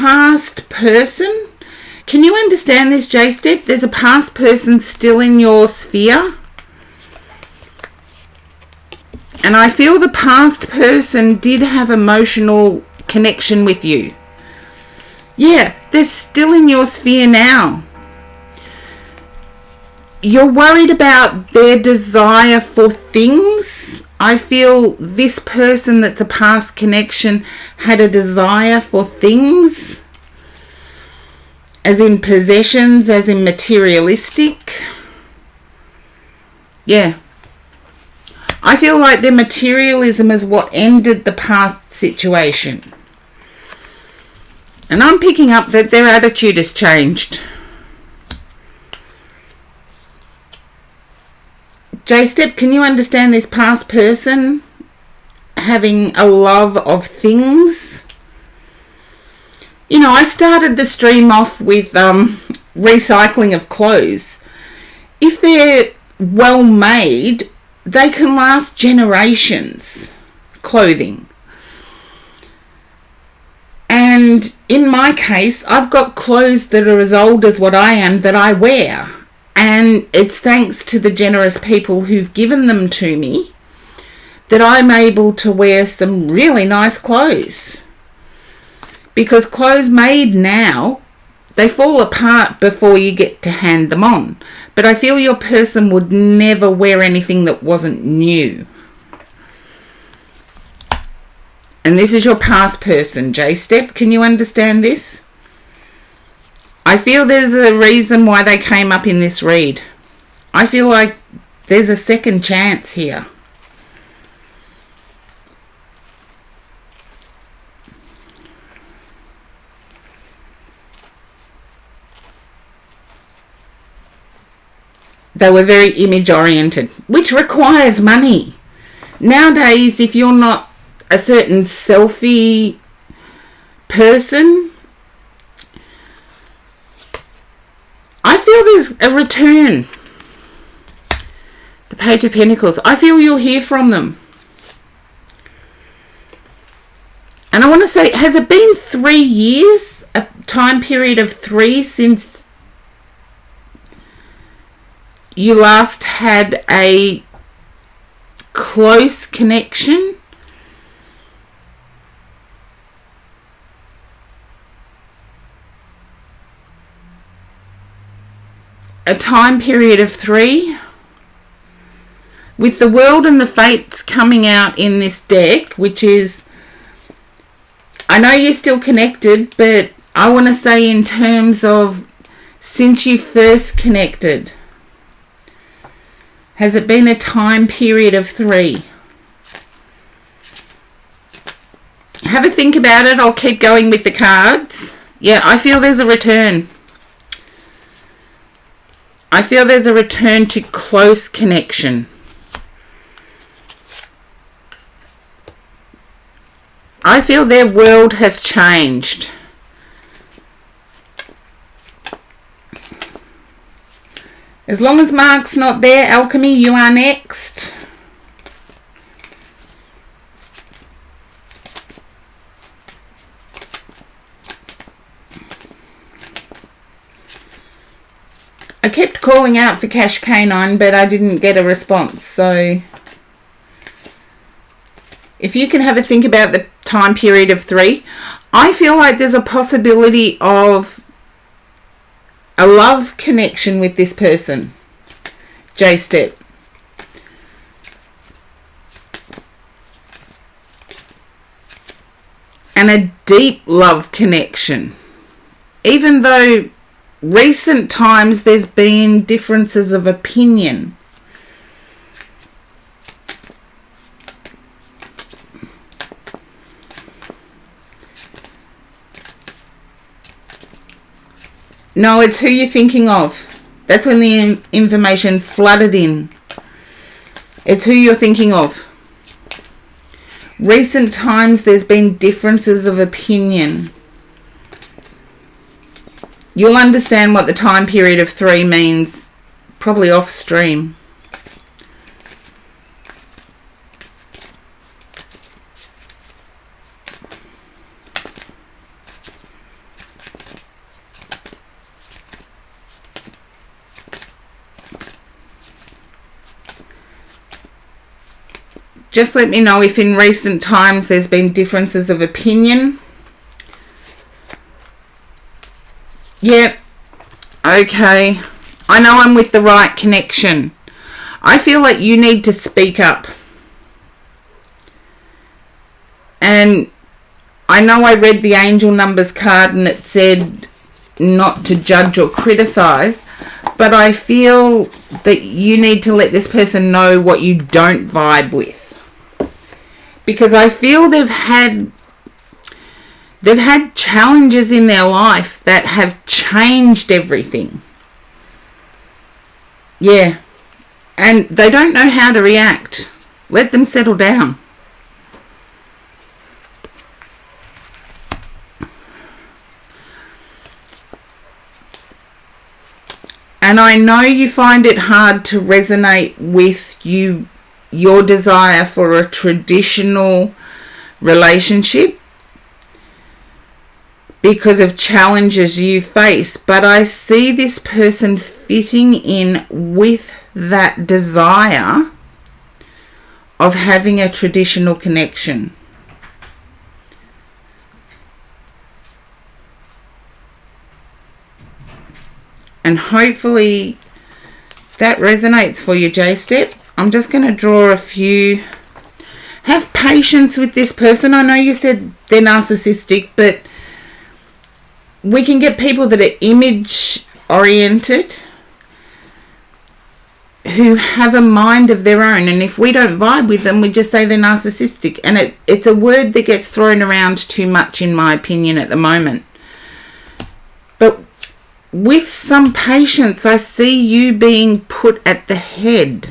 past person. Can you understand this, J-Step? There's a past person still in your sphere. And I feel the past person did have emotional connection with you. Yeah, they're still in your sphere now. You're worried about their desire for things. I feel this person that's a past connection had a desire for things, as in possessions, as in materialistic. Yeah. I feel like their materialism is what ended the past situation. And I'm picking up that their attitude has changed. J-Step, can you understand this past person having a love of things? You know, I started the stream off with recycling of clothes. If they're well made, they can last generations, clothing. And in my case, I've got clothes that are as old as what I am that I wear. And it's thanks to the generous people who've given them to me that I'm able to wear some really nice clothes. Because clothes made now, they fall apart before you get to hand them on. But I feel your person would never wear anything that wasn't new. And this is your past person, J-Step. Can you understand this? I feel there's a reason why they came up in this read. I feel like there's a second chance here. They were very image oriented, which requires money. Nowadays, if you're not a certain selfie person, I feel there's a return. The Page of Pentacles. I feel you'll hear from them. And I want to say, has it been 3 years? A time period of 3 since you last had a close connection? A time period of 3. With the World and the Fates coming out in this deck, which is, I know you're still connected, but I want to say in terms of since you first connected, has it been a time period of 3? Have a think about it. I'll keep going with the cards. Yeah, I feel there's a return. I feel there's a return to close connection. I feel their world has changed. As long as Mark's not there, Alchemy, you are next. I kept calling out for Cash Canine, but I didn't get a response. So if you can have a think about the time period of 3, I feel like there's a possibility of a love connection with this person, J-Step. And a deep love connection. Even though recent times there's been differences of opinion. No, it's who you're thinking of. That's when the information flooded in. It's who you're thinking of. Recent times there's been differences of opinion. You'll understand what the time period of 3 means probably off stream. Just let me know if in recent times there's been differences of opinion. Yep. Okay. I know I'm with the right connection. I feel like you need to speak up. And I know I read the angel numbers card and it said not to judge or criticize, but I feel that you need to let this person know what you don't vibe with. Because I feel they've had challenges in their life that have changed everything. Yeah. And they don't know how to react. Let them settle down. And I know you find it hard to resonate with your desire for a traditional relationship because of challenges you face. But I see this person fitting in with that desire of having a traditional connection. And hopefully that resonates for you, J-Step. I'm just going to draw a few. Have patience with this person. I know you said they're narcissistic, but we can get people that are image oriented who have a mind of their own. And if we don't vibe with them, we just say they're narcissistic. And it's a word that gets thrown around too much, in my opinion, at the moment. But with some patience, I see you being put at the head.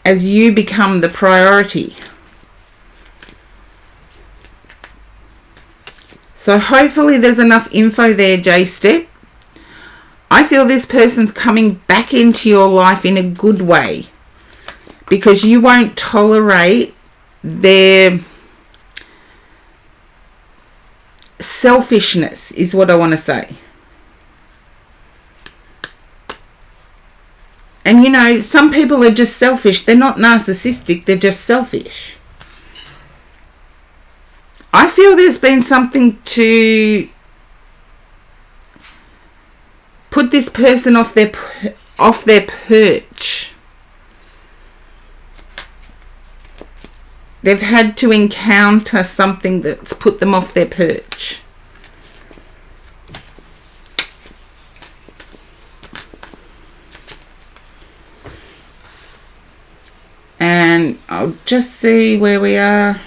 As you become the priority. So hopefully there's enough info there, J-Step. I feel this person's coming back into your life in a good way, because you won't tolerate their selfishness, is what I want to say. And you know, some people are just selfish. They're not narcissistic, they're just selfish. I feel there's been something to put this person off their perch. They've had to encounter something that's put them off their perch. And I'll just see where we are.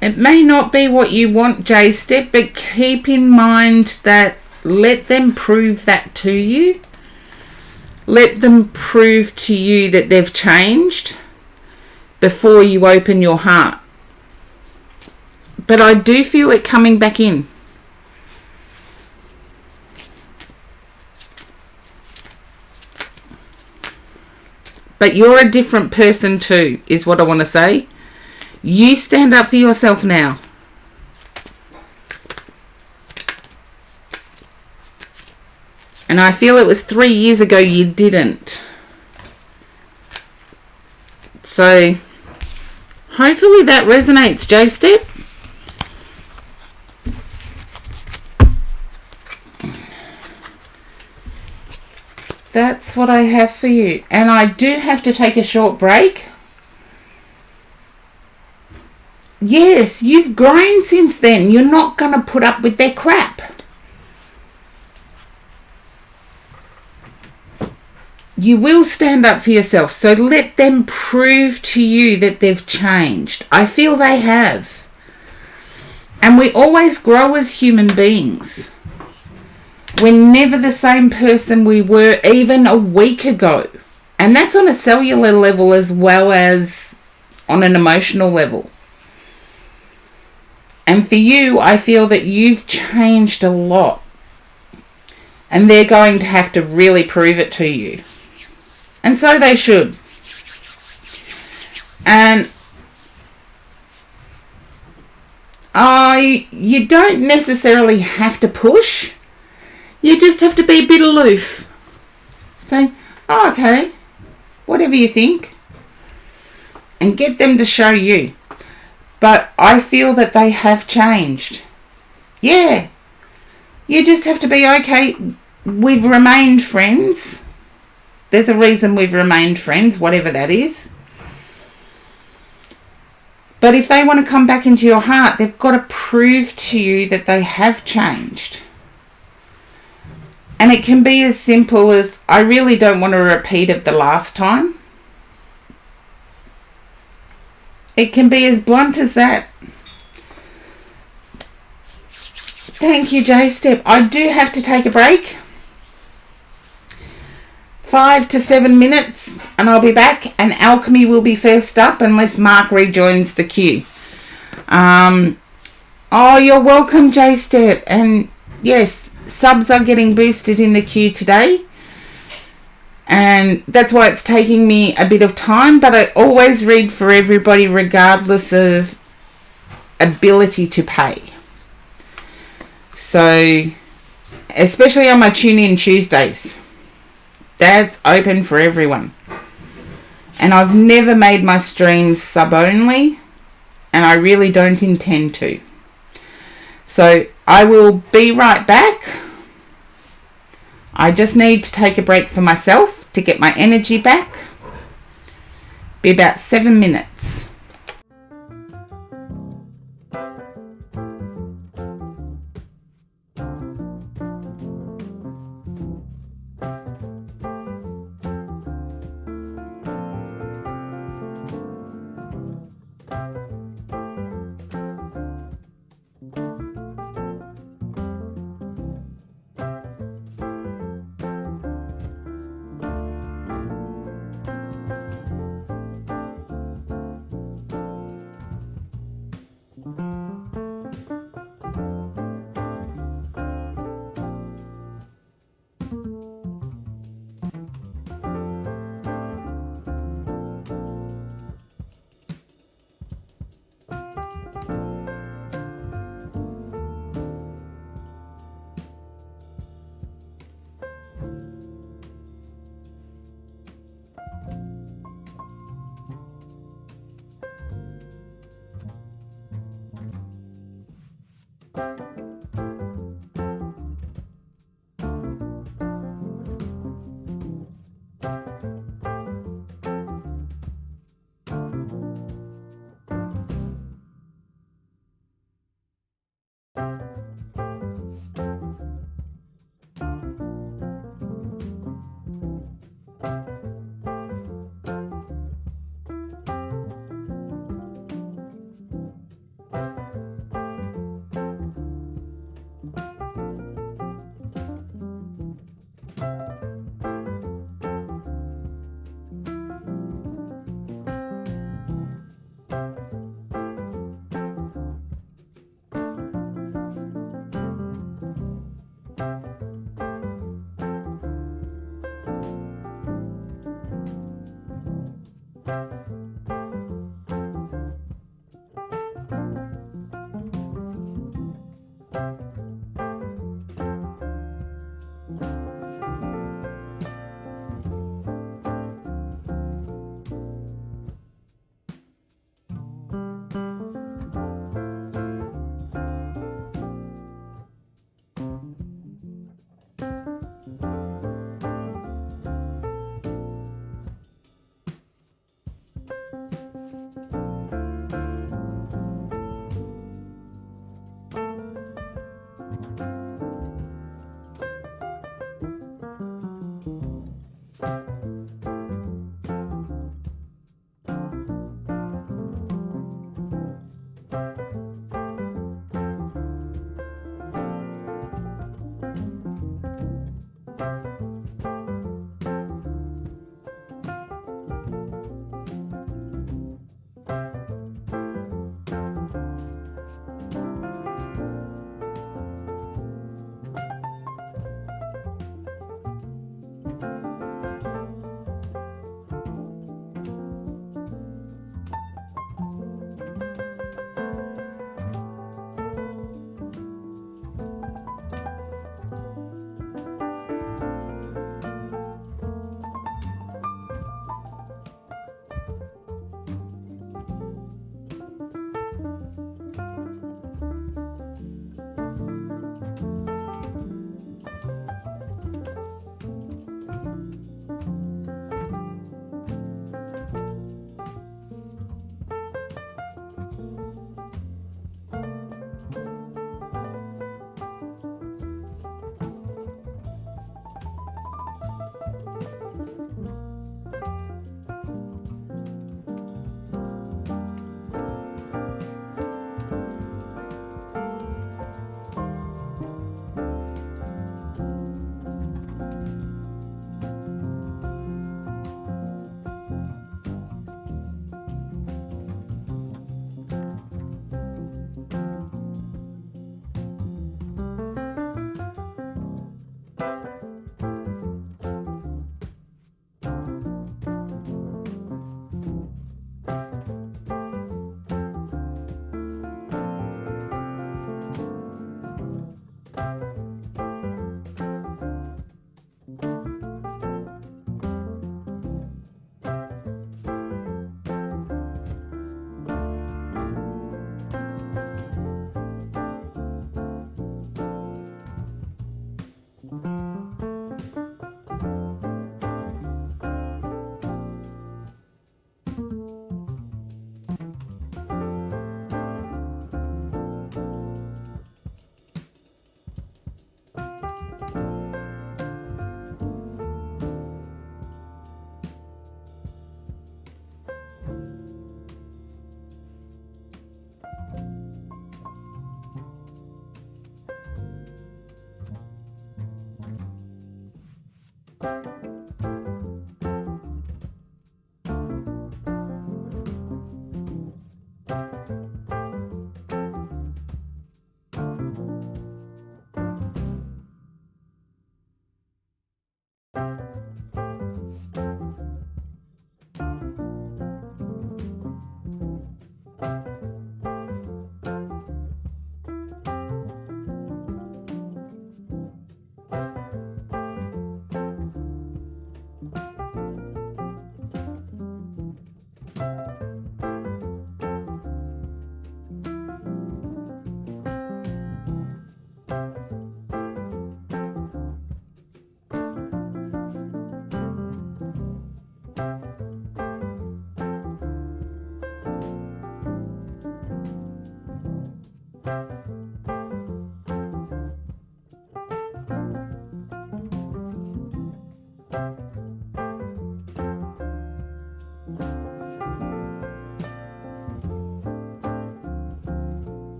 It may not be what you want, J-Step, but keep in mind that let them prove that to you. Let them prove to you that they've changed before you open your heart. But I do feel it coming back in. But you're a different person too, is what I want to say. You stand up for yourself now. And I feel it was 3 years ago you didn't. So hopefully that resonates, J-Step. That's what I have for you. And I do have to take a short break. Yes, you've grown since then. You're not going to put up with their crap. You will stand up for yourself. So let them prove to you that they've changed. I feel they have. And we always grow as human beings. We're never the same person we were even a week ago. And that's on a cellular level as well as on an emotional level. And for you, I feel that you've changed a lot. And they're going to have to really prove it to you. And so they should. And you don't necessarily have to push. You just have to be a bit aloof. Say, oh, okay, whatever you think. And get them to show you. But I feel that they have changed. Yeah. You just have to be okay. We've remained friends. There's a reason we've remained friends, whatever that is. But if they want to come back into your heart, they've got to prove to you that they have changed. And it can be as simple as, I really don't want to repeat it the last time. It can be as blunt as that. Thank you, J-Step. I do have to take a break. 5 to 7 minutes and I'll be back, and Alchemy will be first up unless Mark rejoins the queue. Oh, you're welcome, J-Step. And yes, subs are getting boosted in the queue today. And that's why it's taking me a bit of time, but I always read for everybody regardless of ability to pay. So, especially on my Tune-In Tuesdays, that's open for everyone. And I've never made my streams sub-only, and I really don't intend to. So, I will be right back. I just need to take a break for myself to get my energy back. Be about 7 minutes.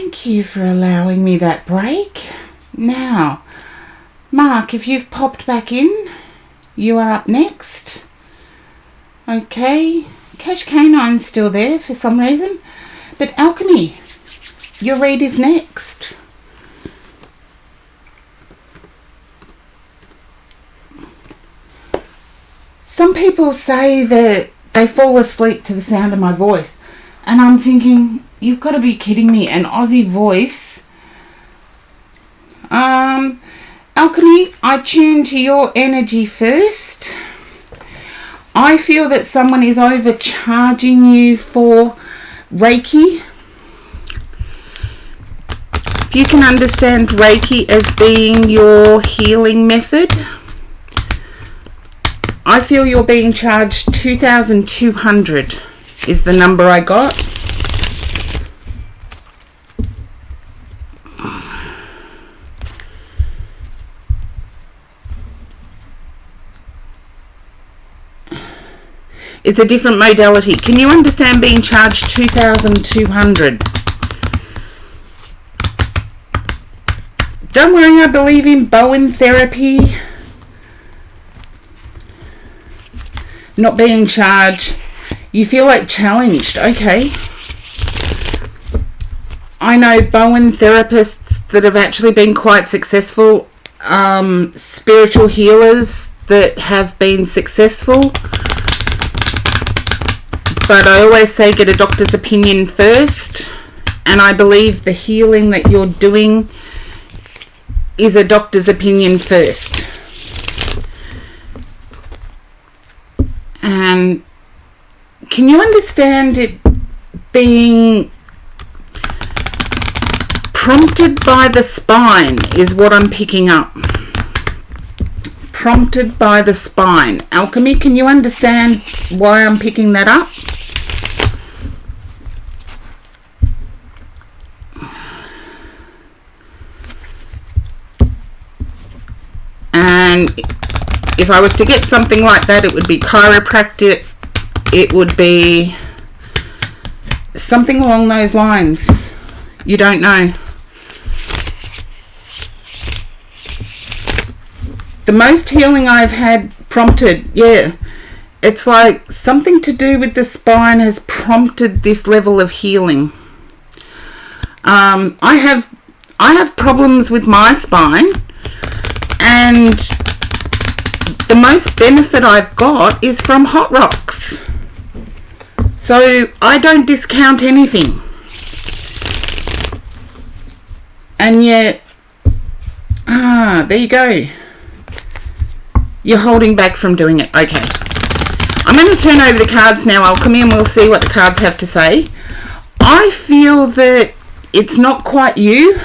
Thank you for allowing me that break. Now, Mark, if you've popped back in, you are up next. Okay, Cash Canine's still there for some reason. But Alchemy, your read is next. Some people say that they fall asleep to the sound of my voice. And I'm thinking, you've got to be kidding me. An Aussie voice. Alchemy, I tune to your energy first. I feel that someone is overcharging you for Reiki. If you can understand Reiki as being your healing method, I feel you're being charged 2,200 is the number I got. It's a different modality. Can you understand being charged 2,200? Don't worry, I believe in Bowen therapy. Not being charged. You feel like challenged. Okay. I know Bowen therapists that have actually been quite successful. Spiritual healers that have been successful. But I always say get a doctor's opinion first. And I believe the healing that you're doing is a doctor's opinion first. And can you understand it being prompted by the spine is what I'm picking up. Prompted by the spine. Alchemy, can you understand why I'm picking that up? And if I was to get something like that, it would be chiropractic. It would be something along those lines. You don't know. The most healing I've had prompted, yeah. It's like something to do with the spine has prompted this level of healing. I have problems with my spine. And the most benefit I've got is from hot rocks. So I don't discount anything. And yet, there you go. You're holding back from doing it. Okay. I'm going to turn over the cards now, Alchemy, and we'll see what the cards have to say. I feel that it's not quite you.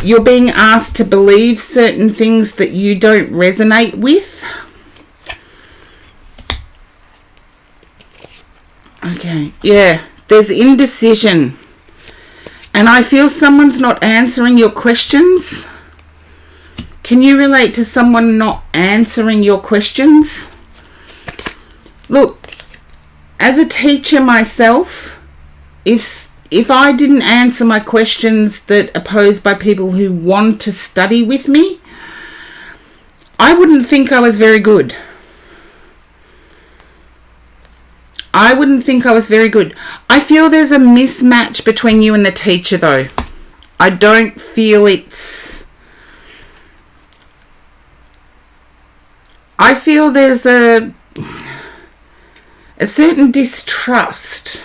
You're being asked to believe certain things that you don't resonate with. Okay, yeah, there's indecision. And I feel someone's not answering your questions. Can you relate to someone not answering your questions? Look, as a teacher myself, if I didn't answer my questions that are posed by people who want to study with me, I wouldn't think I was very good. I wouldn't think I was very good. I feel there's a mismatch between you and the teacher, though. I don't feel it's... I feel there's a certain distrust.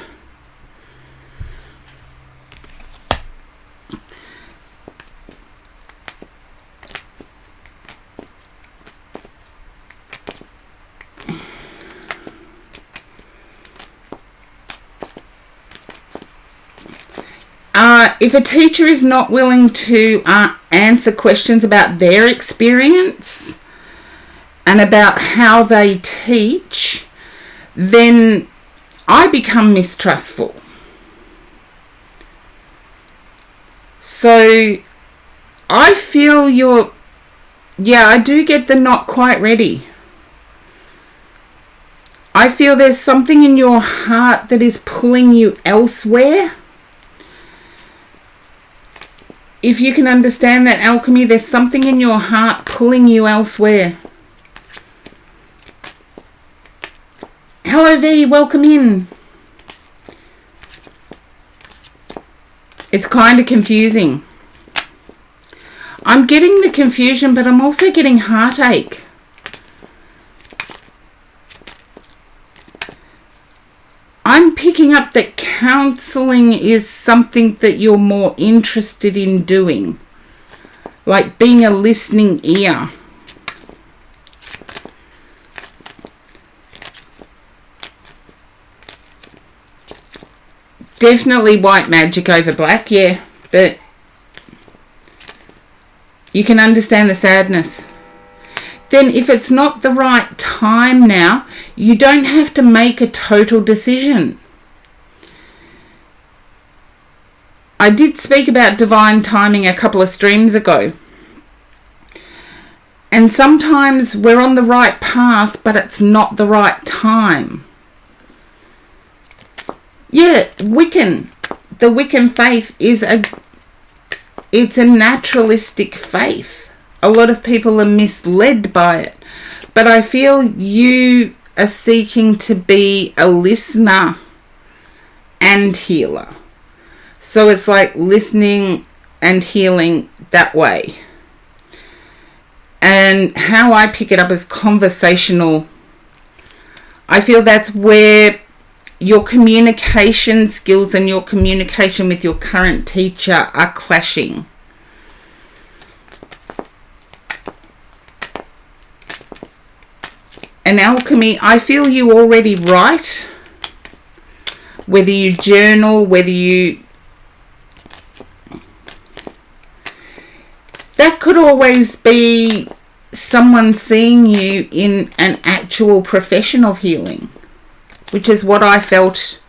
If a teacher is not willing to answer questions about their experience and about how they teach, then I become mistrustful. So I feel I do get the not quite ready. I feel there's something in your heart that is pulling you elsewhere. if you can understand that, alchemy, there's something in your heart pulling you elsewhere. Hello V, welcome in. It's kind of confusing. I'm getting the confusion, but I'm also getting heartache. I'm picking up that counselling is something that you're more interested in doing. Like being a listening ear. Definitely white magic over black, yeah. But you can understand the sadness. Then if it's not the right time now, you don't have to make a total decision. I did speak about divine timing a couple of streams ago. And sometimes we're on the right path, but it's not the right time. Yeah, Wiccan. The Wiccan faith is it's a naturalistic faith. A lot of people are misled by it. But I feel you are seeking to be a listener and healer. So it's like listening and healing that way. And how I pick it up as conversational, I feel that's where your communication skills and your communication with your current teacher are clashing. And alchemy, I feel you already write. Whether you journal, whether you... That could always be someone seeing you in an actual profession of healing. Which is what I felt.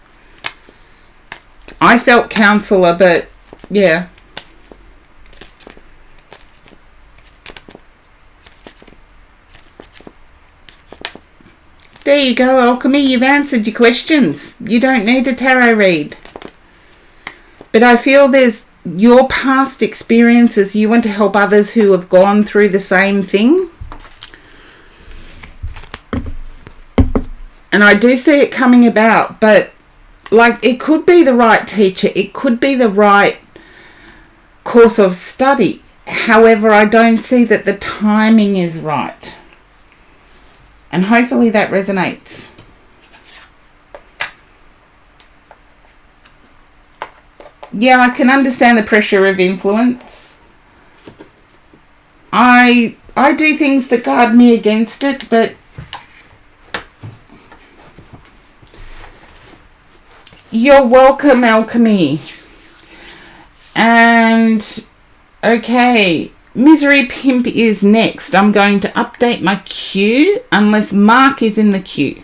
I felt counsellor, but yeah. There you go, alchemy. You've answered your questions. You don't need a tarot read. But I feel there's your past experiences. You want to help others who have gone through the same thing. And I do see it coming about, but like it could be the right teacher. It could be the right course of study. However, I don't see that the timing is right. And hopefully that resonates. Yeah, I can understand the pressure of influence. I do things that guard me against it, but you're welcome, alchemy. And okay, Misery Pimp is next. I'm going to update my queue unless Mark is in the queue.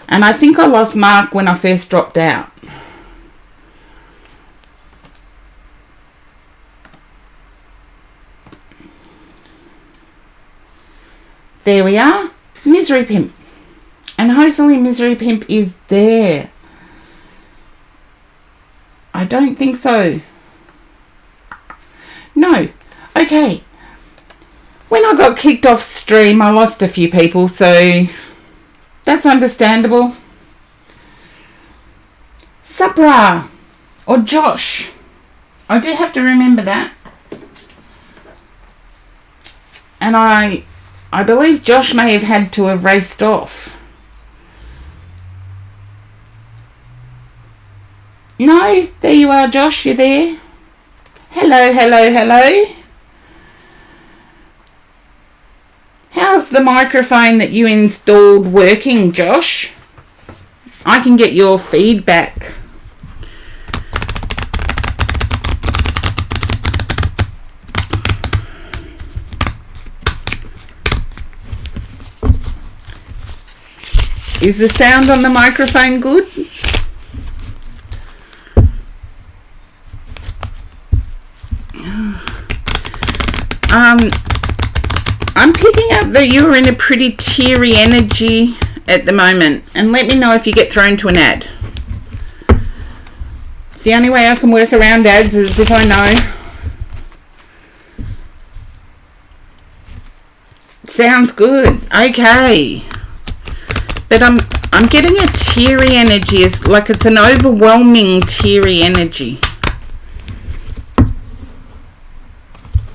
And I think I lost Mark when I first dropped out. There we are. Misery Pimp. And hopefully Misery Pimp is there. I don't think so. No. Okay. When I got kicked off stream, I lost a few people, so that's understandable. Sabra or Josh. I do have to remember that. And I believe Josh may have had to have raced off. No, there you are, Josh, you're there. Hello, hello, hello. How's the microphone that you installed working, Josh? I can get your feedback. Is the sound on the microphone good? I'm picking up that you're in a pretty teary energy at the moment, and let me know if you get thrown to an ad. It's the only way I can work around ads is if I know. Sounds good. Okay. But I'm getting a teary energy. It's like it's an overwhelming teary energy.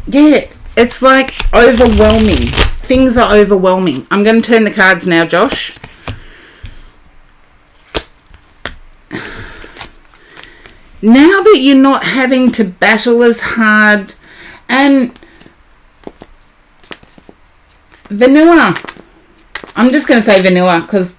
Yeah, it's like overwhelming. Things are overwhelming. I'm going to turn the cards now, Josh. Now that you're not having to battle as hard, and vanilla. I'm just going to say vanilla because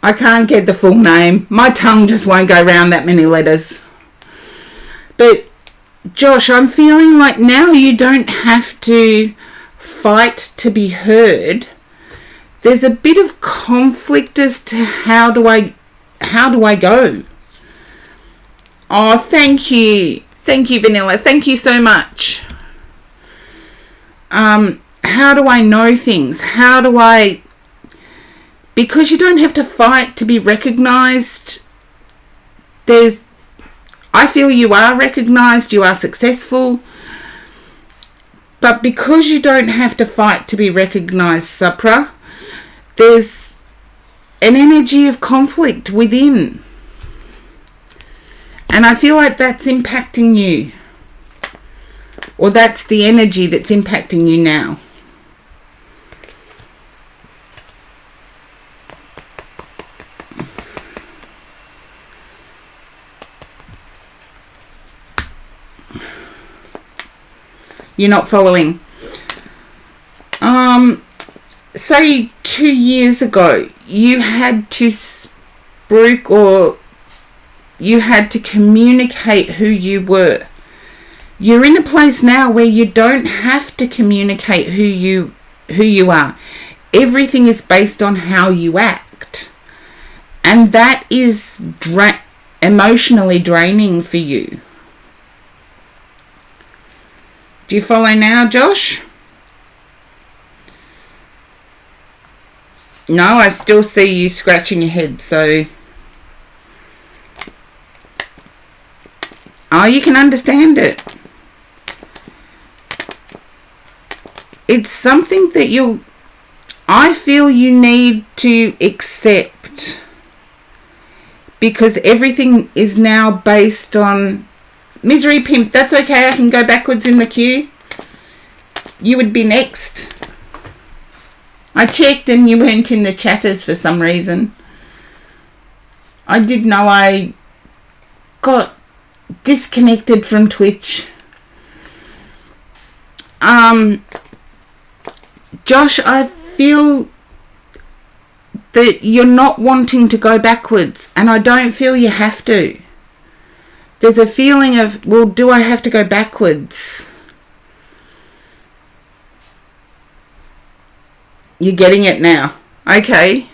I can't get the full name. My tongue just won't go around that many letters. But Josh, I'm feeling like now you don't have to fight to be heard. There's a bit of conflict as to how do I go? Oh, thank you. Thank you, Vanilla. Thank you so much. How do I know things? Because you don't have to fight to be recognised. I feel you are recognised, you are successful. But because you don't have to fight to be recognised, Supra, there's an energy of conflict within. And I feel like that's impacting you. Or that's the energy that's impacting you now. You're not following. Say 2 years ago, you had to spruik or you had to communicate who you were. You're in a place now where you don't have to communicate who you are. Everything is based on how you act. And that is emotionally draining for you. Do you follow now, Josh? No, I still see you scratching your head, so... Oh, you can understand it. It's something that I feel you need to accept. Because everything is now based on... Misery Pimp, that's okay, I can go backwards in the queue. You would be next. I checked and you weren't in the chatters for some reason. I did know I got disconnected from Twitch. Josh, I feel that you're not wanting to go backwards, and I don't feel you have to. There's a feeling of, well, do I have to go backwards? You're getting it now. Okay.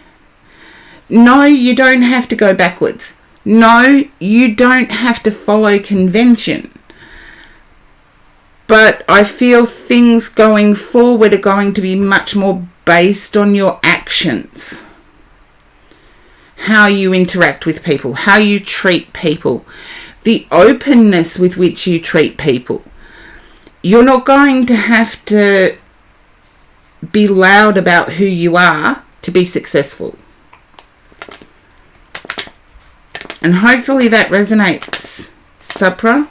No, you don't have to go backwards. No, you don't have to follow convention. But I feel things going forward are going to be much more based on your actions. How you interact with people, how you treat people, the openness with which you treat people. You're not going to have to be loud about who you are to be successful. And hopefully that resonates, Supra.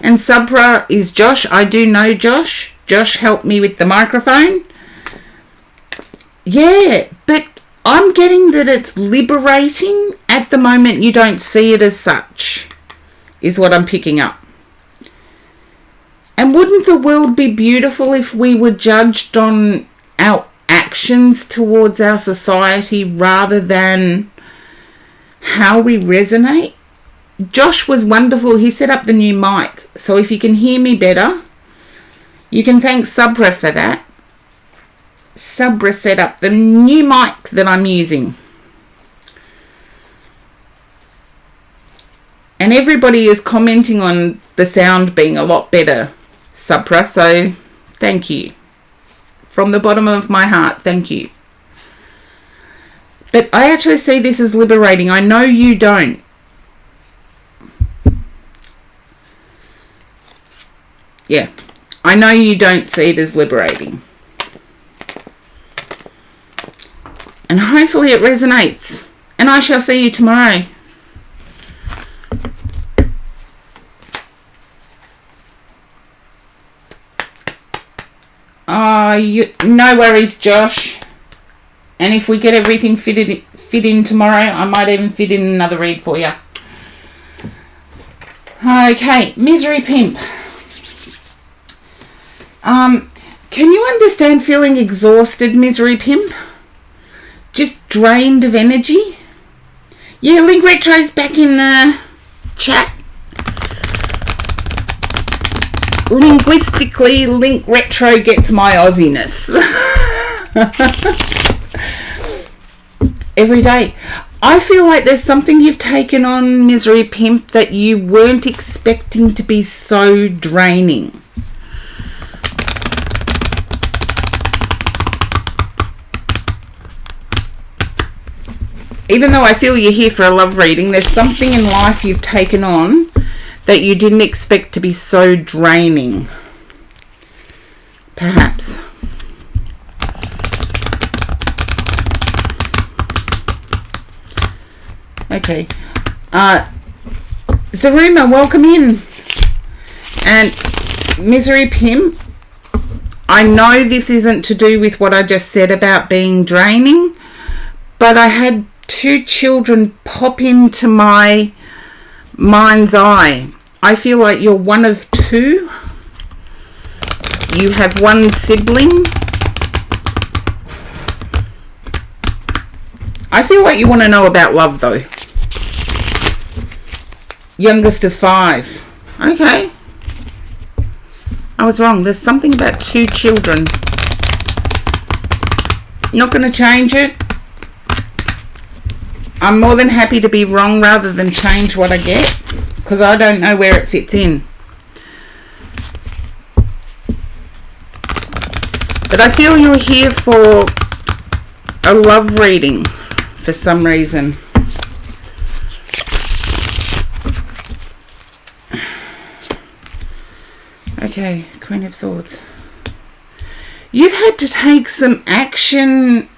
And Supra is Josh. I do know Josh. Josh helped me with the microphone. Yeah, but I'm getting that it's liberating. At the moment, you don't see it as such, is what I'm picking up. And wouldn't the world be beautiful if we were judged on our actions towards our society rather than how we resonate? Josh was wonderful. He set up the new mic. So if you can hear me better, you can thank Subra for that. Subra set up the new mic that I'm using. And everybody is commenting on the sound being a lot better, Subra. So thank you. From the bottom of my heart, thank you. But I actually see this as liberating. I know you don't. Yeah. I know you don't see it as liberating. And hopefully it resonates. And I shall see you tomorrow. No worries, Josh. And if we get everything fit in tomorrow, I might even fit in another read for you. Okay, Misery Pimp. Can you understand feeling exhausted, Misery Pimp? Just drained of energy? Yeah, Link Retro's back in the chat. Linguistically, Link Retro gets my Aussiness. Every day. I feel like there's something you've taken on, Misery Pimp, that you weren't expecting to be so draining. Even though I feel you're here for a love reading, there's something in life you've taken on that you didn't expect to be so draining. Perhaps. Okay. Zaruma, welcome in. And Misery Pimp, I know this isn't to do with what I just said about being draining, but I had 2 children pop into my mind's eye. I feel like you're one of 2. You have 1 sibling. I feel like you want to know about love though. Youngest of 5. Okay. I was wrong. There's something about 2 children. Not going to change it. I'm more than happy to be wrong rather than change what I get, because I don't know where it fits in. But I feel you're here for a love reading for some reason. Okay, Queen of Swords. You've had to take some action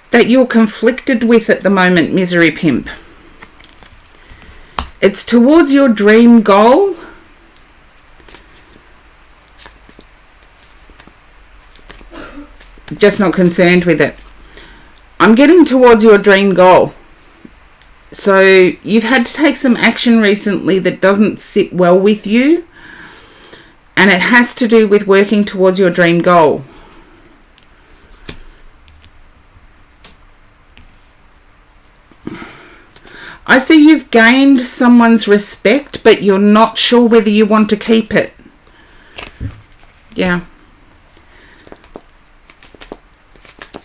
that you're conflicted with at the moment, Misery Pimp. It's towards your dream goal. Just not concerned with it. I'm getting towards your dream goal. So you've had to take some action recently that doesn't sit well with you. And it has to do with working towards your dream goal. I see you've gained someone's respect, but you're not sure whether you want to keep it. Yeah.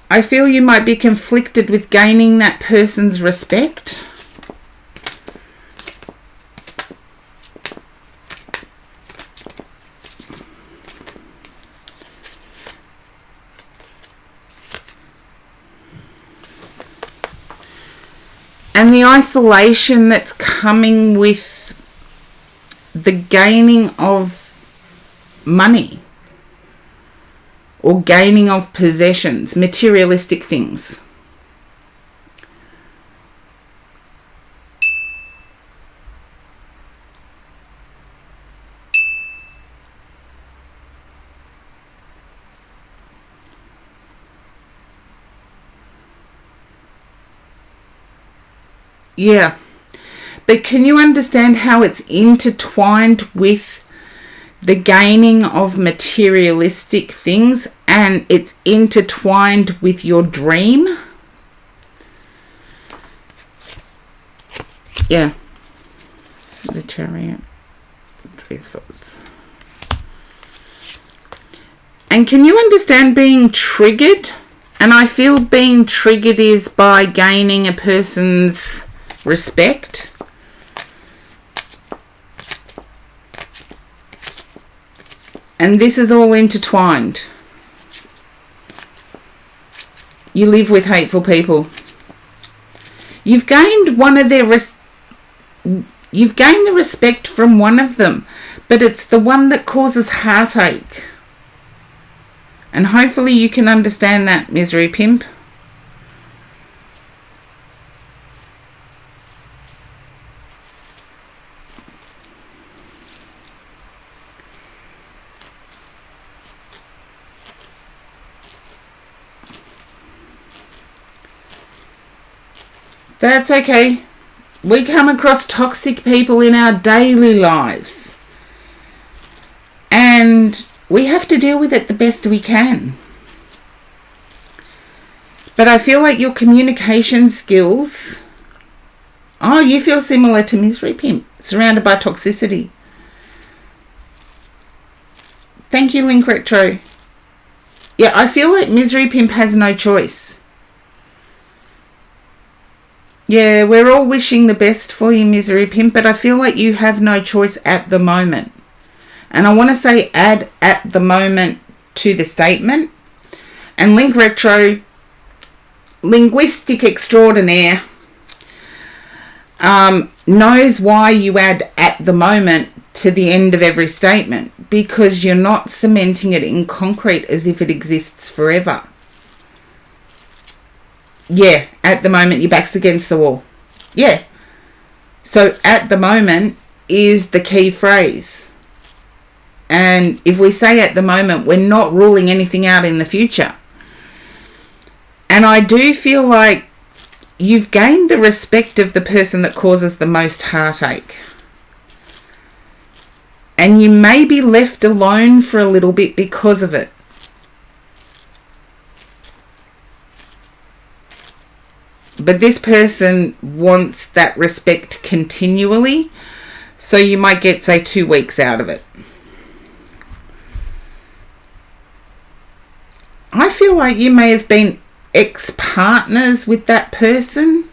I feel you might be conflicted with gaining that person's respect. And the isolation that's coming with the gaining of money or gaining of possessions, materialistic things. Yeah, but can you understand how it's intertwined with the gaining of materialistic things, and it's intertwined with your dream? Yeah. The Chariot. 3 of Swords. And can you understand being triggered? And I feel being triggered is by gaining a person's respect. And this is all intertwined. You live with hateful people. You've gained one of their you've gained the respect from one of them, but it's the one that causes heartache. And hopefully you can understand that, Misery Pimp. That's okay. We come across toxic people in our daily lives. And we have to deal with it the best we can. But I feel like your communication skills... Oh, you feel similar to Misery Pimp, surrounded by toxicity. Thank you, Link Retro. Yeah, I feel like Misery Pimp has no choice. Yeah, we're all wishing the best for you, Misery Pimp, but I feel like you have no choice at the moment. And I want to say add at the moment to the statement. And Link Retro, linguistic extraordinaire, knows why you add at the moment to the end of every statement. Because you're not cementing it in concrete as if it exists forever. Yeah, at the moment your back's against the wall. Yeah. So at the moment is the key phrase. And if we say at the moment, we're not ruling anything out in the future. And I do feel like you've gained the respect of the person that causes the most heartache. And you may be left alone for a little bit because of it. But this person wants that respect continually. So you might get, say, 2 weeks out of it. I feel like you may have been ex-partners with that person.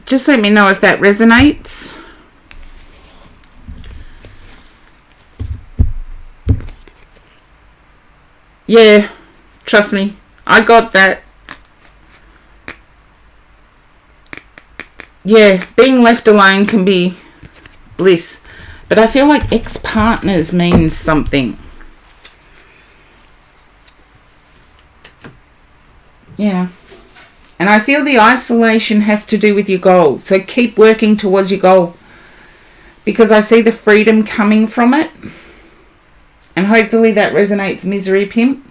Just let me know if that resonates. Yeah, trust me. I got that. Yeah, being left alone can be bliss. But I feel like ex-partners means something. Yeah. And I feel the isolation has to do with your goal. So keep working towards your goal. Because I see the freedom coming from it. And hopefully that resonates, Misery Pimp.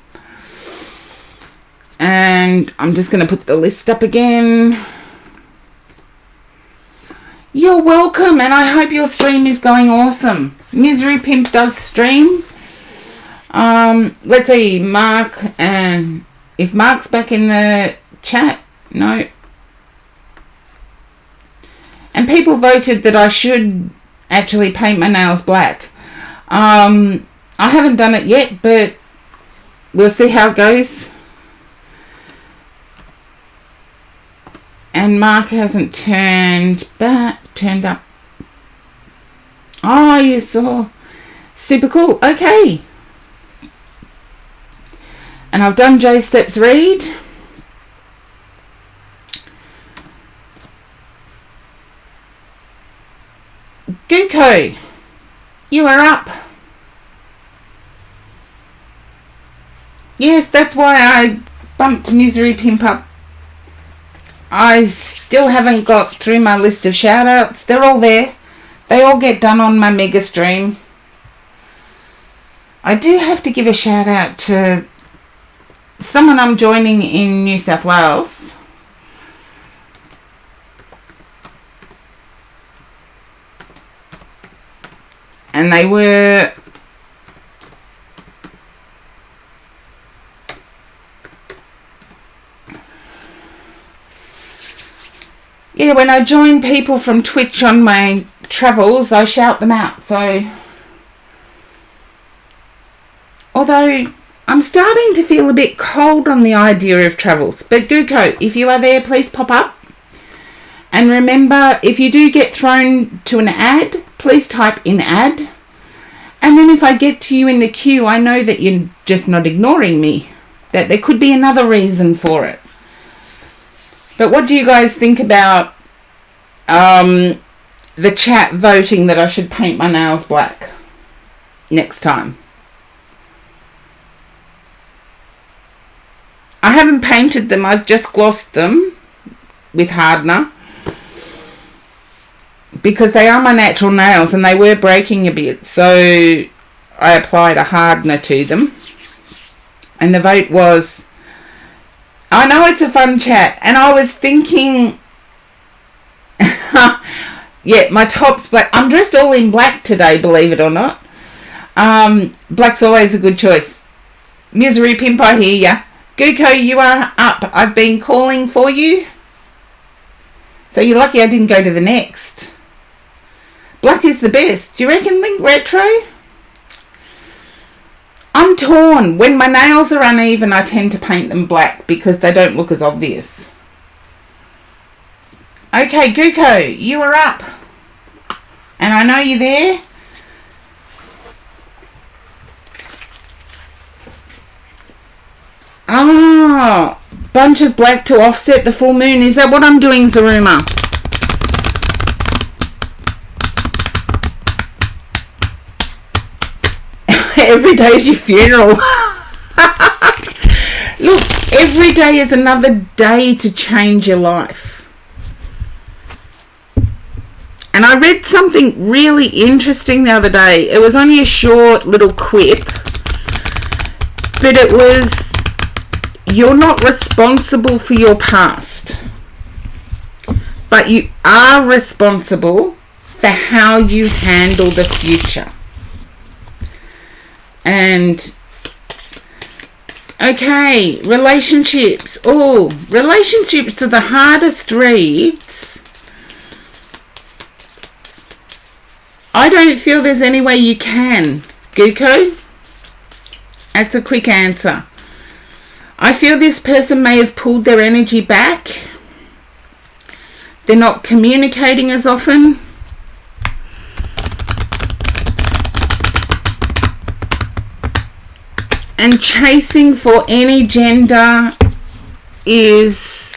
And I'm just going to put the list up again. You're welcome, and I hope your stream is going awesome. Misery Pimp does stream. Let's see, Mark, and if Mark's back in the chat, no. And people voted that I should actually paint my nails black. I haven't done it yet, but we'll see how it goes. And Mark hasn't turned up. Oh, you saw. Super cool. Okay. And I've done J Steps read. Guko, you are up. Yes, that's why I bumped Misery Pimp up. I still haven't got through my list of shout-outs. They're all there. They all get done on my mega stream. I do have to give a shout-out to someone I'm joining in New South Wales. And they were... Yeah, when I join people from Twitch on my travels, I shout them out. So, although I'm starting to feel a bit cold on the idea of travels. But Guko, if you are there, please pop up. And remember, if you do get thrown to an ad, please type in ad. And then if I get to you in the queue, I know that you're just not ignoring me. That there could be another reason for it. But what do you guys think about the chat voting that I should paint my nails black next time. I haven't painted them, I've just glossed them with hardener because they are my natural nails and they were breaking a bit, so I applied a hardener to them. And the vote was, I know it's a fun chat, and I was thinking, yeah, my top's black. I'm dressed all in black today, believe it or not. Black's always a good choice. Misery Pimp, I hear ya. Guko, you are up. I've been calling for you. So you're lucky I didn't go to the next. Black is the best. Do you reckon, Link Retro? I'm torn. When my nails are uneven, I tend to paint them black because they don't look as obvious. Okay, Guko, you are up. And I know you're there. Oh, bunch of black to offset the full moon. Is that what I'm doing, Zaruma? Every day is your funeral. Look, every day is another day to change your life. And I read something really interesting the other day. It was only a short little quip, but it was, you're not responsible for your past, but you are responsible for how you handle the future. And okay, relationships. Oh, relationships are the hardest reads. I don't feel there's any way you can, Guko. That's a quick answer. I feel this person may have pulled their energy back. They're not communicating as often. And chasing for any gender is...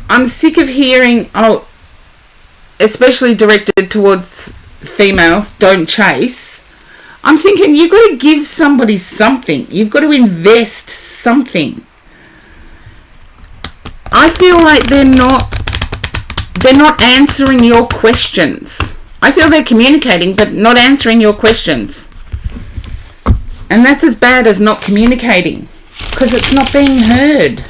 I'm sick of hearing, oh, especially directed towards females, don't chase. I'm thinking you've got to give somebody something. You've got to invest something. I feel like they're not answering your questions. I feel they're communicating but not answering your questions. And that's as bad as not communicating, because it's not being heard.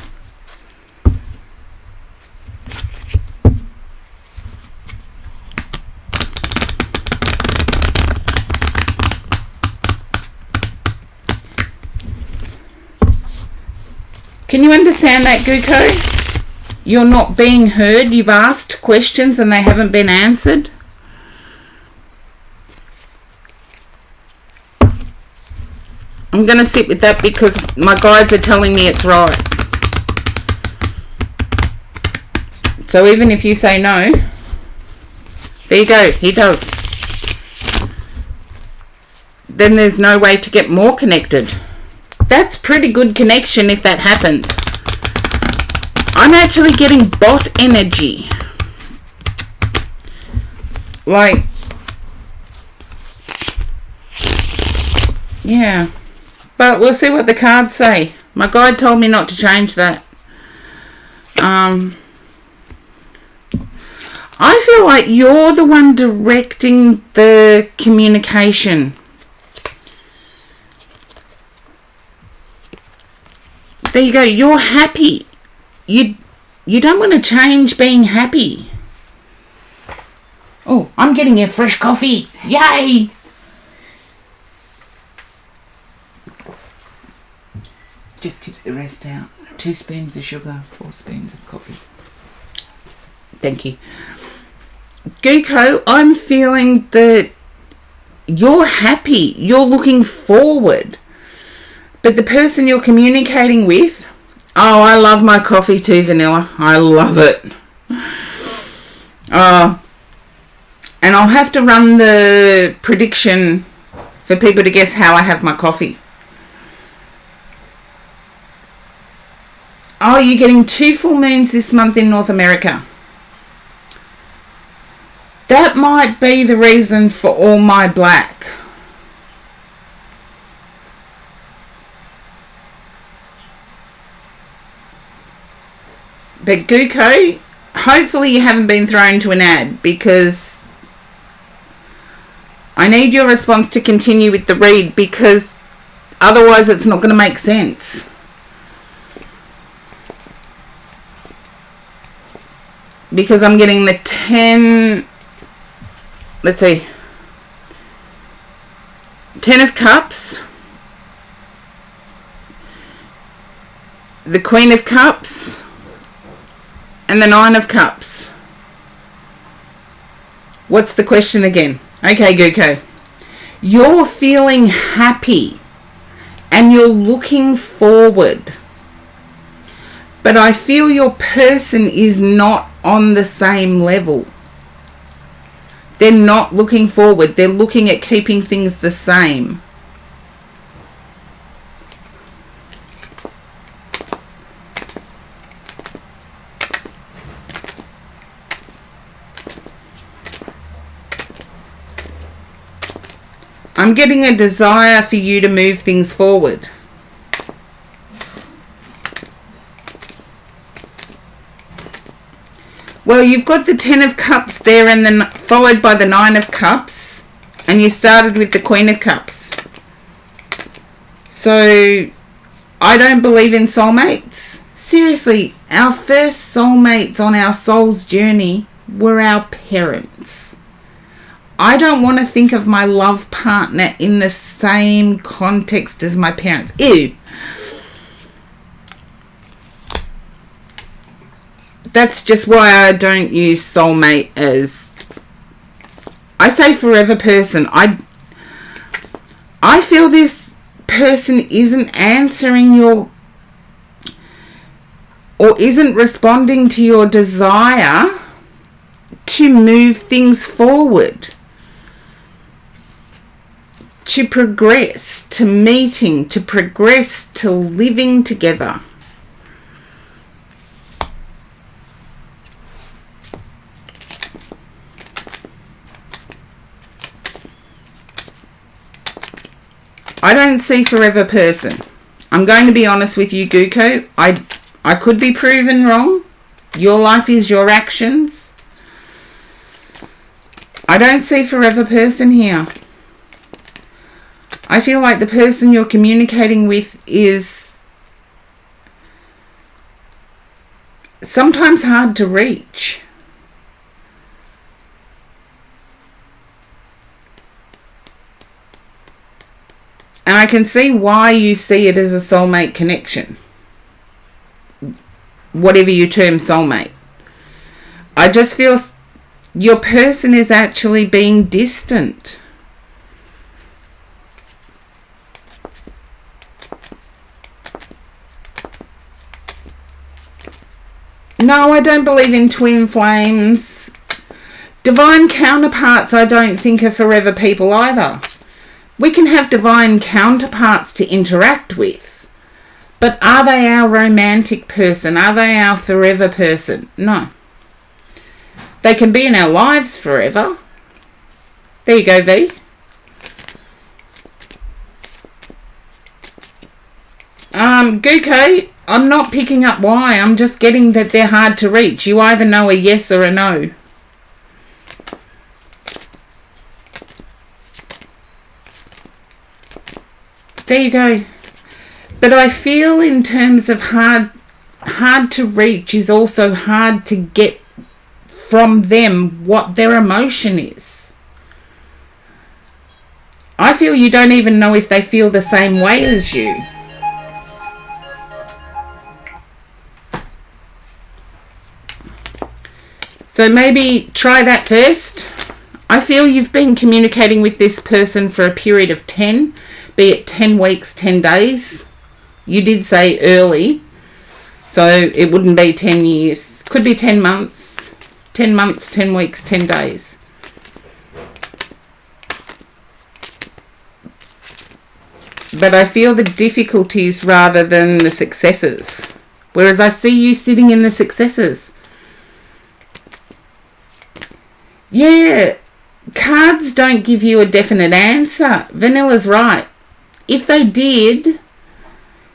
Can you understand that, Guko? You're not being heard. You've asked questions and they haven't been answered. I'm going to sit with that because my guides are telling me it's right. So even if you say no, there you go, he does. Then there's no way to get more connected. That's pretty good connection if that happens. I'm actually getting bot energy. Like, yeah. But we'll see what the cards say. My guide told me not to change that. I feel like you're the one directing the communication. There you go. You're happy. You don't want to change being happy. Oh, I'm getting a fresh coffee. Yay! Just tip the rest out. 2 spoons of sugar, 4 spoons of coffee. Thank you. Guko, I'm feeling that you're happy. You're looking forward. But the person you're communicating with, oh, I love my coffee too, Vanilla. I love it. And I'll have to run the prediction for people to guess how I have my coffee. Oh, you're getting 2 full moons this month in North America. That might be the reason for all my black. But Guko, hopefully you haven't been thrown to an ad, because I need your response to continue with the read, because otherwise it's not going to make sense. Because I'm getting the 10, let's see, 10 of Cups, the Queen of Cups, and the 9 of Cups. What's the question again? Okay, Guko. You're feeling happy and you're looking forward. But I feel your person is not on the same level. They're not looking forward. They're looking at keeping things the same. I'm getting a desire for you to move things forward. Well, you've got the 10 of Cups there, and then followed by the 9 of Cups, and you started with the Queen of Cups. So, I don't believe in soulmates. Seriously, our first soulmates on our soul's journey were our parents. I don't want to think of my love partner in the same context as my parents. Ew. That's just why I don't use soulmate as... I say forever person. I feel this person isn't answering your... or isn't responding to your desire to move things forward. To progress, to meeting, to progress, to living together. I don't see forever person. I'm going to be honest with you, Guko. I could be proven wrong. Your life is your actions. I don't see forever person here. I feel like the person you're communicating with is sometimes hard to reach. And I can see why you see it as a soulmate connection. Whatever you term soulmate. I just feel your person is actually being distant. No, I don't believe in twin flames. Divine counterparts I don't think are forever people either. We can have divine counterparts to interact with. But are they our romantic person? Are they our forever person? No. They can be in our lives forever. There you go, V. Guko, I'm not picking up why. I'm just getting that they're hard to reach. You either know a yes or a no. There you go. But I feel in terms of hard to reach is also hard to get from them what their emotion is. I feel you don't even know if they feel the same way as you. So maybe try that first. I feel you've been communicating with this person for a period of 10, be it 10 weeks, 10 days. You did say early, so it wouldn't be 10 years. Could be 10 months. 10 months, 10 weeks, 10 days. But I feel the difficulties rather than the successes. Whereas I see you sitting in the successes. Yeah, cards don't give you a definite answer. Vanilla's right. If they did,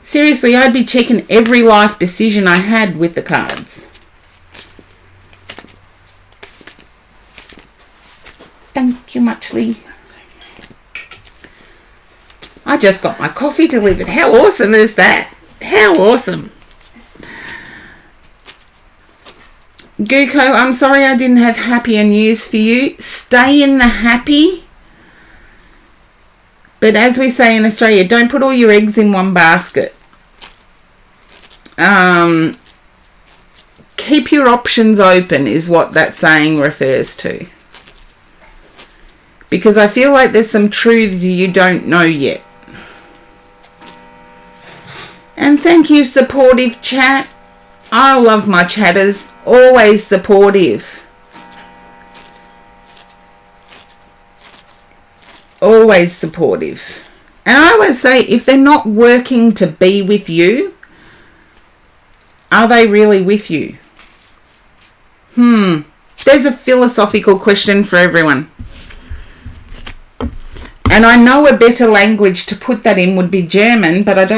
seriously, I'd be checking every life decision I had with the cards. Thank you, Muchly. I just got my coffee delivered. How awesome is that? How awesome. Guko, I'm sorry I didn't have happier news for you. Stay in the happy. But as we say in Australia, don't put all your eggs in one basket. Keep your options open is what that saying refers to. Because I feel like there's some truths you don't know yet. And thank you, supportive chat. I love my chatters. Always supportive. Always supportive. And I always say, if they're not working to be with you, are they really with you? There's a philosophical question for everyone. And I know a better language to put that in would be German, but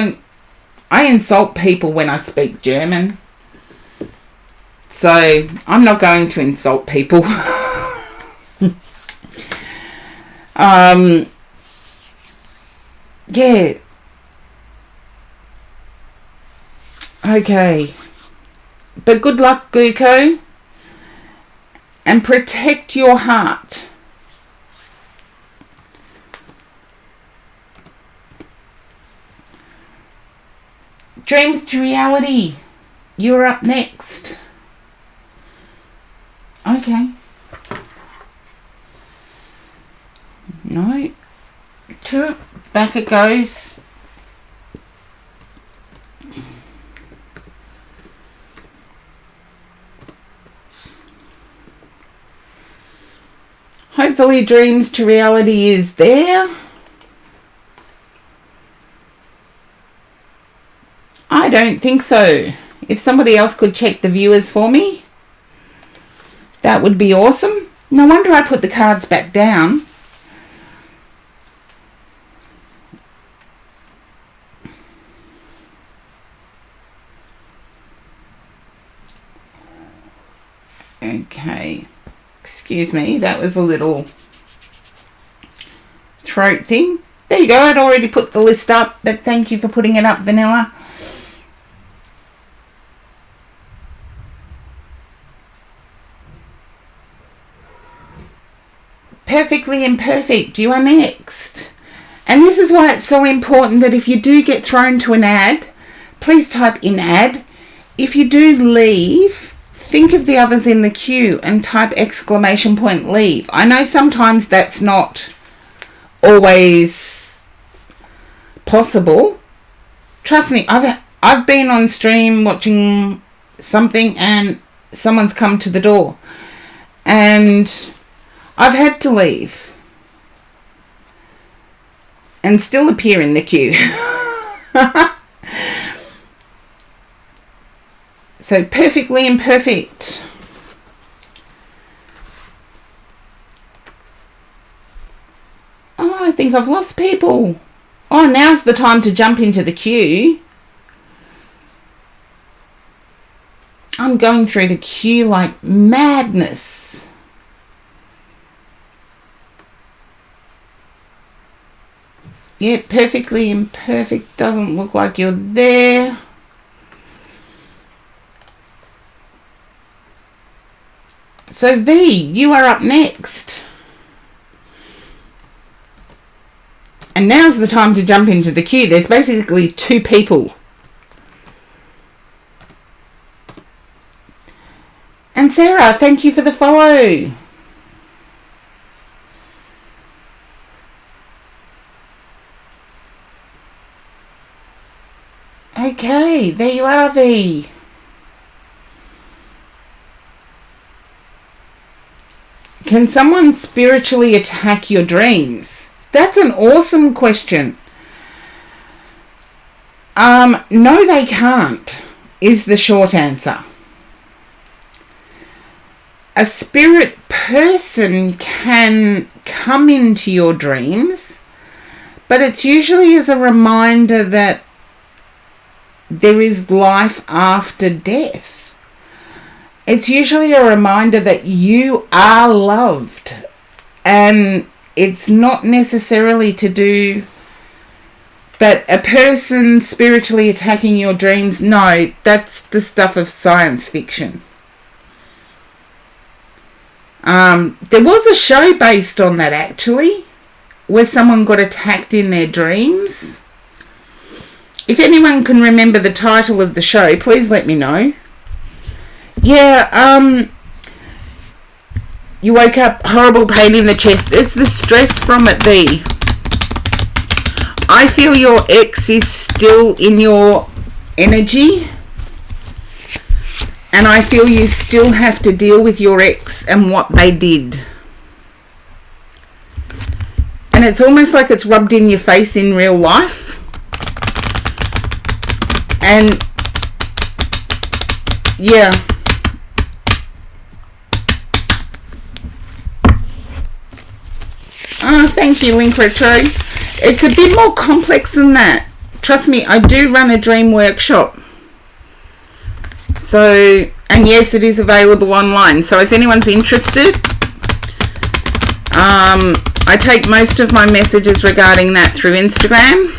I insult people when I speak German. So I'm not going to insult people. Yeah. Okay. But good luck, Guko. And protect your heart. Dreams to reality. You're up next. Okay. No. Two. Back it goes. Hopefully dreams to reality is there. I don't think so. If somebody else could check the viewers for me, that would be awesome. No wonder I put the cards back down. Okay. Excuse me, that was a little throat thing. There you go, I'd already put the list up, but thank you for putting it up, Vanilla. Perfectly imperfect, you are next. And this is why it's so important that if you do get thrown to an ad, please type in ad. If you do leave, think of the others in the queue and type ! leave. I know sometimes that's not always possible. Trust me, I've been on stream watching something and someone's come to the door and I've had to leave and still appear in the queue. So perfectly imperfect. Oh, I think I've lost people. Oh, now's the time to jump into the queue. I'm going through the queue like madness. Yeah, perfectly imperfect. Doesn't look like you're there. So V, you are up next. And now's the time to jump into the queue. There's basically two people. And Sarah, thank you for the follow. Okay, there you are, V. Can someone spiritually attack your dreams? That's an awesome question. No, they can't, is the short answer. a spirit person can come into your dreams, but it's usually as a reminder that there is life after death. It's usually a reminder that you are loved, and it's not necessarily to do, but a person spiritually attacking your dreams, no, that's the stuff of science fiction. There was a show based on that, actually, where someone got attacked in their dreams. If anyone can remember the title of the show, please let me know. Yeah, you woke up, horrible pain in the chest. It's the stress from it, V. I feel your ex is still in your energy. And I feel you still have to deal with your ex and what they did. And it's almost like it's rubbed in your face in real life. And yeah. Oh, thank you, Link Retro. It's a bit more complex than that. Trust me, I do run a dream workshop. So, and yes, it is available online. So if anyone's interested, I take most of my messages regarding that through Instagram.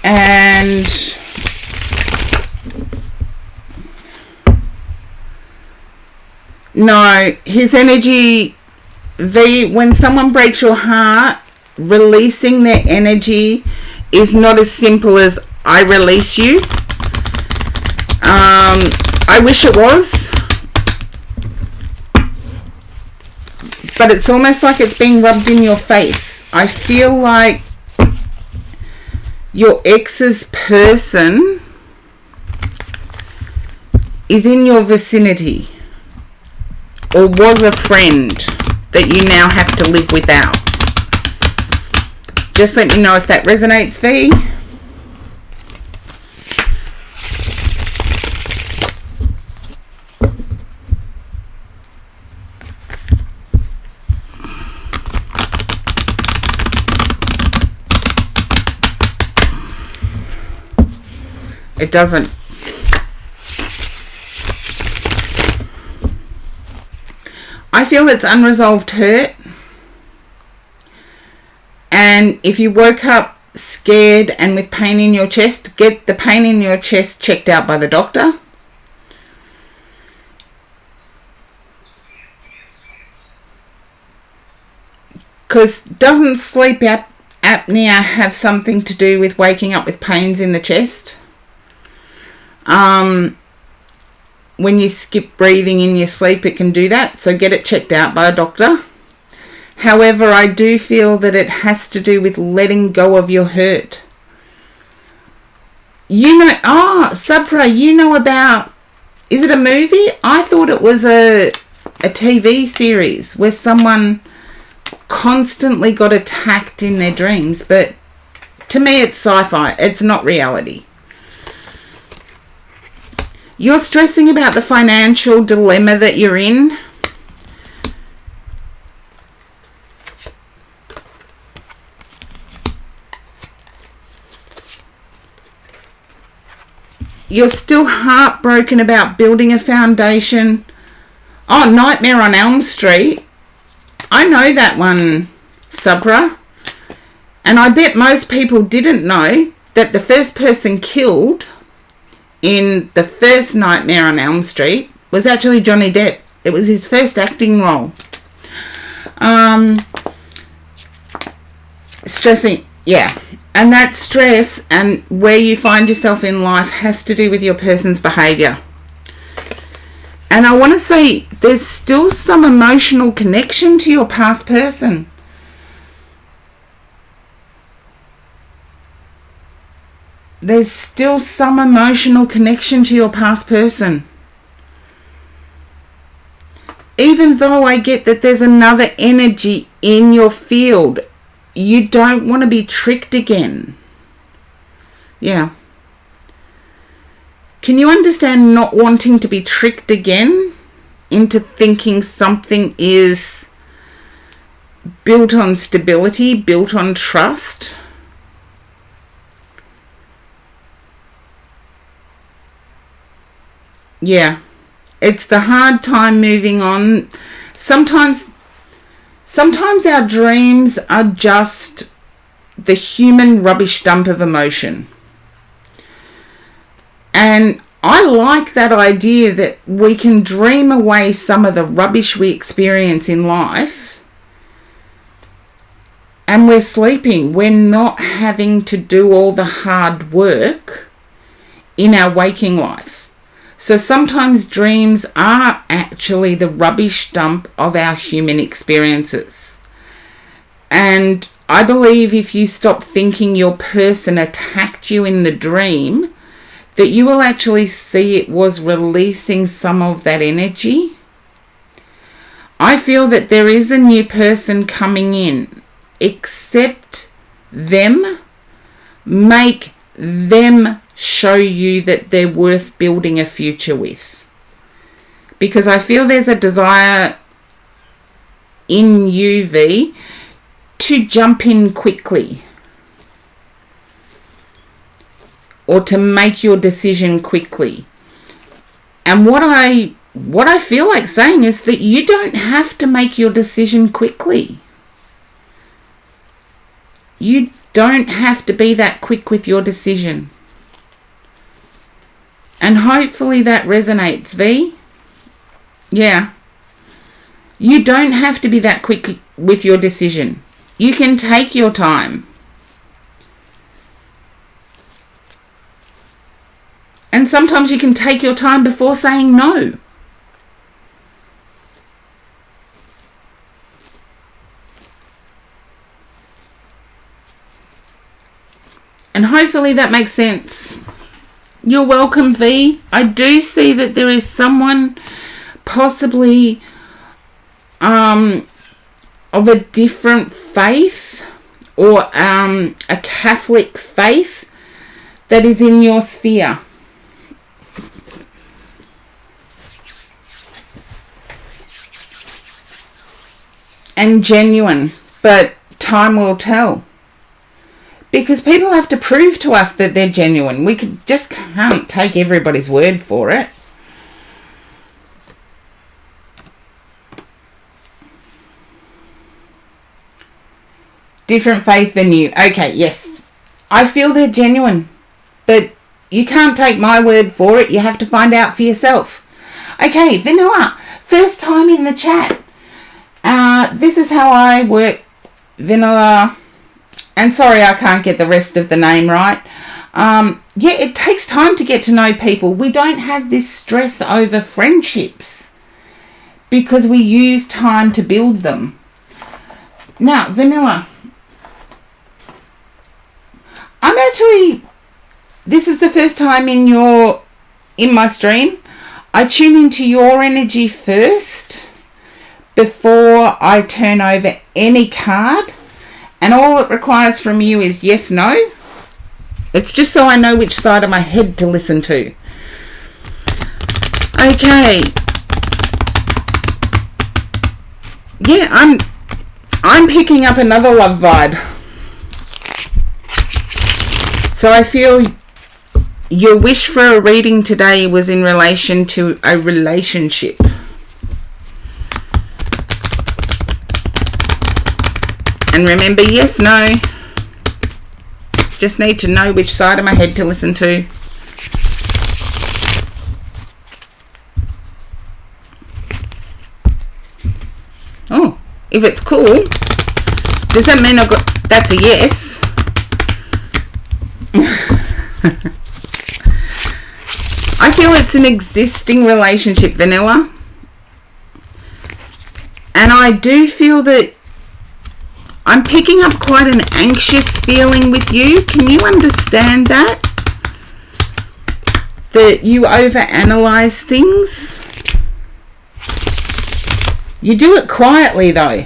And no, his energy, when someone breaks your heart, releasing their energy is not as simple as I release you. I wish it was, but it's almost like it's being rubbed in your face. I feel like your ex's person is in your vicinity, or was a friend that you now have to live without. Just let me know if that resonates, V. It doesn't. I feel it's unresolved hurt. And if you woke up scared and with pain in your chest, get the pain in your chest checked out by the doctor. Because doesn't sleep apnea have something to do with waking up with pains in the chest? When you skip breathing in your sleep, it can do that. So get it checked out by a doctor. However, I do feel that it has to do with letting go of your hurt. You know, Sabra, you know about, is it a movie? I thought it was a TV series where someone constantly got attacked in their dreams. But to me, it's sci-fi. It's not reality. You're stressing about the financial dilemma that you're in. You're still heartbroken about building a foundation. Oh, Nightmare on Elm Street. I know that one, Sabra. And I bet most people didn't know that the first person killed in the first Nightmare on Elm Street was actually Johnny Depp. It was his first acting role. Stressing, yeah. And that stress and where you find yourself in life has to do with your person's behaviour. And I want to say there's still some emotional connection to your past person. There's still some emotional connection to your past person. Even though I get that there's another energy in your field, you don't want to be tricked again. Yeah. Can you understand not wanting to be tricked again into thinking something is built on stability, built on trust? Yeah, it's the hard time moving on. Sometimes our dreams are just the human rubbish dump of emotion. And I like that idea that we can dream away some of the rubbish we experience in life, and we're sleeping. We're not having to do all the hard work in our waking life. So sometimes dreams are actually the rubbish dump of our human experiences. And I believe if you stop thinking your person attacked you in the dream, that you will actually see it was releasing some of that energy. I feel that there is a new person coming in. Accept them. Make them show you that they're worth building a future with. Because I feel there's a desire in you, V, to jump in quickly. Or to make your decision quickly. And what I feel like saying is that you don't have to make your decision quickly. You don't have to be that quick with your decision. And hopefully that resonates, V. Yeah. You don't have to be that quick with your decision. You can take your time. And sometimes you can take your time before saying no. And hopefully that makes sense. You're welcome, V. I do see that there is someone possibly of a different faith or a Catholic faith that is in your sphere. And genuine, but time will tell. Because people have to prove to us that they're genuine. We just can't take everybody's word for it. Different faith than you. Okay, yes. I feel they're genuine. But you can't take my word for it. You have to find out for yourself. Okay, Vanilla. First time in the chat. This is how I work, Vanilla. And sorry I can't get the rest of the name right. Yeah, it takes time to get to know people. We don't have this stress over friendships because we use time to build them. Now, Vanilla, this is the first time in my stream. I tune into your energy first before I turn over any card. And all it requires from you is yes, no. It's just so I know which side of my head to listen to. Okay. Yeah, I'm picking up another love vibe. So I feel your wish for a reading today was in relation to a relationship. And remember, yes, no. Just need to know which side of my head to listen to. Oh, if it's cool, does that mean that's a yes? I feel it's an existing relationship, Vanilla. And I do feel that I'm picking up quite an anxious feeling with you. Can you understand that? That you overanalyze things? You do it quietly though.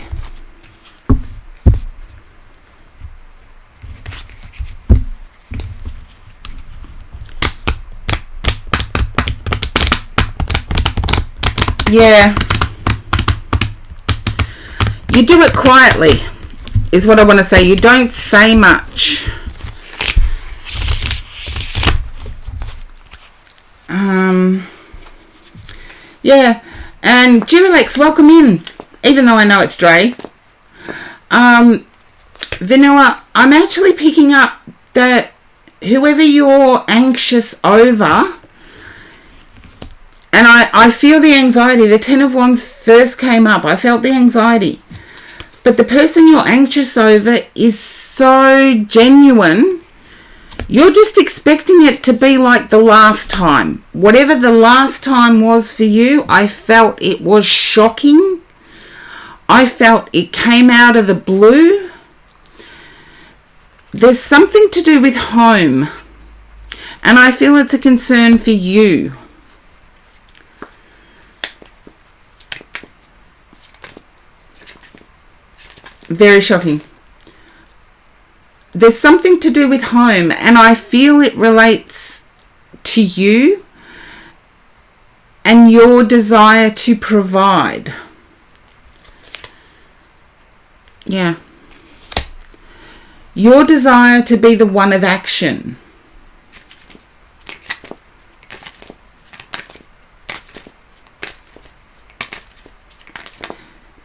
Yeah. You do it quietly, is what I want to say. You don't say much. Yeah. And Duralex, welcome in. Even though I know it's Dre. Vanilla, I'm actually picking up that whoever you're anxious over, and I feel the anxiety. The Ten of Wands first came up. I felt the anxiety. But the person you're anxious over is so genuine. You're just expecting it to be like the last time. Whatever the last time was for you, I felt it was shocking. I felt it came out of the blue. There's something to do with home. And I feel it's a concern for you. Very shocking. There's something to do with home, and I feel it relates to you and your desire to provide. Yeah. Your desire to be the one of action.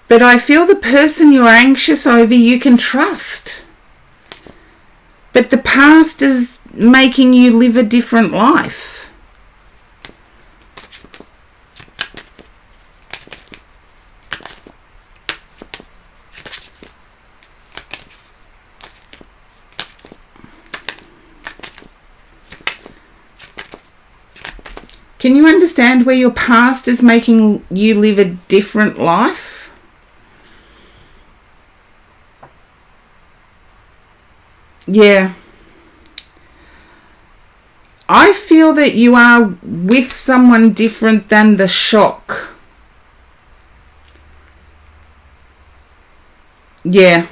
But I feel the person you're anxious over you can trust. But the past is making you live a different life. Can you understand where your past is making you live a different life? Yeah. I feel that you are with someone different than the shock. Yeah.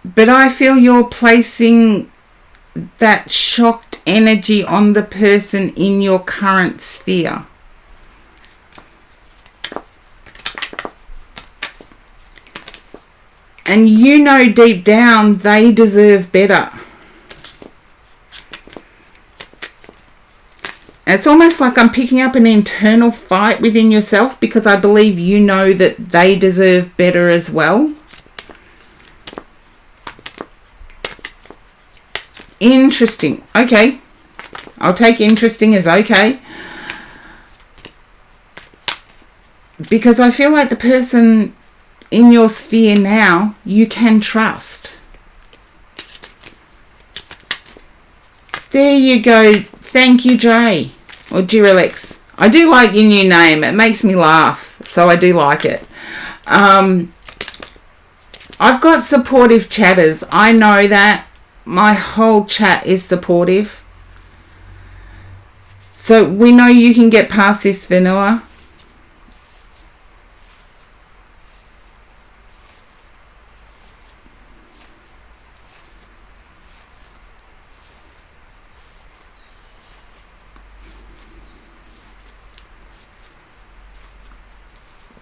But I feel you're placing that shocked energy on the person in your current sphere. And you know deep down they deserve better. And it's almost like I'm picking up an internal fight within yourself, because I believe you know that they deserve better as well. Interesting. Okay. I'll take interesting as okay. Because I feel like the person in your sphere now, you can trust. There you go. Thank you, Dre. Or Duralex. I do like your new name. It makes me laugh. So I do like it. I've got supportive chatters. I know that. My whole chat is supportive. So we know you can get past this, Vanilla.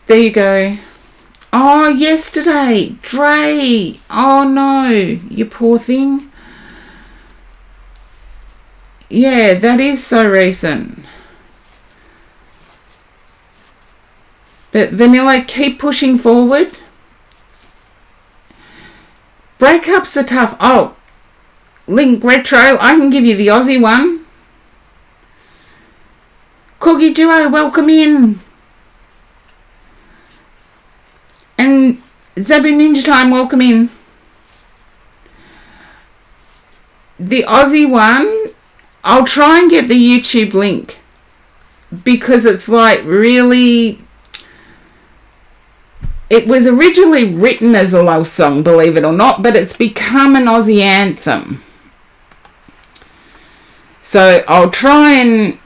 There you go. Oh, yesterday. Dre. Oh, no. You poor thing. Yeah, that is so recent. But Vanilla, keep pushing forward. Breakups are tough. Oh, Link Retro, I can give you the Aussie one. Cookie Duo, welcome in. And Zabu Ninja Time, welcome in. The Aussie one, I'll try and get the YouTube link, because it's like really, it was originally written as a love song, believe it or not, but it's become an Aussie anthem. So I'll try and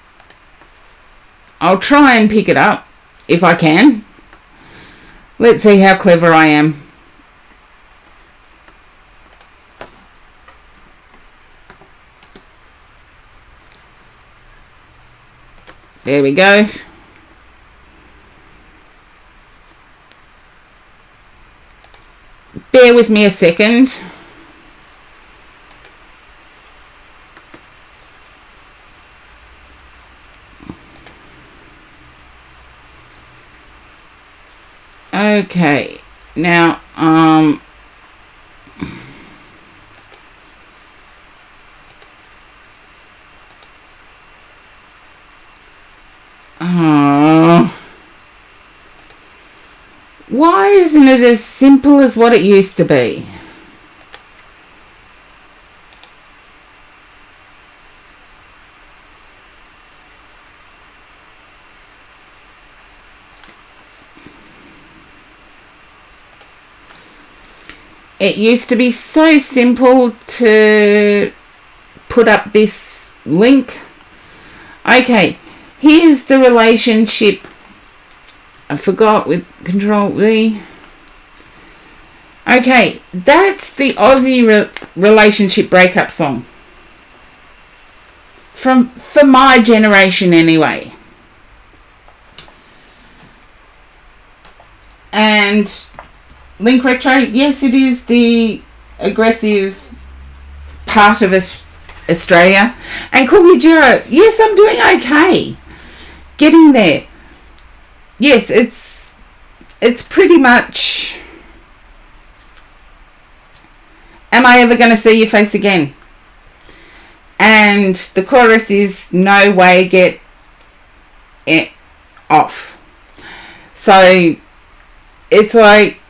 pick it up if I can. Let's see how clever I am. There we go. Bear with me a second. Okay, now, why isn't it as simple as what it used to be? It used to be so simple to put up this link. Okay, here's the relationship. I forgot with Control V. Okay, that's the Aussie relationship breakup song. For my generation anyway. And Link Retro, yes, it is the aggressive part of Australia. And Cool Jiro, yes, I'm doing okay. Getting there. Yes, it's pretty much, am I ever going to see your face again? And the chorus is no way get it off. So it's like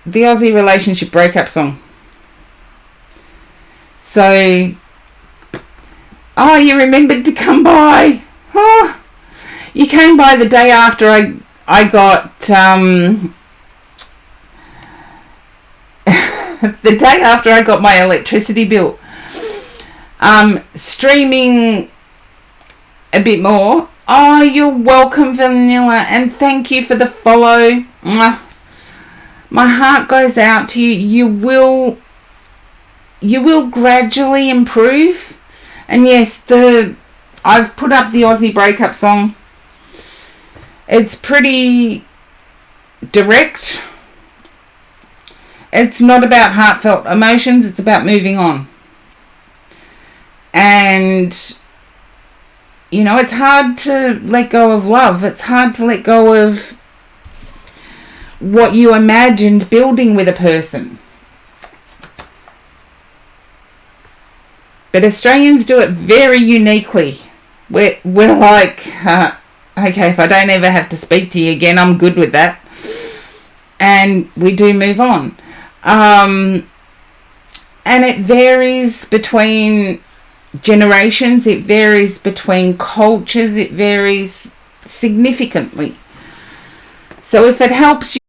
the Aussie relationship breakup song. So, oh, you remembered to come by. Oh, you came by the day after I got the day after I got my electricity bill. Streaming a bit more. Oh, you're welcome, Vanilla, and thank you for the follow. Mwah. My heart goes out to you. You will gradually improve. And yes, I've put up the Aussie breakup song. It's pretty direct. It's not about heartfelt emotions. It's about moving on. And, you know, it's hard to let go of love. It's hard to let go of what you imagined building with a person. But Australians do it very uniquely. We're like, okay, if I don't ever have to speak to you again, I'm good with that. And we do move on. And it varies between generations. It varies between cultures. It varies significantly. So if it helps you,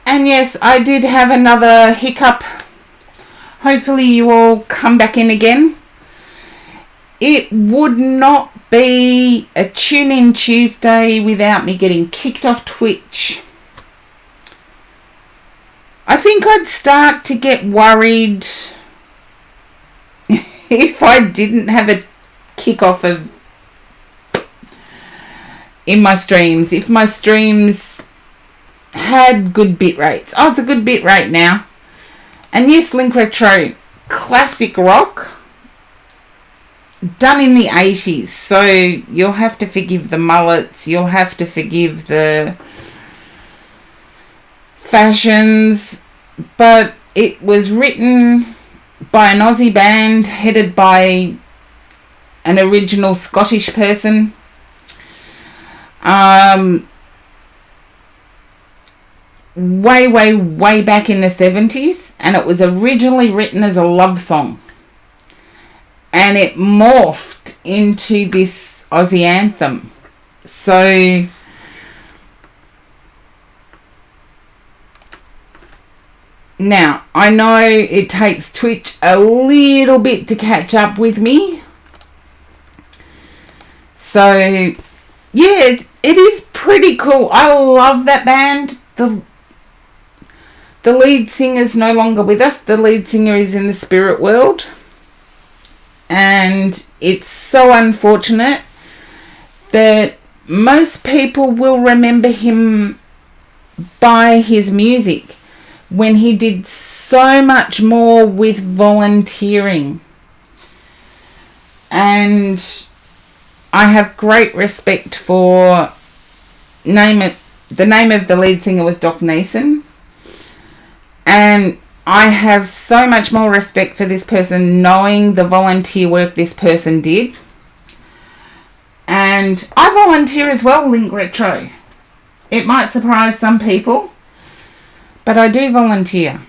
and yes, I did have another hiccup. Hopefully you all come back in again. It would not be a Tune-In Tuesday without me getting kicked off Twitch. I think I'd start to get worried if I didn't have a kick-off in my streams. If my streams had good bit rates. Oh, it's a good bit rate now. And yes, Link Retro, classic rock, done in the 80s. So you'll have to forgive the mullets. You'll have to forgive the fashions. But it was written by an Aussie band headed by an original Scottish person. Way back in the 70s, and it was originally written as a love song, and it morphed into this Aussie anthem. So now I know it takes Twitch a little bit to catch up with me, so yeah, it is pretty cool. I love that band. The lead singer is no longer with us. The lead singer is in the spirit world. And it's so unfortunate that most people will remember him by his music, when he did so much more with volunteering. And I have great respect for the name of the lead singer was Doc Neeson, and I have so much more respect for this person, knowing the volunteer work this person did. And I volunteer as well, Link Retro. It might surprise some people, but I do volunteer.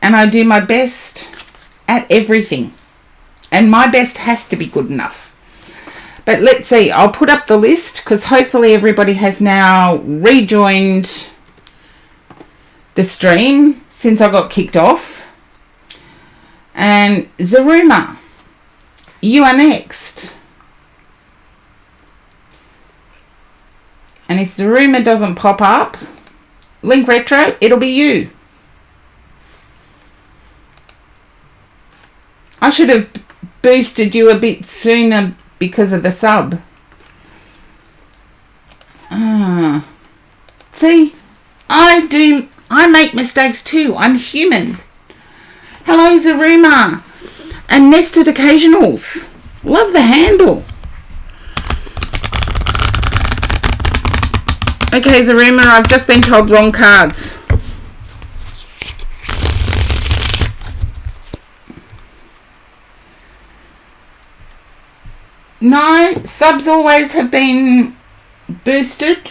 And I do my best at everything. And my best has to be good enough. But let's see, I'll put up the list, because hopefully everybody has now rejoined the stream since I got kicked off. And Zaruma, you are next. And if Zaruma doesn't pop up, Link Retro, it'll be you. I should have boosted you a bit sooner because of the sub. See, I make mistakes too. I'm human. Hello, Zaruma. And Nested Occasionals. Love the handle. Okay, Zaruma, I've just been told wrong cards. No, subs always have been boosted.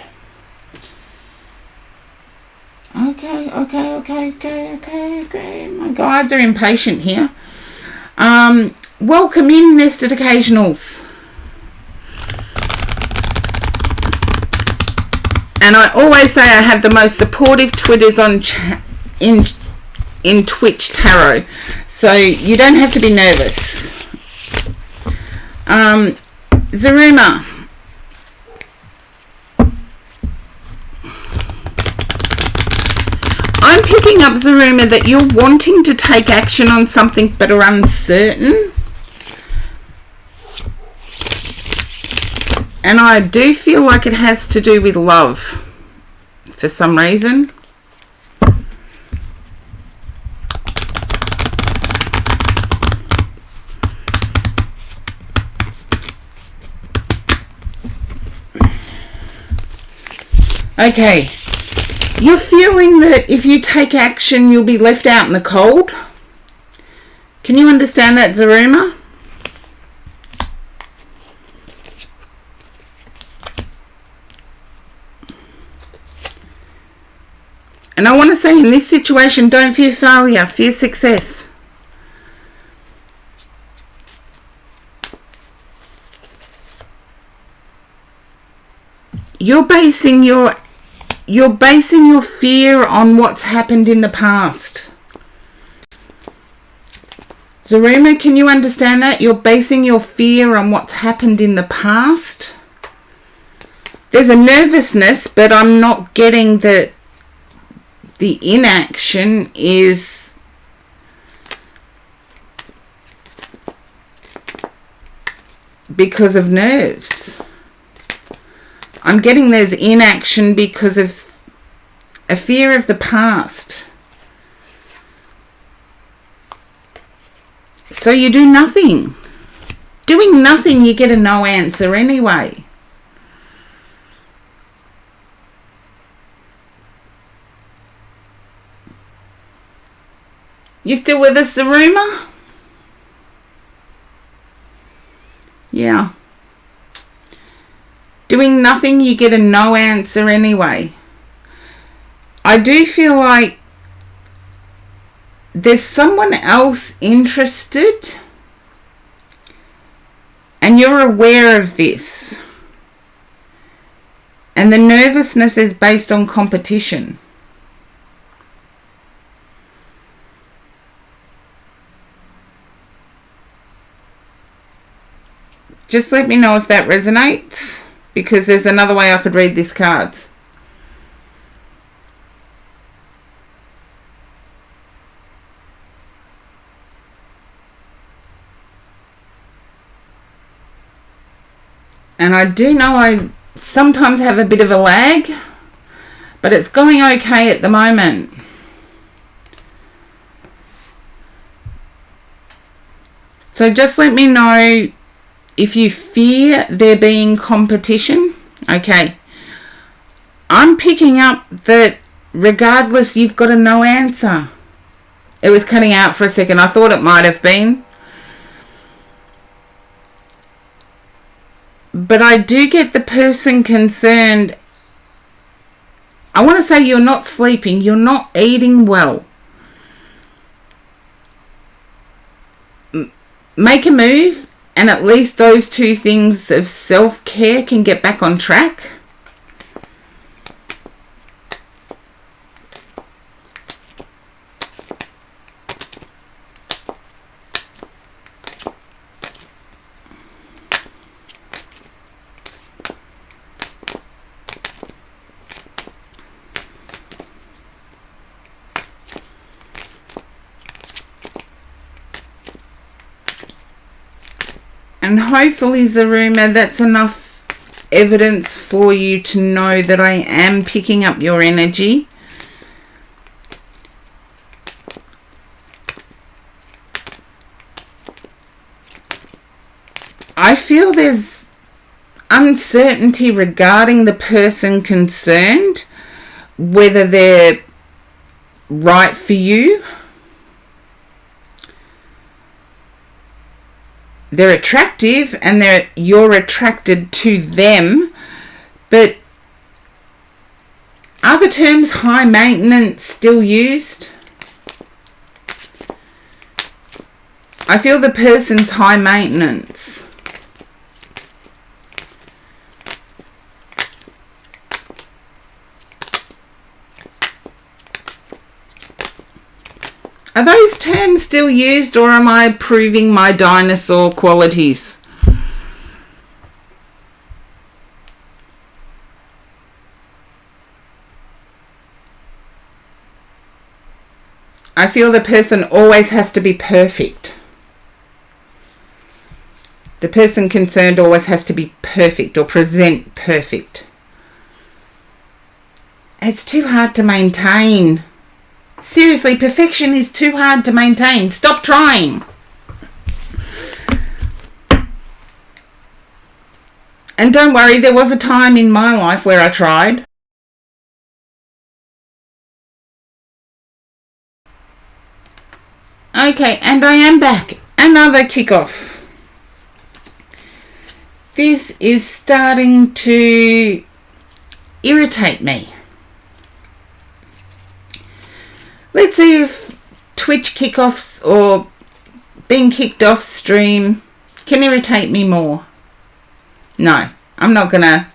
Okay. My guides are impatient here. Welcome in, Nested Occasionals. And I always say I have the most supportive Twitters on in Twitch Tarot, so you don't have to be nervous. Zaruma, I'm picking up, Zaruma, that you're wanting to take action on something but are uncertain. And I do feel like it has to do with love for some reason. Okay. You're feeling that if you take action, you'll be left out in the cold. Can you understand that, Zaruma? And I want to say, in this situation, don't fear failure, fear success. You're basing your fear on what's happened in the past. Zaruma, can you understand that? You're basing your fear on what's happened in the past. There's a nervousness, but I'm not getting that the inaction is because of nerves. I'm getting there's inaction because of a fear of the past. So you do nothing. Doing nothing, you get a no answer anyway. You still with us, Zaruma? Yeah. Doing nothing, you get a no answer anyway. I do feel like there's someone else interested and you're aware of this. And the nervousness is based on competition. Just let me know if that resonates, because there's another way I could read these cards. And I do know I sometimes have a bit of a lag, but it's going okay at the moment. So just let me know if you fear there being competition. Okay. I'm picking up that regardless, you've got a no answer. It was cutting out for a second. I thought it might have been. But I do get the person concerned. I want to say you're not sleeping. You're not eating well. Make a move, and at least those two things of self-care can get back on track. And hopefully, Zaruma, that's enough evidence for you to know that I am picking up your energy. I feel there's uncertainty regarding the person concerned, whether they're right for you. They're attractive and you're attracted to them, but are the terms high maintenance still used? I feel the person's high maintenance. Are those terms still used, or am I proving my dinosaur qualities? I feel the person always has to be perfect. The person concerned always has to be perfect or present perfect. It's too hard to maintain. Seriously, perfection is too hard to maintain. Stop trying. And don't worry, there was a time in my life where I tried. Okay, and I am back. Another kickoff. This is starting to irritate me. Let's see if Twitch kickoffs or being kicked off stream can irritate me more. No, I'm not gonna.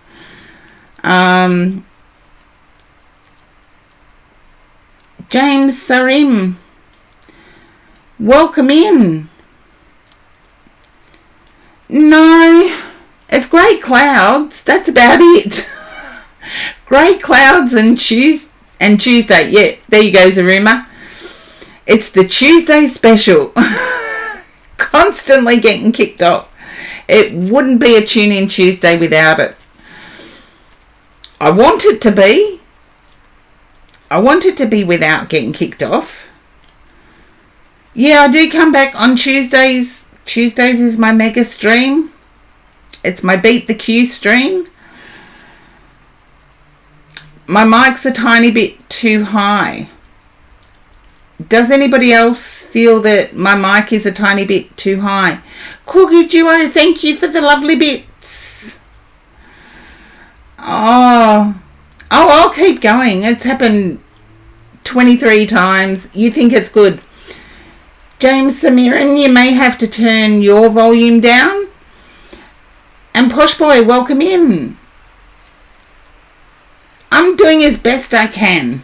James Sarim, welcome in. No, it's grey clouds. That's about it. Grey clouds and Tuesday. Yeah, there you go, Zaruma. It's the Tuesday special. Constantly getting kicked off. It wouldn't be a tune-in Tuesday without it. I want it to be. I want it to be without getting kicked off. Yeah, I do come back on Tuesdays. Tuesdays is my mega stream. It's my Beat the Q stream. My mic's a tiny bit too high. Does anybody else feel that my mic is a tiny bit too high? Cookie Duo, thank you for the lovely bits. Oh, I'll keep going. It's happened 23 times. You think it's good. James Samiran, you may have to turn your volume down. And Posh Boy, welcome in. I'm doing as best I can.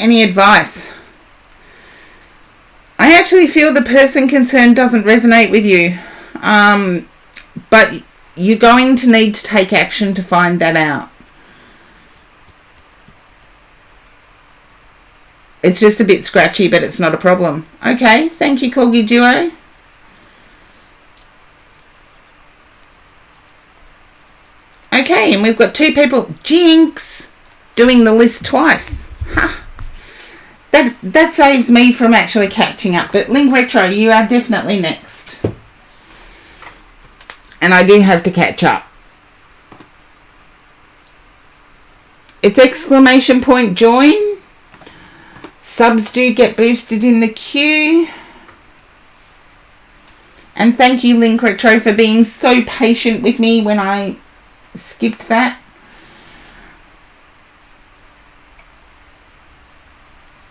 Any advice? I actually feel the person concerned doesn't resonate with you. But you're going to need to take action to find that out. It's just a bit scratchy, but it's not a problem. Okay, thank you, Corgi Duo. Okay, and we've got 2 people, Jinx, doing the list twice. Ha! That saves me from actually catching up. But Link Retro, you are definitely next. And I do have to catch up. It's exclamation point join. Subs do get boosted in the queue. And thank you, Link Retro, for being so patient with me when I skipped that.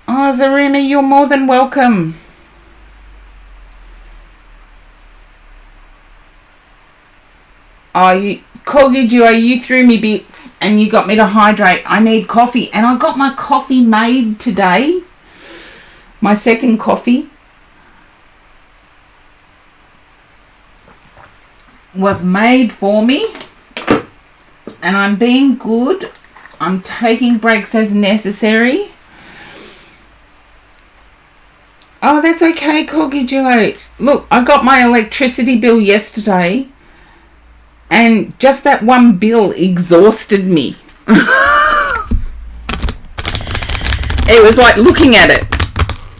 Oh, Zaruma, you're more than welcome. Oh, Corgi Duo, you threw me bits and you got me to hydrate. I need coffee. And I got my coffee made today. My second coffee was made for me. And I'm being good. I'm taking breaks as necessary. Oh, that's okay, Corgi Duo. Look, I got my electricity bill yesterday. And just that one bill exhausted me. It was like looking at it.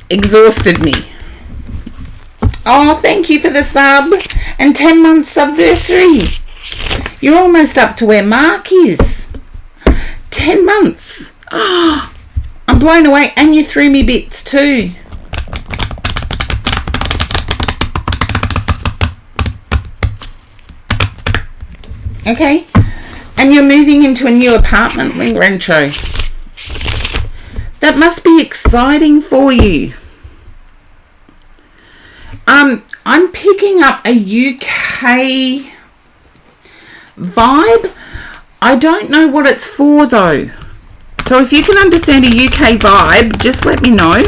Exhausted me. Oh, thank you for the sub. And 10 months subversary. You're almost up to where Mark is. 10 months. Oh, I'm blown away. And you threw me bits too. Okay. And you're moving into a new apartment, Link Retro. That must be exciting for you. I'm picking up a UK vibe. I don't know what it's for though. So if you can understand a UK vibe, just let me know.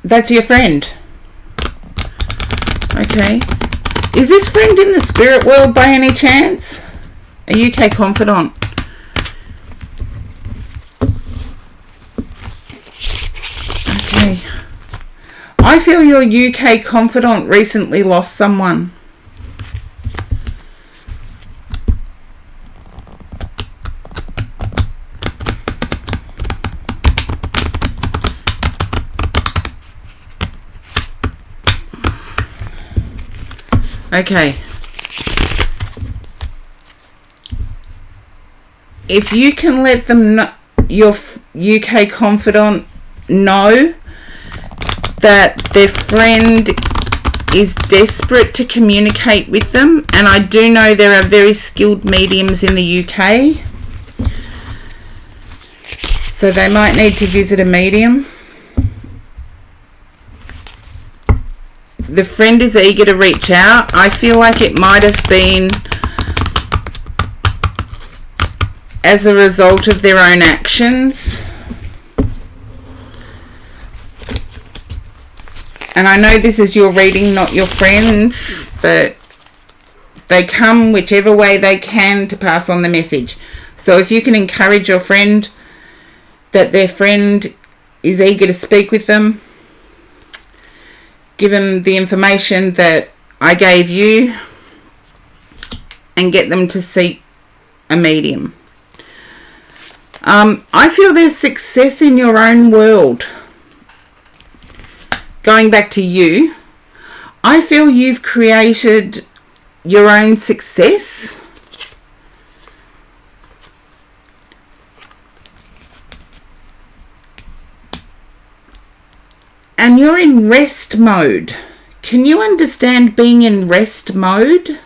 That's your friend. Okay. Is this friend in the spirit world by any chance? A UK confidant. Okay. I feel your UK confidant recently lost someone. Okay. If you can let them know, your UK confidant know that their friend is desperate to communicate with them, and I do know there are very skilled mediums in the UK, so they might need to visit a medium. The friend is eager to reach out. I feel like it might have been as a result of their own actions. And I know this is your reading, not your friends, but they come whichever way they can to pass on the message. So if you can encourage your friend that their friend is eager to speak with them, give them the information that I gave you and get them to seek a medium. I feel there's success in your own world. Going back to you, I feel you've created your own success. And you're in rest mode. Can you understand being in rest mode?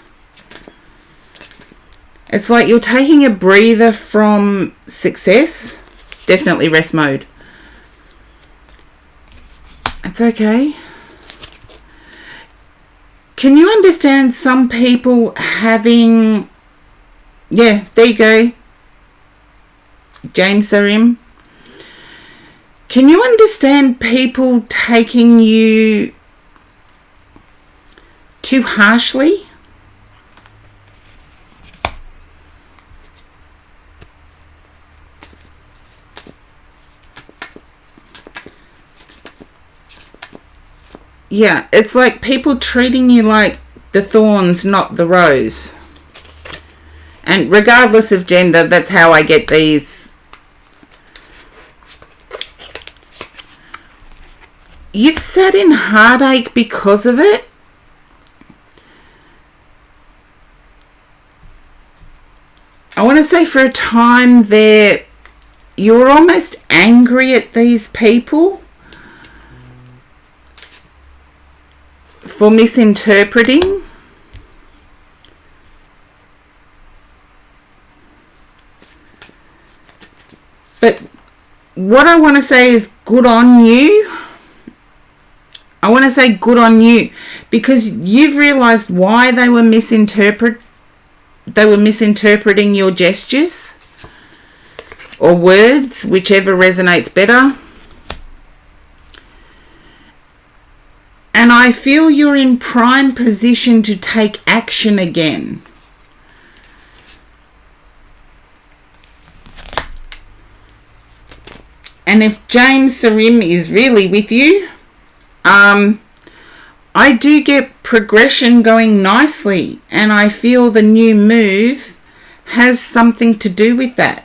It's like you're taking a breather from success. Definitely rest mode. It's okay. Can you understand some people having Yeah, there you go. James Sarim. Can you understand people taking you too harshly? Yeah, it's like people treating you like the thorns, not the rose. And regardless of gender, that's how I get these. You've sat in heartache because of it. I want to say for a time there, you were almost angry at these people for misinterpreting. But what I want to say is good on you. I want to say good on you because you've realised why they were misinterpreting your gestures or words, whichever resonates better. And I feel you're in prime position to take action again. And if James Sarim is really with you, I do get progression going nicely, and I feel the new move has something to do with that.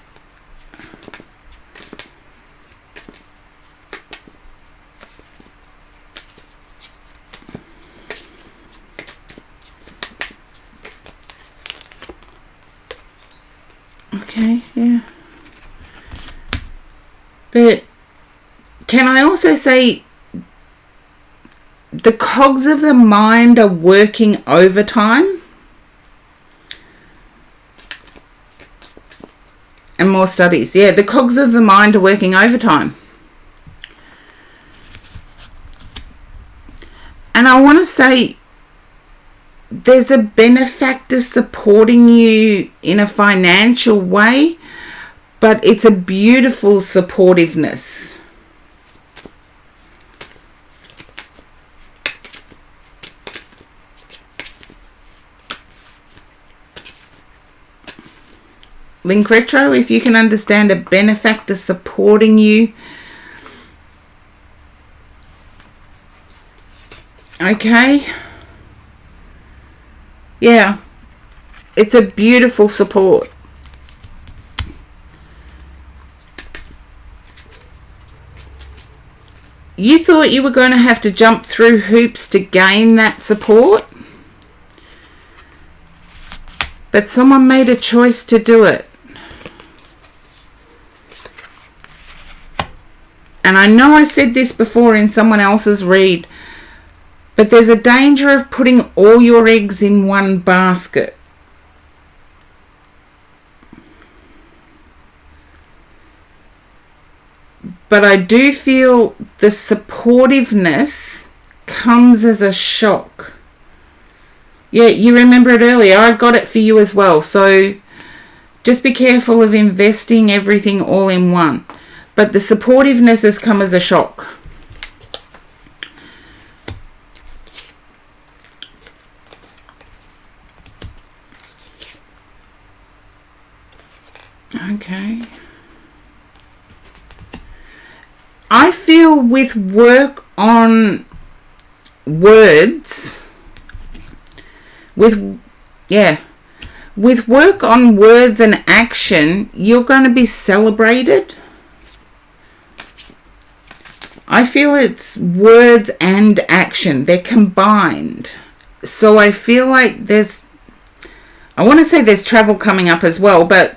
Okay, yeah. But can I also say the cogs of the mind are working overtime? And more studies. Yeah, the cogs of the mind are working overtime. And I want to say there's a benefactor supporting you in a financial way, but it's a beautiful supportiveness. Link Retro, if you can understand a benefactor supporting you. Okay. Yeah. It's a beautiful support. You thought you were going to have to jump through hoops to gain that support, but someone made a choice to do it. And I know I said this before in someone else's read, but there's a danger of putting all your eggs in one basket. But I do feel the supportiveness comes as a shock. Yeah, you remember it earlier. I got it for you as well. So just be careful of investing everything all in one. But the supportiveness has come as a shock. Okay. I feel with work on words, with work on words and action, you're going to be celebrated. I feel it's words and action. They're combined. So I feel like I want to say there's travel coming up as well, but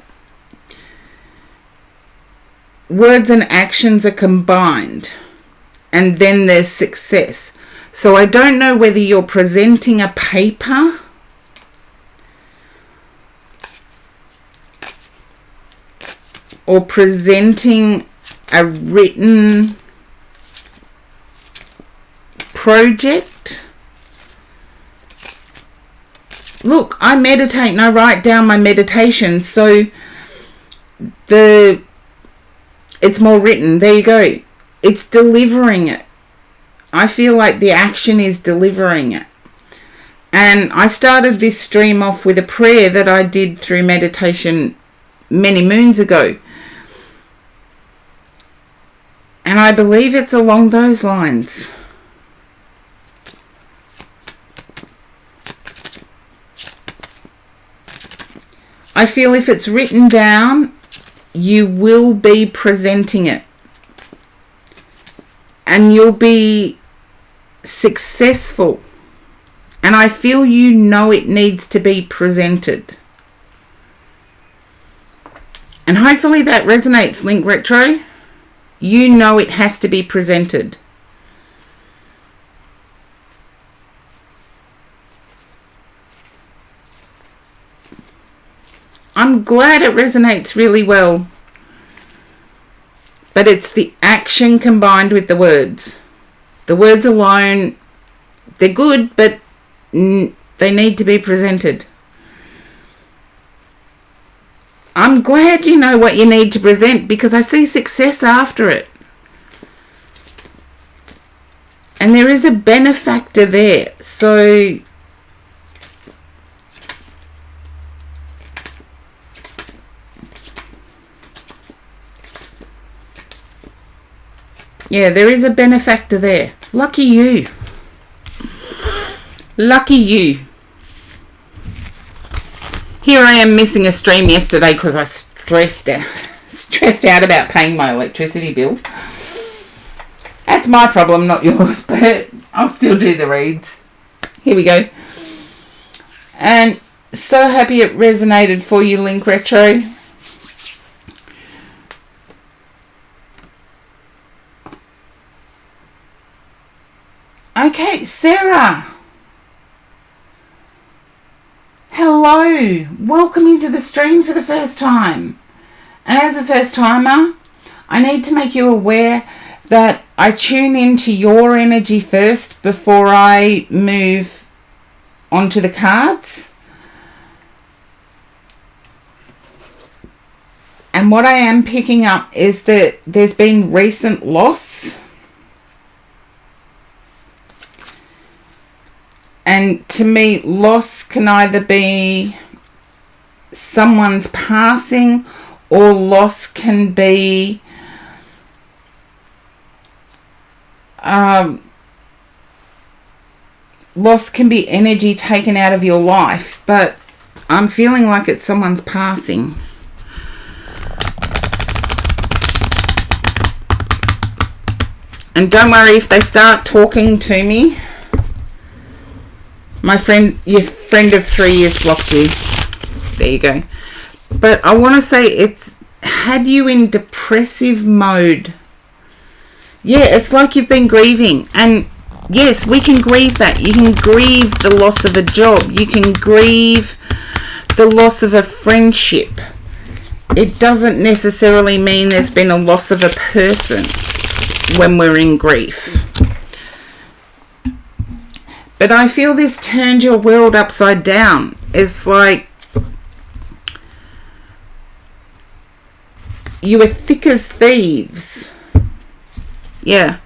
words and actions are combined. And then there's success. So I don't know whether you're presenting a paper or presenting a written project. look, I meditate and I write down my meditations, so it's more written. There you go. It's delivering it. I feel like the action is delivering it. And I started this stream off with a prayer that I did through meditation many moons ago. And I believe it's along those lines. I feel if it's written down, you will be presenting it. And you'll be successful. And I feel you know it needs to be presented. And hopefully that resonates, Link Retro. You know it has to be presented. I'm glad it resonates really well. But it's the action combined with the words. The words alone, they're good, but they need to be presented. I'm glad you know what you need to present, because I see success after it. And there is a benefactor there. So yeah, there is a benefactor there. Lucky you. Lucky you. Here I am missing a stream yesterday because I stressed out about paying my electricity bill. That's my problem, not yours, but I'll still do the reads. Here we go. And so happy it resonated for you, Link Retro. Okay, Sarah. Hello. Welcome into the stream for the first time. And as a first timer, I need to make you aware that I tune into your energy first before I move onto the cards. And what I am picking up is that there's been recent loss. And to me, loss can either be someone's passing, or loss can be energy taken out of your life. But I'm feeling like it's someone's passing. And don't worry if they start talking to me. My friend, your friend of 3 years blocked you. There you go. But I want to say it's had you in depressive mode. Yeah, it's like you've been grieving. And yes, we can grieve that. You can grieve the loss of a job. You can grieve the loss of a friendship. It doesn't necessarily mean there's been a loss of a person when we're in grief. But I feel this turned your world upside down. It's like you were thick as thieves. Yeah.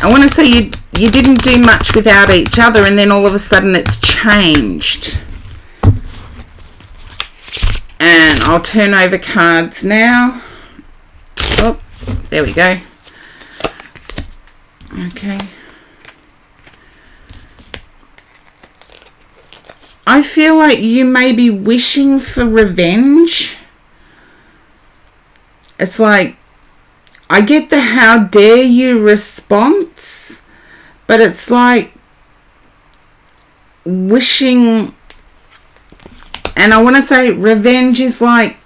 I want to say you didn't do much without each other, and then all of a sudden it's changed. And I'll turn over cards now. Oh, there we go. Okay. I feel like you may be wishing for revenge. It's like, I get the how dare you response, but it's like wishing, and I want to say revenge is like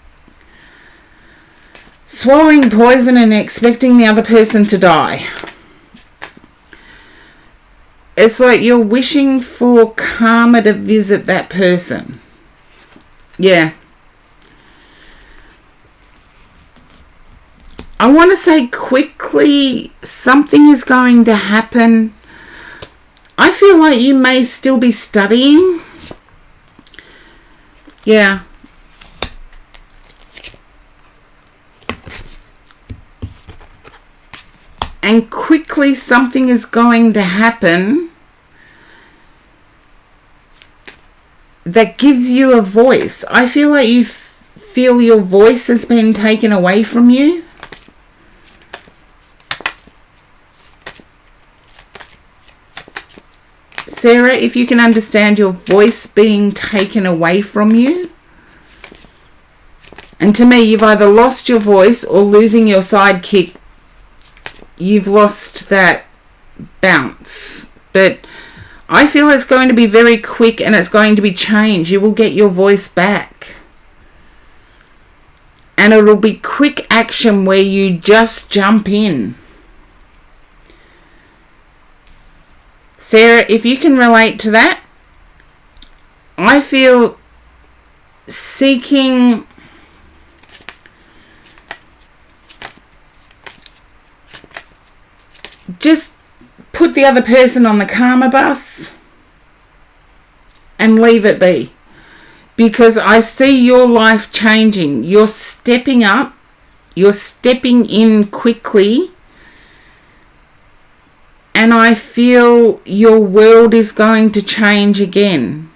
swallowing poison and expecting the other person to die. It's like you're wishing for karma to visit that person. Yeah. I want to say quickly, something is going to happen. I feel like you may still be studying, Yeah. And quickly something is going to happen that gives you a voice. I feel like you feel your voice has been taken away from you. Sarah, if you can understand your voice being taken away from you. And to me, you've either lost your voice or losing your sidekick. You've lost that bounce. But I feel it's going to be very quick and it's going to be changed. You will get your voice back. And it'll be quick action where you just jump in. Sarah, if you can relate to that, I feel seeking just put the other person on the karma bus and leave it be. Because I see your life changing. You're stepping up. You're stepping in quickly. And I feel your world is going to change again.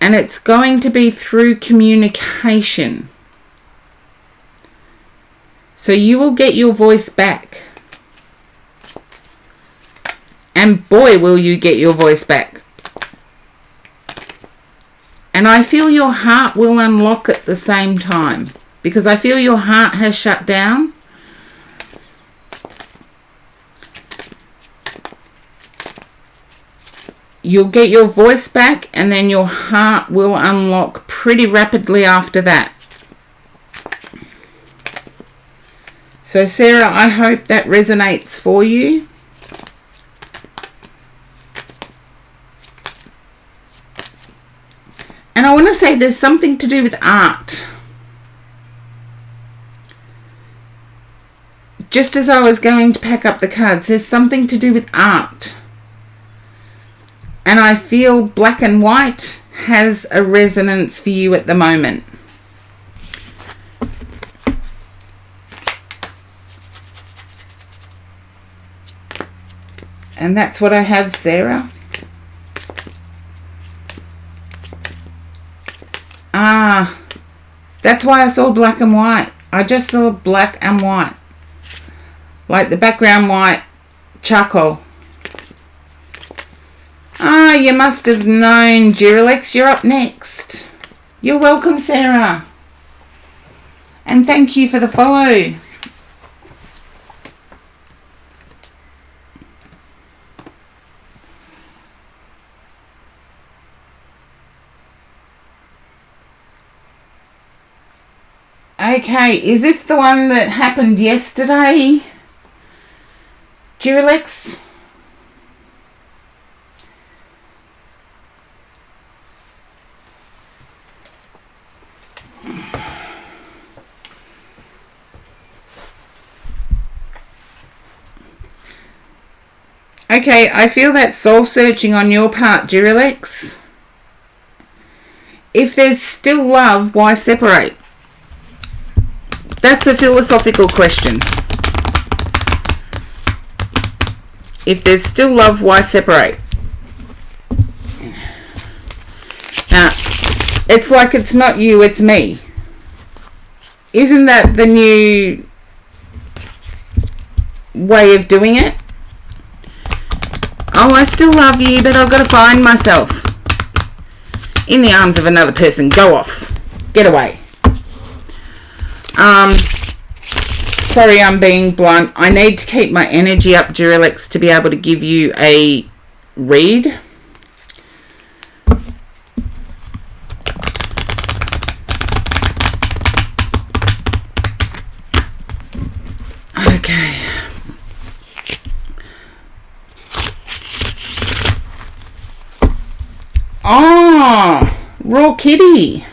And it's going to be through communication. So you will get your voice back. And boy, will you get your voice back. And I feel your heart will unlock at the same time. Because I feel your heart has shut down. You'll get your voice back and then your heart will unlock pretty rapidly after that. So Sarah, I hope that resonates for you. And I want to say there's something to do with art. Just as I was going to pack up the cards, there's something to do with art. And I feel black and white has a resonance for you at the moment. And that's what I have, Sarah. That's why I saw black and white. I just saw black and white. Like the background white, charcoal. You must have known, Giralex. You're up next. You're welcome, Sarah. And thank you for the follow. Okay, is this the one that happened yesterday, Giralex? Okay, I feel that soul searching on your part, Giralex. If there's still love, why separate? That's a philosophical question. If there's still love, why separate? Now, it's like it's not you, it's me. Isn't that the new way of doing it? Oh, I still love you, but I've got to find myself in the arms of another person. Go off. Get away. Sorry, I'm being blunt. I need to keep my energy up, Giralex, to be able to give you a read. Okay. Oh, Raw Kitty.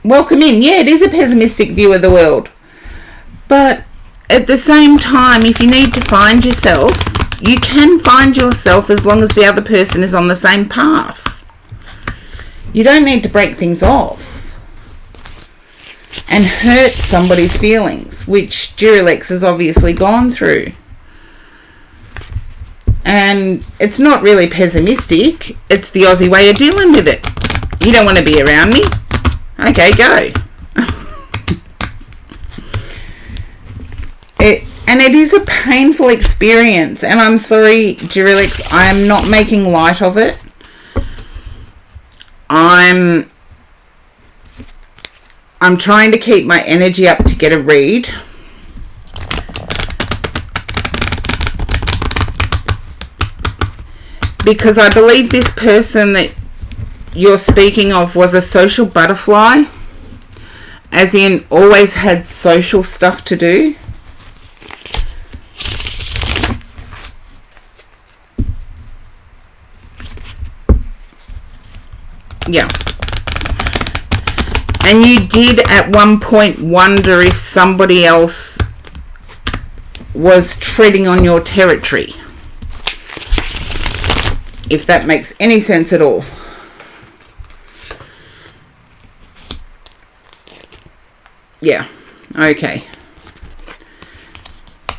Welcome in. Yeah, it is a pessimistic view of the world. But at the same time, if you need to find yourself, you can find yourself as long as the other person is on the same path. You don't need to break things off and hurt somebody's feelings, which Durilex has obviously gone through. And it's not really pessimistic. It's the Aussie way of dealing with it. You don't want to be around me? Okay, go. It is a painful experience. And I'm sorry, Durilex, I am not making light of it. I'm trying to keep my energy up to get a read. Because I believe this person that you're speaking of was a social butterfly, as in always had social stuff to do. Yeah. And you did at one point wonder if somebody else was treading on your territory. If that makes any sense at all. Yeah, okay.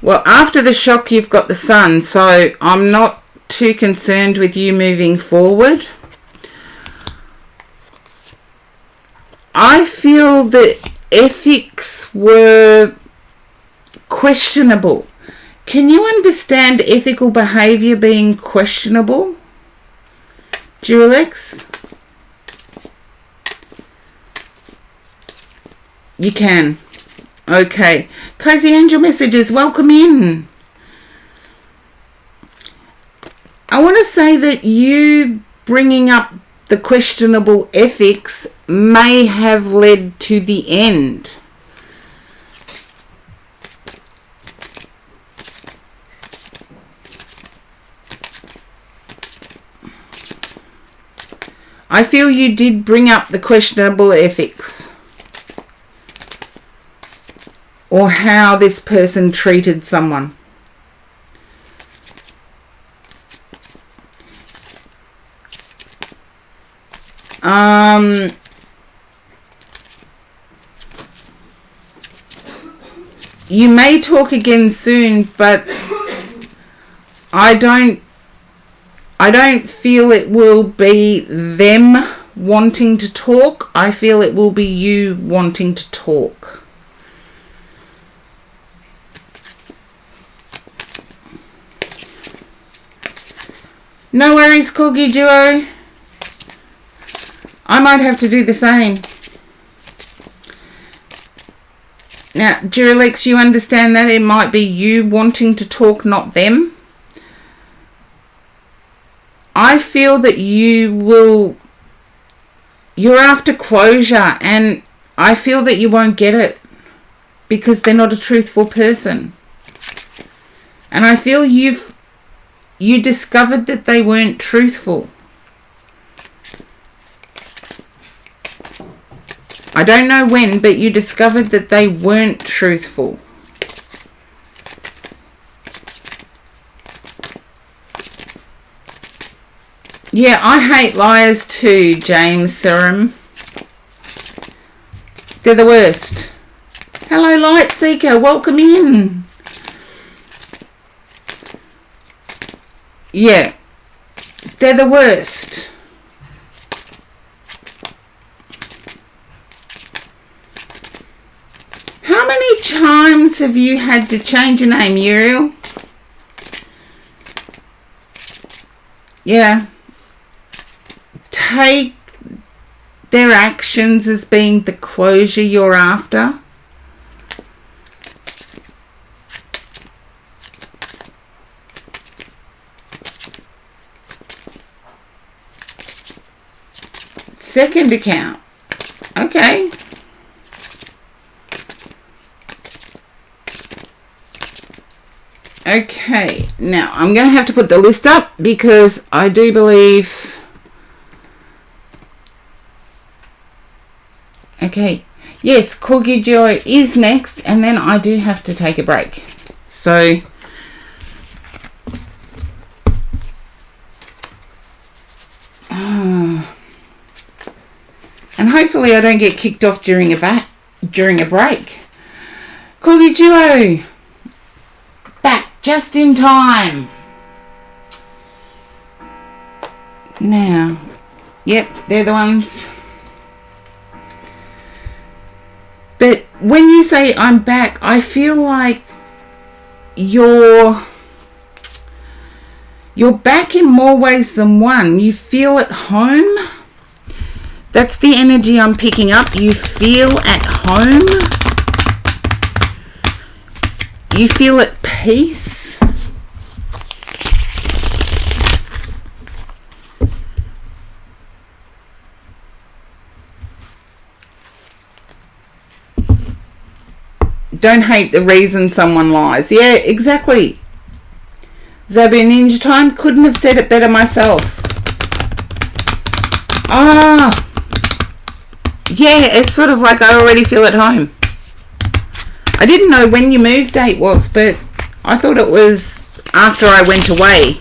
Well, after the shock, you've got the Sun, so I'm not too concerned with you moving forward. I feel that ethics were questionable. Can you understand ethical behaviour being questionable, Durilex? You can. Okay. Cozy Angel Messages, welcome in. I want to say that you bringing up the questionable ethics may have led to the end. I feel you did bring up the questionable ethics, or how this person treated someone. You may talk again soon, but I don't feel it will be them wanting to talk. I feel it will be you wanting to talk. No worries, Corgi Duo. I might have to do the same. Now, Durilex, you understand that it might be you wanting to talk, not them. I feel that you're after closure, and I feel that you won't get it because they're not a truthful person. And I feel you discovered that they weren't truthful. I don't know when, but you discovered that they weren't truthful. Yeah, I hate liars too, James Serum. They're the worst. Hello, Light Seeker. Welcome in. Yeah, they're the worst. How many times have you had to change your name, Uriel? Yeah. Take their actions as being the closure you're after. Second account. Okay. Okay, now I'm going to have to put the list up because I do believe... Okay, yes, Corgi Joy is next, and then I do have to take a break. So, hopefully I don't get kicked off during a break. Corgi Duo, back just in time. Now, yep, they're the ones. But when you say I'm back, I feel like you're back in more ways than one. You feel at home. That's the energy I'm picking up. You feel at home. You feel at peace. Don't hate the reason someone lies. Yeah, exactly. Zabu Ninja Time, couldn't have said it better myself. Yeah, it's sort of like I already feel at home. I didn't know when your move date was, but I thought it was after I went away.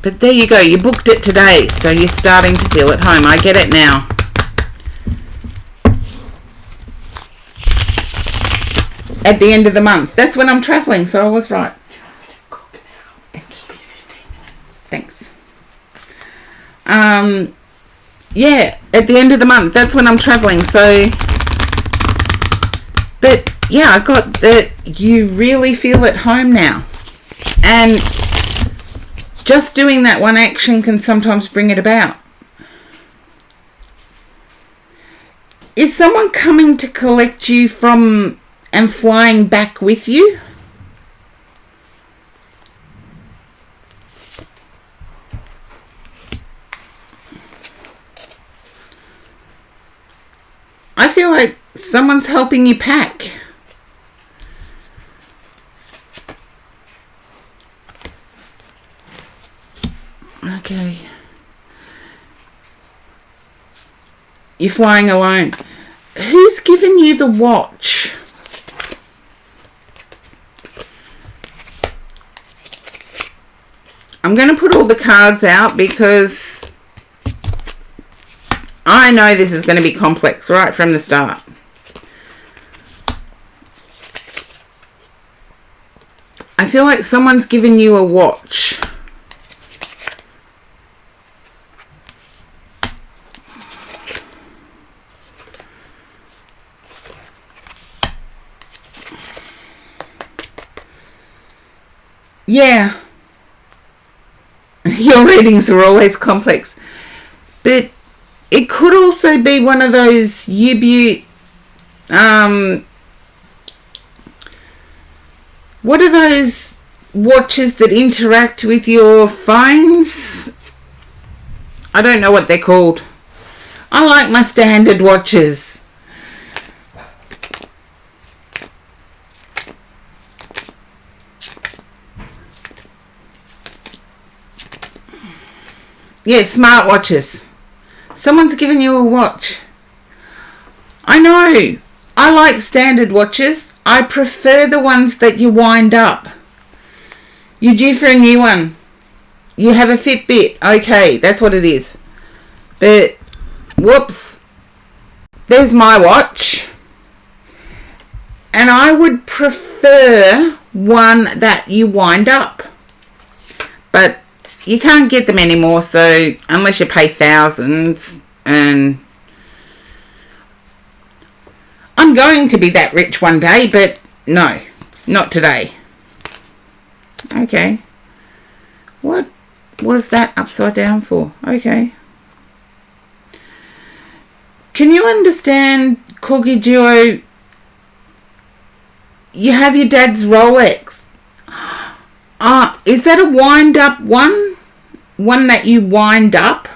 But there you go, you booked it today, so you're starting to feel at home. I get it now. At the end of the month. That's when I'm travelling, so I was right. Thanks. Yeah, at the end of the month. That's when I'm travelling, so... But, yeah, I got that you really feel at home now. And just doing that one action can sometimes bring it about. Is someone coming to collect you from... and flying back with you? I feel like someone's helping you pack. Okay. You're flying alone. Who's given you the watch? I'm going to put all the cards out because I know this is going to be complex right from the start. I feel like someone's given you a watch. Yeah. Your readings are always complex. But it could also be one of those U-Butte, what are those watches that interact with your phones? I don't know what they're called. I like my standard watches. Yeah, smartwatches. Someone's given you a watch. I know. I like standard watches. I prefer the ones that you wind up. You're due for a new one. You have a Fitbit. Okay, that's what it is. But, whoops. There's my watch. And I would prefer one that you wind up. But you can't get them anymore, so unless you pay thousands, and I'm going to be that rich one day, but no, not today. Okay. What was that upside down for? Okay. Can you understand, Corgi Duo? You have your dad's Rolex. Is that a wind up one? One that you wind up?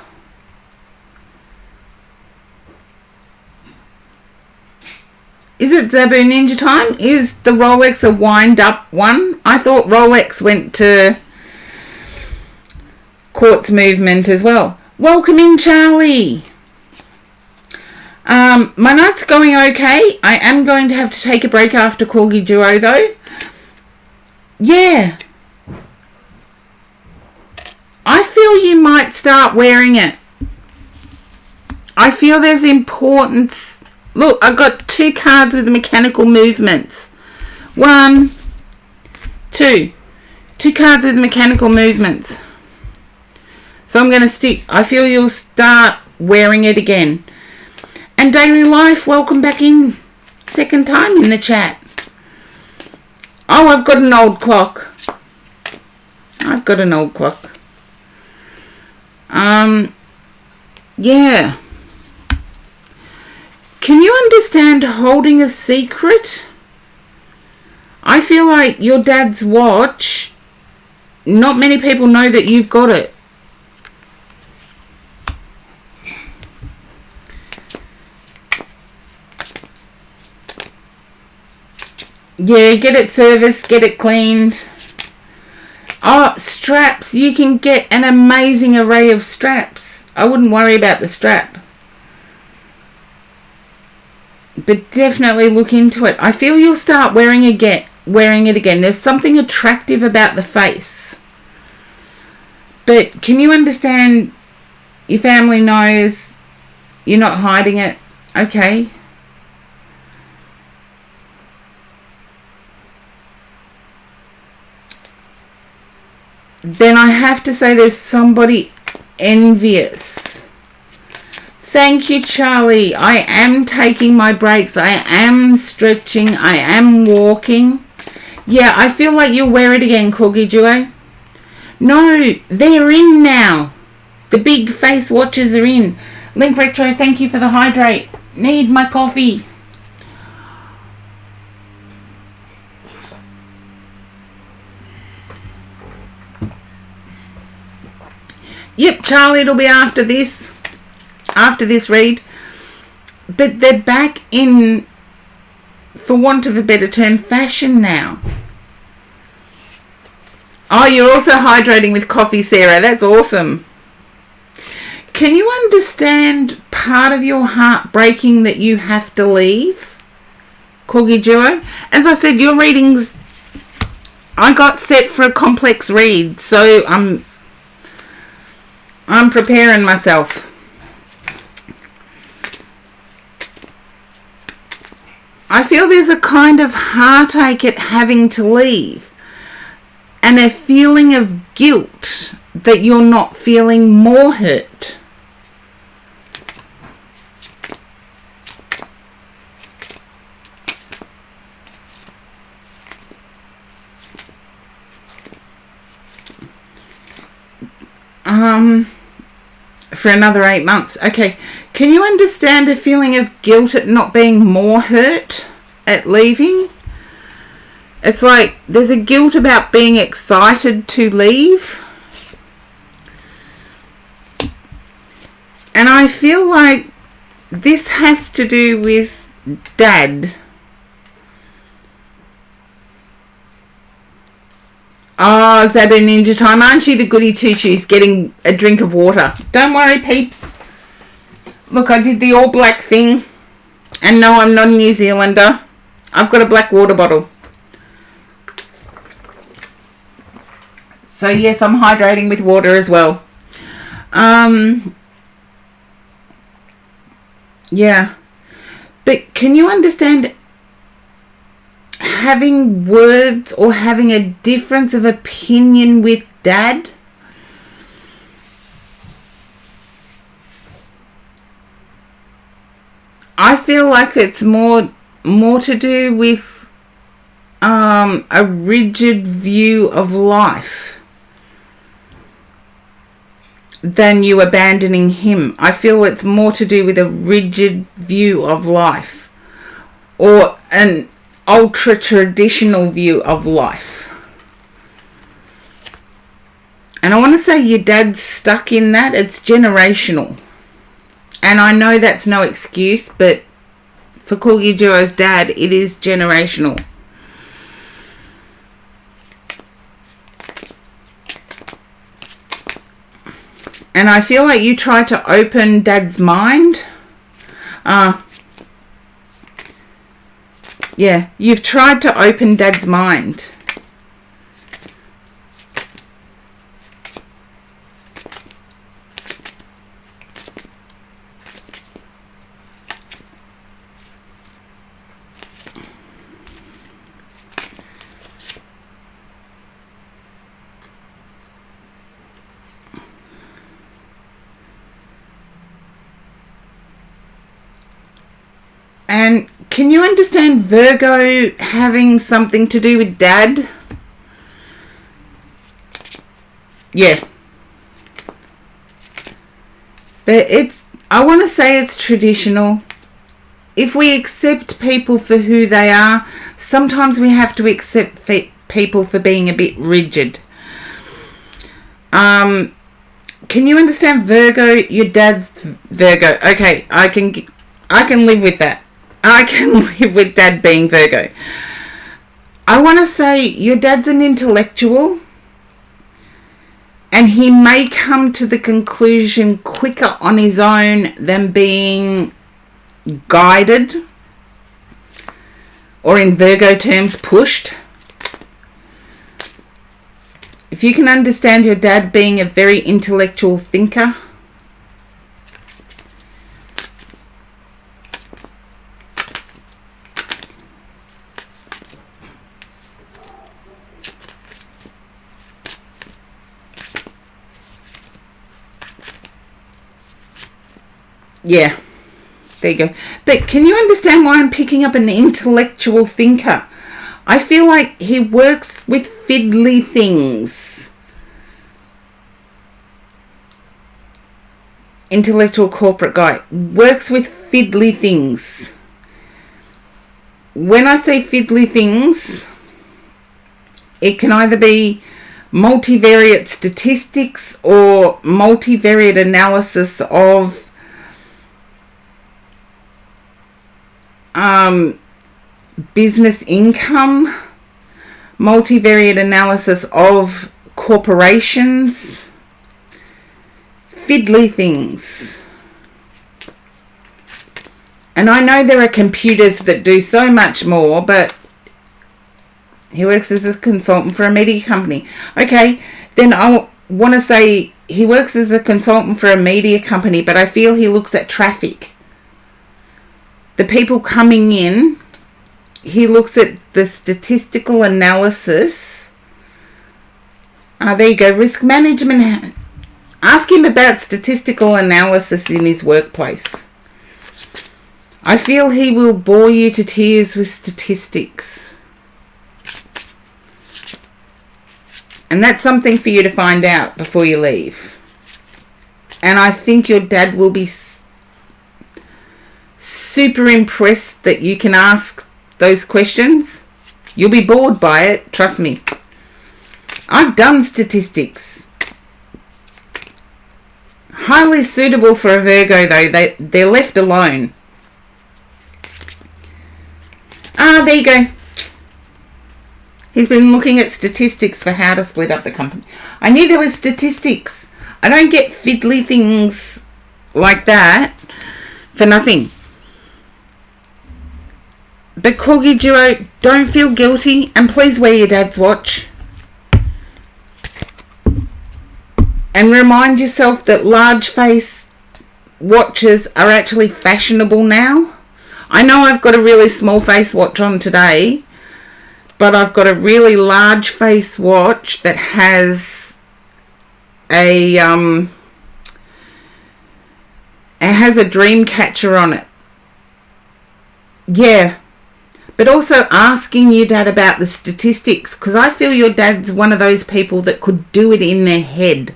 Is it Zabu Ninja Time? Is the Rolex a wind up one? I thought Rolex went to Quartz Movement as well. Welcome in, Charlie. My night's going okay. I am going to have to take a break after Corgi Duo though. Yeah. I feel you might start wearing it. I feel there's importance. Look, I've got 2 cards with mechanical movements. 1, 2. 2 cards with mechanical movements. So I'm going to stick. I feel you'll start wearing it again. And Daily Life, welcome back in. Second time in the chat. Oh, I've got an old clock. I've got an old clock. Yeah. Can you understand holding a secret? I feel like your dad's watch, not many people know that you've got it. Yeah, get it serviced, get it cleaned. Oh, straps. You can get an amazing array of straps. I wouldn't worry about the strap. But definitely look into it. I feel you'll start wearing it again. There's something attractive about the face. But can you understand your family knows you're not hiding it? Okay. Then I have to say there's somebody envious. Thank you, Charlie. I am taking my breaks. I am stretching. I am walking. Yeah, I feel like you'll wear it again, Corgi Duo. No, they're in now. The big face watches are in. Link Retro, thank you for the hydrate. Need my coffee. Yep, Charlie, it'll be after this read. But they're back in, for want of a better term, fashion now. Oh, you're also hydrating with coffee, Sarah. That's awesome. Can you understand part of your heart breaking that you have to leave, Corgi Duo? As I said, your readings, I got set for a complex read, so I'm preparing myself. I feel there's a kind of heartache at having to leave and a feeling of guilt that you're not feeling more hurt. For another 8 months. Okay. Can you understand a feeling of guilt at not being more hurt at leaving? It's like there's a guilt about being excited to leave. And I feel like this has to do with Dad. Oh, Zabba Ninja Time. Aren't you the goody two-shoes getting a drink of water? Don't worry, peeps. Look, I did the all black thing. And no, I'm not a New Zealander. I've got a black water bottle. So, yes, I'm hydrating with water as well. Yeah. But can you understand having words or having a difference of opinion with Dad? I feel like it's more to do with a rigid view of life than you abandoning him. I feel it's more to do with a rigid view of life or an ultra traditional view of life. And I want to say your dad's stuck in that. It's generational. And I know that's no excuse, but for Corgi Duo's dad, it is generational. And I feel like you tried to open Dad's mind. Yeah, you've tried to open Dad's mind. can you understand Virgo having something to do with dad? Yeah. But I want to say it's traditional. If we accept people for who they are, sometimes we have to accept people for being a bit rigid. Can you understand Virgo? Your dad's Virgo. Okay, I can live with that. I can live with dad being Virgo. I want to say your dad's an intellectual, and he may come to the conclusion quicker on his own than being guided, or in Virgo terms, pushed. If you can understand your dad being a very intellectual thinker, yeah, there you go. But can you understand why I'm picking up an intellectual thinker? I feel like he works with fiddly things. Intellectual corporate guy works with fiddly things. When I say fiddly things, it can either be multivariate statistics or multivariate analysis of business income, multivariate analysis of corporations, fiddly things. And I know there are computers that do so much more, but he works as a consultant for a media company. Okay, then I want to say he works as a consultant for a media company, but I feel he looks at traffic. The people coming in, he looks at the statistical analysis. There you go, risk management. Ask him about statistical analysis in his workplace. I feel he will bore you to tears with statistics. And that's something for you to find out before you leave. And I think your dad will be super impressed that you can ask those questions. You'll be bored by it, trust me. I've done statistics. Highly suitable for a Virgo though. They're left alone. There you go. He's been looking at statistics for how to split up the company. I knew there was statistics. I don't get fiddly things like that for nothing. But Corgi Duo, don't feel guilty, and please wear your dad's watch. And remind yourself that large face watches are actually fashionable now. I know I've got a really small face watch on today, but I've got a really large face watch that has a it has a dream catcher on it. Yeah. But also asking your dad about the statistics, because I feel your dad's one of those people that could do it in their head.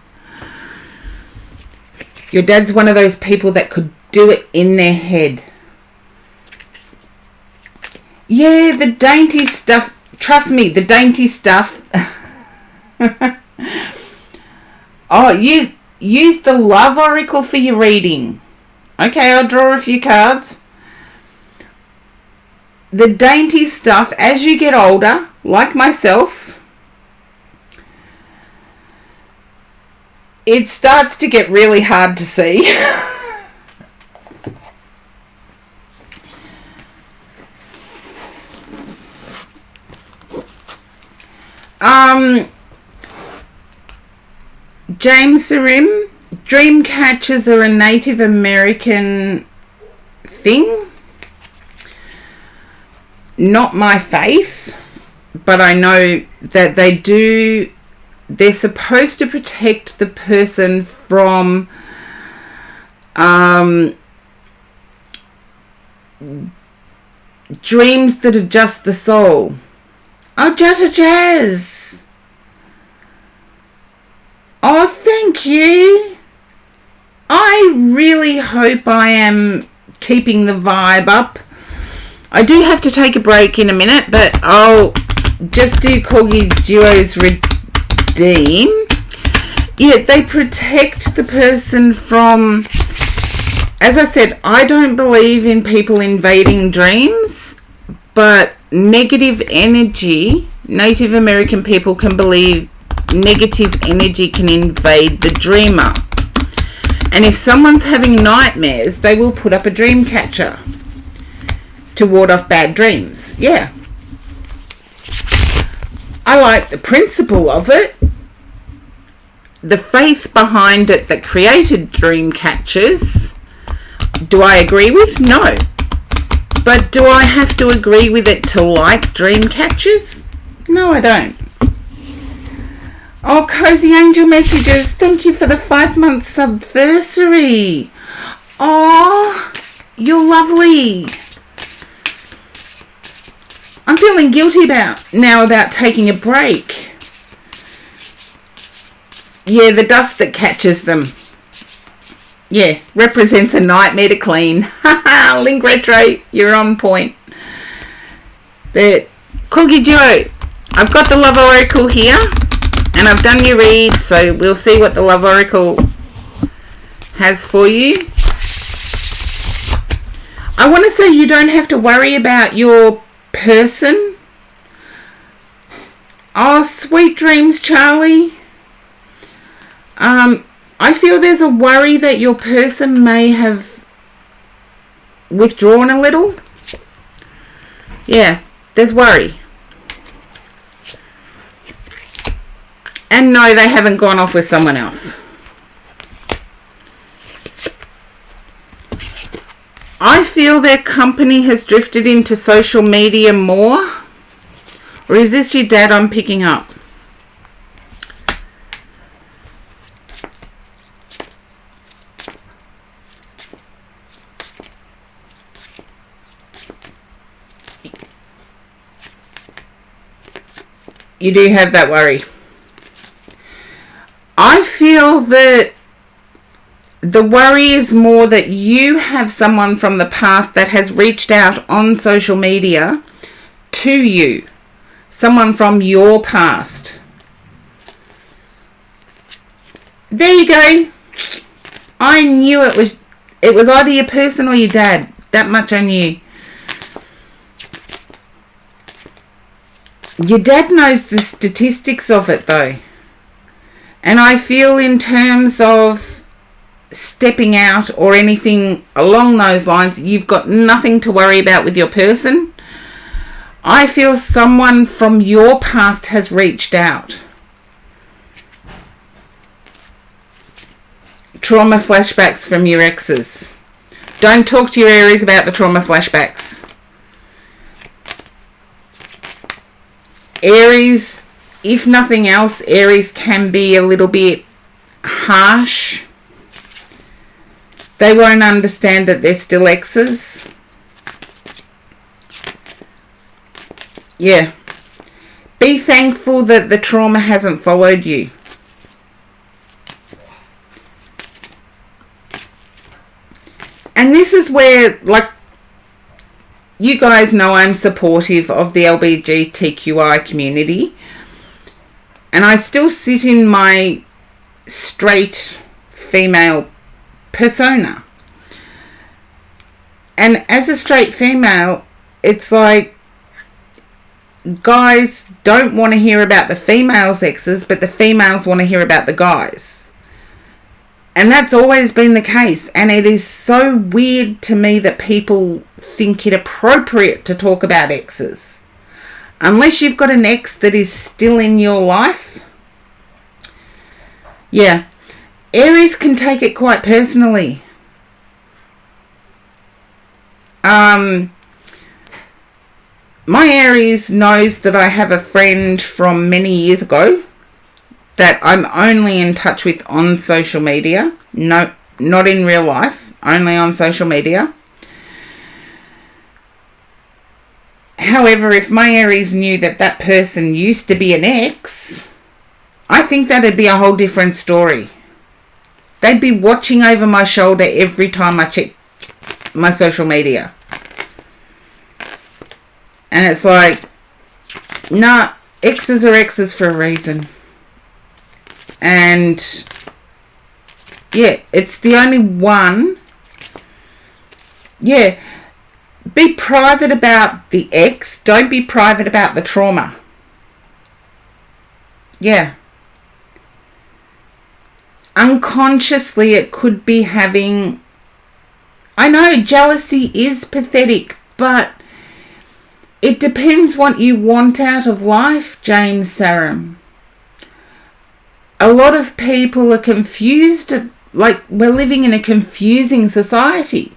Your dad's one of those people that could do it in their head. Yeah, the dainty stuff. Trust me, the dainty stuff. Oh, you use the Love Oracle for your reading. Okay, I'll draw a few cards. The dainty stuff, as you get older, like myself, it starts to get really hard to see. James Sarim, dream catchers are a Native American thing. Not my faith, but I know that they do. They're supposed to protect the person from dreams that adjust the soul. Oh, Jutta Jazz. Oh, thank you. I really hope I am keeping the vibe up. I do have to take a break in a minute, but I'll just do Corgi Duo's redeem. Yeah, they protect the person from... As I said, I don't believe in people invading dreams, but negative energy, Native American people can believe negative energy can invade the dreamer. And if someone's having nightmares, they will put up a dream catcher to ward off bad dreams. Yeah. I like the principle of it. The faith behind it that created dream catchers, do I agree with? No. But do I have to agree with it to like dream catchers? No, I don't. Oh, Cozy Angel Messages, thank you for the 5-month subversary. Oh, you're lovely. I'm feeling guilty about taking a break. Yeah, the dust that catches them. Yeah, represents a nightmare to clean. Haha, Link Retro, you're on point. But, Corgi Duo, I've got the Love Oracle here, and I've done your read, so we'll see what the Love Oracle has for you. I want to say you don't have to worry about your person. Oh, sweet dreams, Charlie. I feel there's a worry that your person may have withdrawn a little. Yeah, there's worry. And no, they haven't gone off with someone else. I feel their company has drifted into social media more. Or is this your dad I'm picking up? You do have that worry. I feel that the worry is more that you have someone from the past that has reached out on social media to you. Someone from your past. There you go. I knew it was either your person or your dad. That much I knew. Your dad knows the statistics of it though. And I feel in terms of stepping out or anything along those lines, you've got nothing to worry about with your person. I feel someone from your past has reached out. Trauma flashbacks from your exes. Don't talk to your Aries about the trauma flashbacks. Aries, if nothing else, Aries can be a little bit harsh. They won't understand that they're still exes. Yeah. Be thankful that the trauma hasn't followed you. And this is where, like, you guys know I'm supportive of the LGBTQI community. And I still sit in my straight female persona. And as a straight female, it's like, guys don't want to hear about the females' exes, but the females want to hear about the guys. And that's always been the case. And it is so weird to me that people think it appropriate to talk about exes. Unless you've got an ex that is still in your life. Yeah. Aries can take it quite personally. My Aries knows that I have a friend from many years ago that I'm only in touch with on social media. No, not in real life, only on social media. However, if my Aries knew that that person used to be an ex, I think that'd be a whole different story. They'd be watching over my shoulder every time I check my social media. And it's like, nah, exes are exes for a reason. And yeah, it's the only one. Yeah, be private about the ex. Don't be private about the trauma. Yeah. Unconsciously, it could be having... I know jealousy is pathetic, but it depends what you want out of life, James Sarum. A lot of people are confused, like we're living in a confusing society.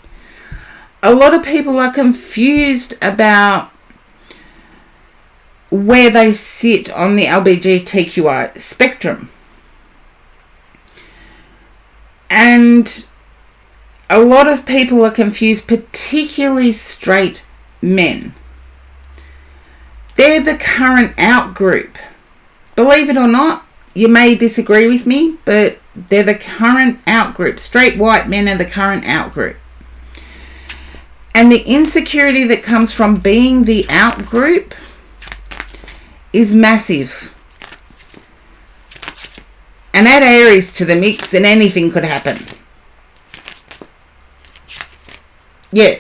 A lot of people are confused about where they sit on the LGBTQI spectrum. And a lot of people are confused, particularly straight men. They're the current out group. Believe it or not, you may disagree with me, but they're the current out group. Straight white men are the current out group. And the insecurity that comes from being the out group is massive. And add Aries to the mix and anything could happen. Yeah,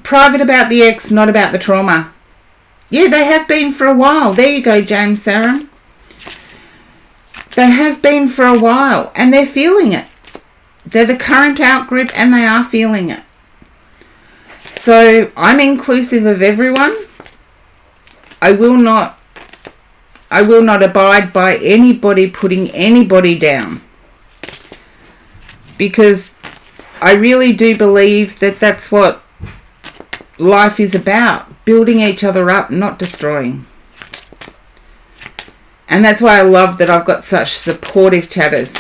private about the ex, not about the trauma. Yeah, they have been for a while. There you go, James Sarum. They have been for a while and they're feeling it. They're the current out group and they are feeling it. So I'm inclusive of everyone. I will not abide by anybody putting anybody down. Because I really do believe that that's what life is about. Building each other up, not destroying. And that's why I love that I've got such supportive chatters.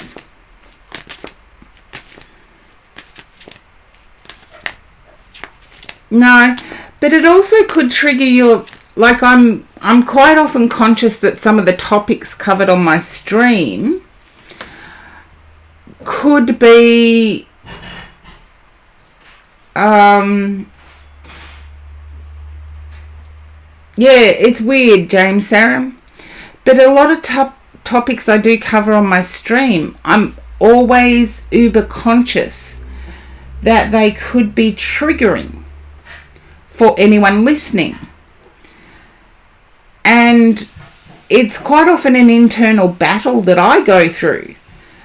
No, but it also could trigger your... Like I'm quite often conscious that some of the topics covered on my stream could be... Yeah, it's weird, James Sarum. But a lot of topics I do cover on my stream, I'm always uber conscious that they could be triggering for anyone listening. And it's quite often an internal battle that I go through.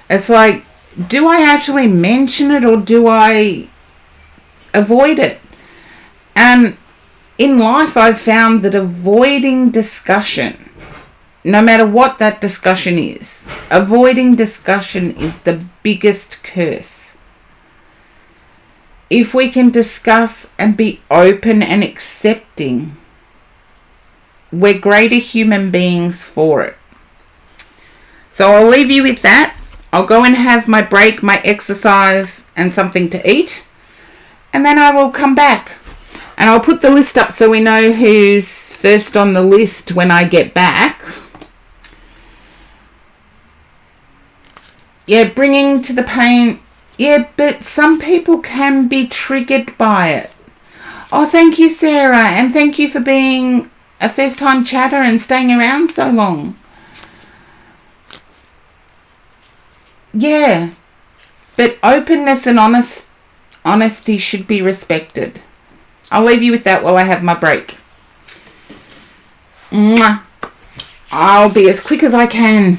It's like, do I actually mention it or do I avoid it? And in life, I've found that avoiding discussion, no matter what that discussion is, avoiding discussion is the biggest curse. If we can discuss and be open and accepting, we're greater human beings for it. So I'll leave you with that. I'll go and have my break, my exercise, and something to eat. And then I will come back. And I'll put the list up so we know who's first on the list when I get back. Yeah, bringing to the pain. Yeah, but some people can be triggered by it. Oh, thank you, Sarah. And thank you for being a first-time chatter and staying around so long. Yeah, but openness and honesty should be respected. I'll leave you with that while I have my break. Mwah. I'll be as quick as I can.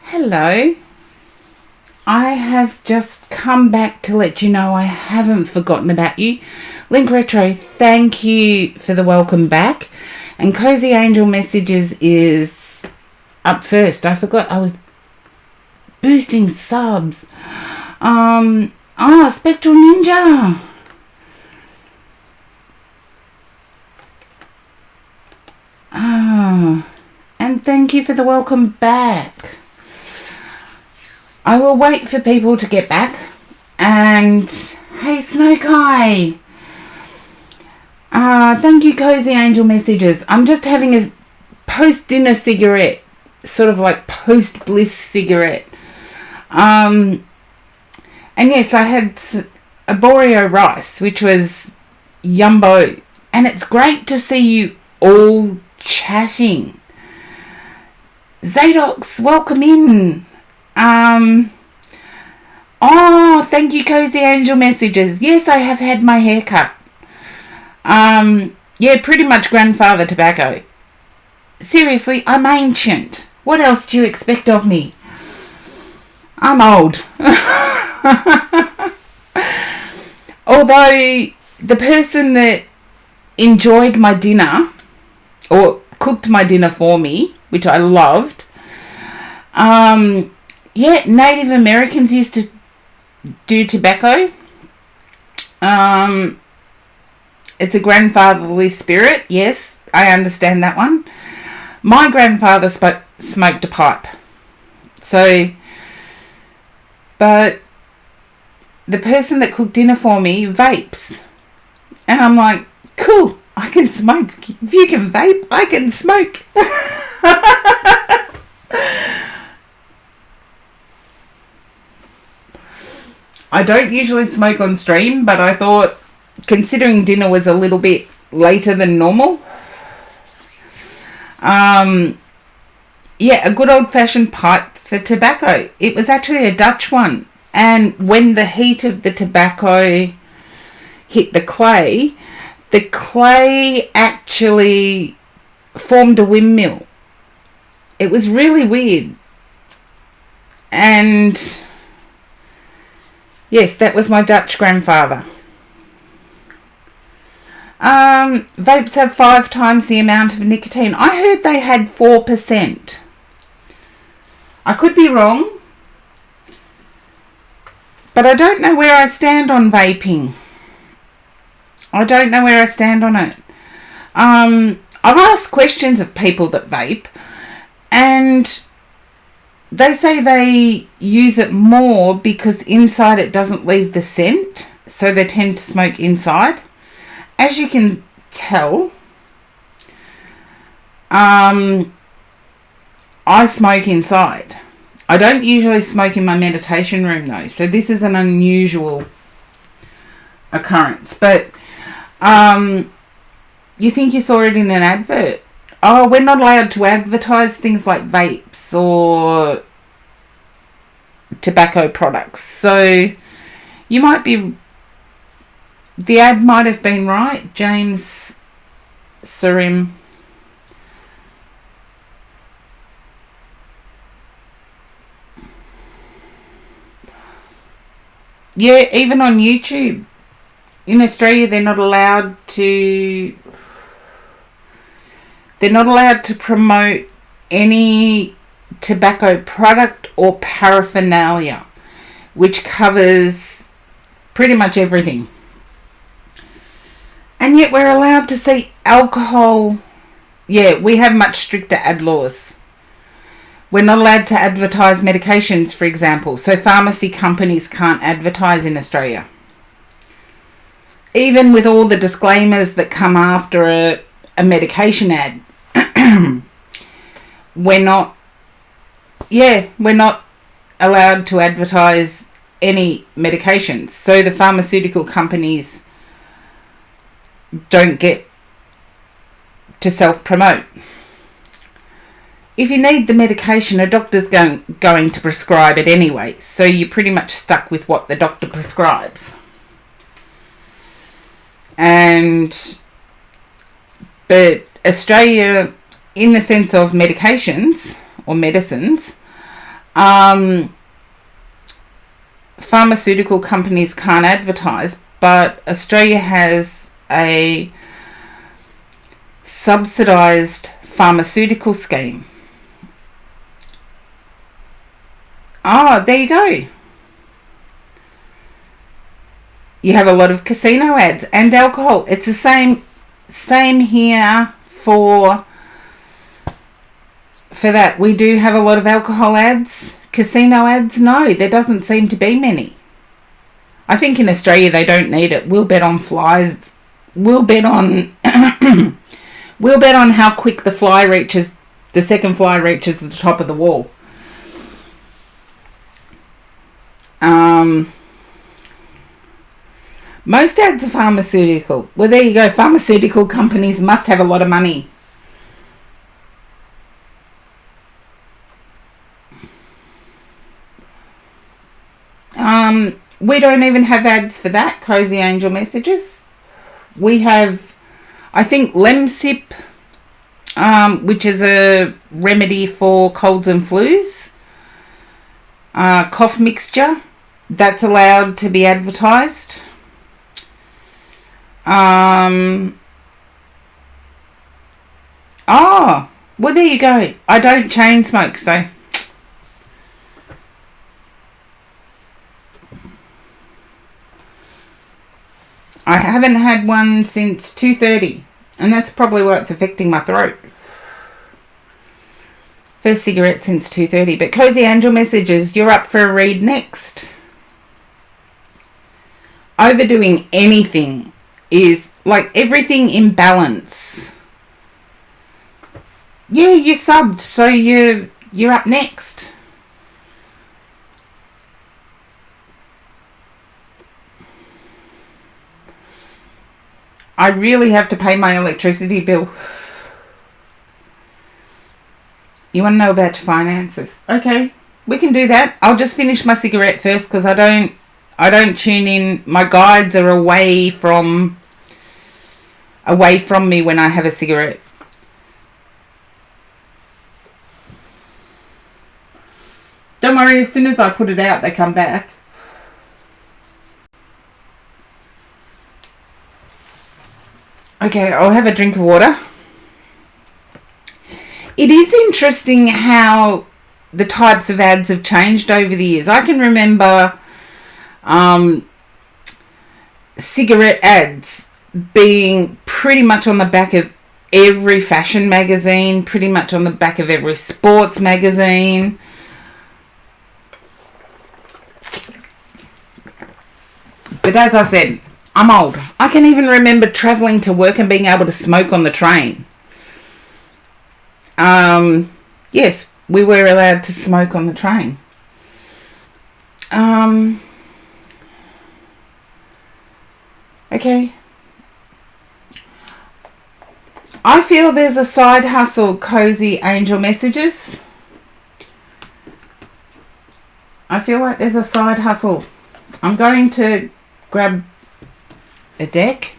Hello. I have just come back to let you know I haven't forgotten about you. Link Retro, thank you for the welcome back. And Cozy Angel Messages is up first. I forgot I was boosting subs. Spectral Ninja. And thank you for the welcome back. I will wait for people to get back. And hey, Snow Kai. Thank you, Cozy Angel Messages. I'm just having a post-dinner cigarette, sort of like post-bliss cigarette. And yes, I had a Boreo rice, which was yumbo. And it's great to see you all chatting. Zadox, welcome in. Thank you, Cozy Angel Messages. Yes, I have had my hair cut. Yeah, pretty much grandfather tobacco. Seriously, I'm ancient. What else do you expect of me? I'm old. Although the person that enjoyed my dinner or cooked my dinner for me, which I loved, yeah, Native Americans used to do tobacco. It's a grandfatherly spirit. Yes, I understand that one. My grandfather smoked a pipe. So, but the person that cooked dinner for me vapes. And I'm like, cool, I can smoke. If you can vape, I can smoke. I don't usually smoke on stream, but I thought, considering dinner was a little bit later than normal, yeah, a good old-fashioned pipe for tobacco. It was actually a Dutch one. And when the heat of the tobacco hit the clay actually formed a windmill. It was really weird. And yes, that was my Dutch grandfather. Vapes have 5 times the amount of nicotine. I heard they had 4%. I could be wrong, but I don't know where I stand on vaping. I don't know where I stand on it. I've asked questions of people that vape, and they say they use it more because inside it doesn't leave the scent, so they tend to smoke inside. As you can tell, I smoke inside. I don't usually smoke in my meditation room though, so this is an unusual occurrence. But you think you saw it in an advert? Oh, we're not allowed to advertise things like vapes or tobacco products. So you might be... The ad might have been right, James Surim. Yeah, even on YouTube. In Australia, they're not allowed to promote any tobacco product or paraphernalia, which covers pretty much everything. And yet we're allowed to see alcohol. Yeah, we have much stricter ad laws. We're not allowed to advertise medications, for example. So pharmacy companies can't advertise in Australia. Even with all the disclaimers that come after a medication ad. we're not allowed to advertise any medications. So the pharmaceutical companies don't get to self-promote. If you need the medication, a doctor's going to prescribe it anyway, so you're pretty much stuck with what the doctor prescribes. But Australia, in the sense of medications or medicines, pharmaceutical companies can't advertise, but Australia has a subsidised pharmaceutical scheme. Oh, there you go. You have a lot of casino ads and alcohol. It's the same here for that. We do have a lot of alcohol ads. Casino ads, no, there doesn't seem to be many. I think in Australia they don't need it. We'll bet on flies we'll bet on we'll bet on how quick the second fly reaches the top of the wall. Most ads are pharmaceutical. Well, there you go. Pharmaceutical companies must have a lot of money. We don't even have ads for that, Cozy Angel Messages. We have, I think, Lemsip, which is a remedy for colds and flus. Cough mixture, that's allowed to be advertised. Oh, well, there you go. I don't chain smoke, so... I haven't had one since 2:30, and that's probably what's affecting my throat. First cigarette since 2:30. But Cozy Angel Messages, you're up for a read next. Overdoing anything is like everything in balance. Yeah, you subbed, so you're up next. I really have to pay my electricity bill. You want to know about your finances? Okay, we can do that. I'll just finish my cigarette first because I don't tune in. My guides are away from me when I have a cigarette. Don't worry, as soon as I put it out, they come back. Okay, I'll have a drink of water. It is interesting how the types of ads have changed over the years. I can remember cigarette ads being pretty much on the back of every fashion magazine, pretty much on the back of every sports magazine. But as I said, I'm old. I can even remember travelling to work and being able to smoke on the train. Yes, we were allowed to smoke on the train. Okay. I feel there's a side hustle, Cozy Angel Messages. I feel like there's a side hustle. I'm going to grab a deck.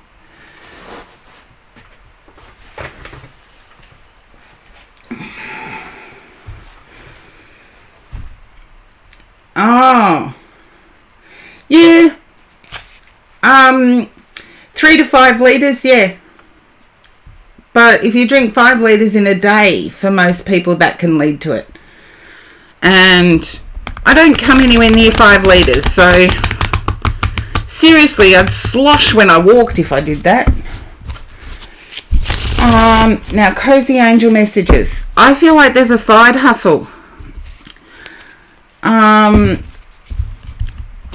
Oh. Yeah. 3 to 5 litres, yeah. But if you drink 5 litres in a day, for most people, that can lead to it. And I don't come anywhere near 5 litres, so seriously, I'd slosh when I walked if I did that. Now, Cozy Angel Messages. I feel like there's a side hustle.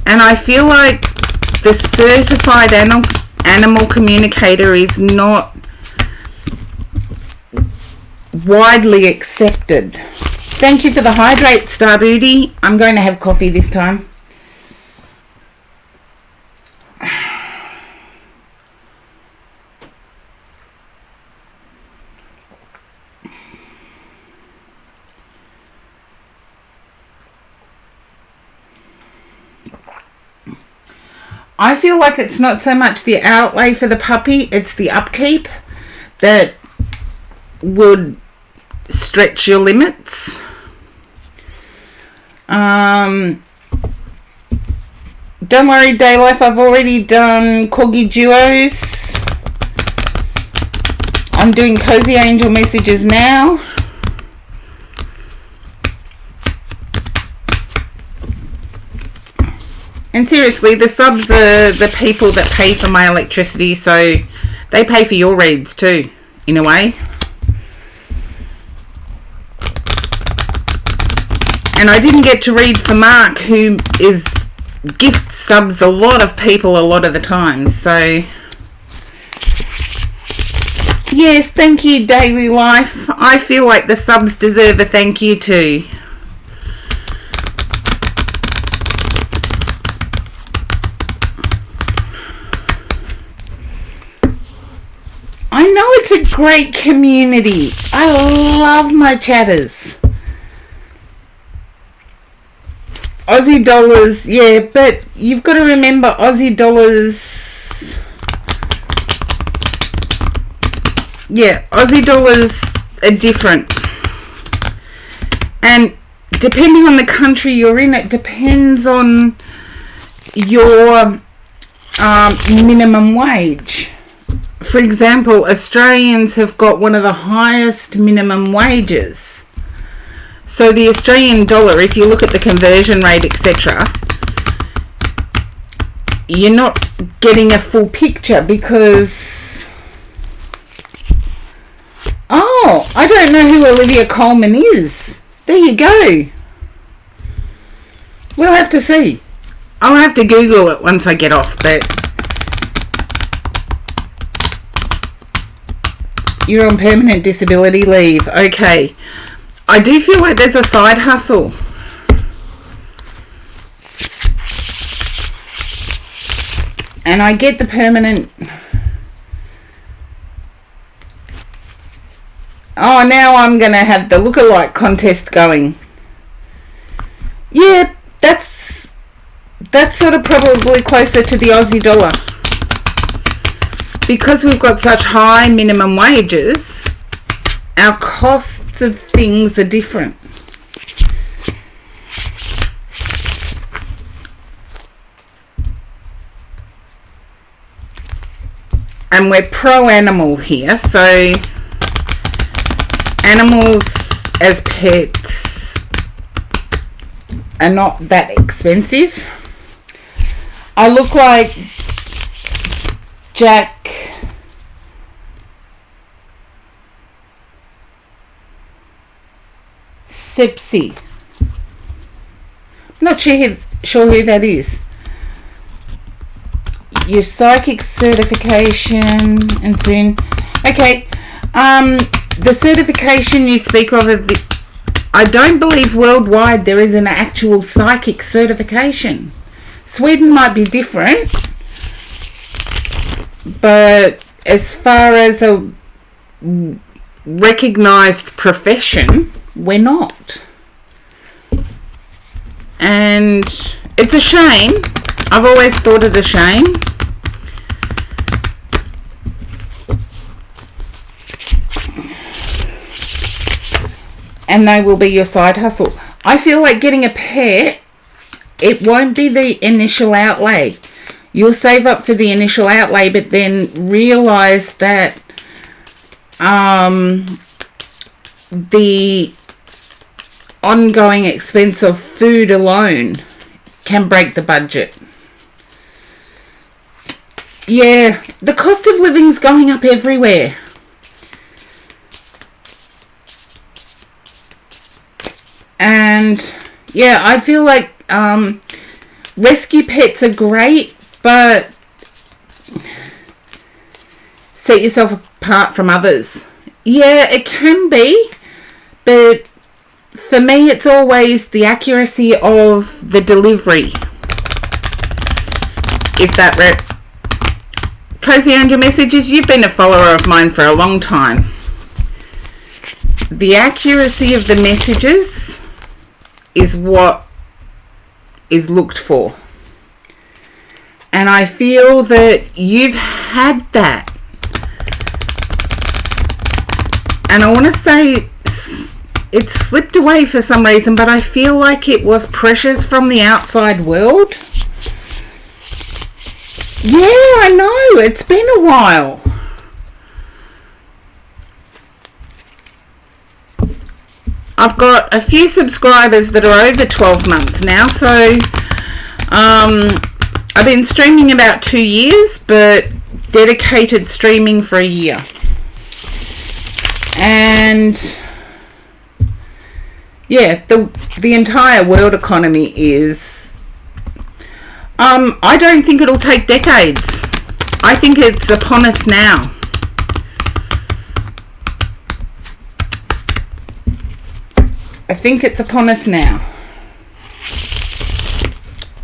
And I feel like the certified animal communicator is not widely accepted. Thank you for the hydrate, Star Booty. I'm going to have coffee this time. I feel like it's not so much the outlay for the puppy, it's the upkeep that would stretch your limits. Don't worry, Daylife, I've already done Corgi Duos. I'm doing Cozy Angel Messages now. And seriously, the subs are the people that pay for my electricity, so they pay for your reads too, in a way. And I didn't get to read for Mark, who gift subs a lot of people a lot of the time, so Yes, thank you, Daily Life. I feel like the subs deserve a thank you too. I know it's a great community. I love my chatters. Aussie dollars, yeah, but you've got to remember Aussie dollars. Yeah, Aussie dollars are different. And depending on the country you're in, it depends on your minimum wage. For example, Australians have got one of the highest minimum wages. So the Australian dollar, if you look at the conversion rate, etc., you're not getting a full picture because... Oh, I don't know who Olivia Coleman is. There you go. We'll have to see. I'll have to Google it once I get off, but... You're on permanent disability leave. Okay. I do feel like there's a side hustle. And I get the permanent... Oh, now I'm going to have the lookalike contest going. Yeah, that's sort of probably closer to the Aussie dollar. Because we've got such high minimum wages, our costs of things are different. And we're pro-animal here, so animals as pets are not that expensive. I look like Jack Sepsi. Not sure who that is. Your psychic certification and soon. Okay. The certification you speak of I don't believe worldwide there is an actual psychic certification. Sweden might be different, but as far as a recognised profession, we're not. And it's a shame. I've always thought it a shame. And they will be your side hustle. I feel like getting a pet, it won't be the initial outlay. You'll save up for the initial outlay, but then realise that the ongoing expense of food alone can break the budget. Yeah, the cost of living's going up everywhere. And yeah, I feel like rescue pets are great, but set yourself apart from others. Yeah, it can be, but for me it's always the accuracy of the delivery. If that Cozy Angel Messages, you've been a follower of mine for a long time. The accuracy of the messages is what is looked for. And I feel that you've had that. And I want to say it slipped away for some reason, but I feel like it was pressures from the outside world. Yeah, I know. It's been a while. I've got a few subscribers that are over 12 months now, so I've been streaming about 2 years, but dedicated streaming for a year. And yeah, the entire world economy is... I don't think it'll take decades. I think it's upon us now. I think it's upon us now.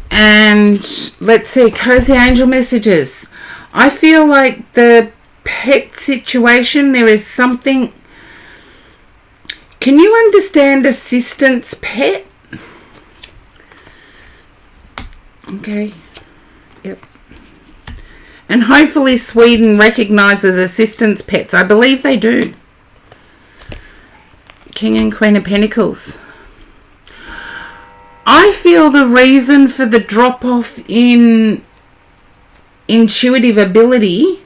And let's see, cozy angel messages. I feel like the pet situation, there is something. Can you understand assistance pet? Okay. Yep. And hopefully Sweden recognises assistance pets. I believe they do. King and Queen of Pentacles. I feel the reason for the drop-off in intuitive ability,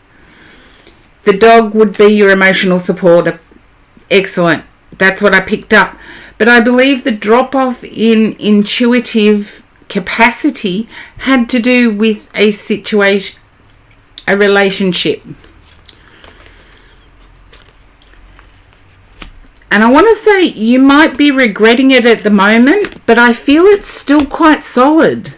the dog would be your emotional support. Excellent. That's what I picked up. But I believe the drop-off in intuitive capacity had to do with a situation, a relationship. And I want to say you might be regretting it at the moment, but I feel it's still quite solid.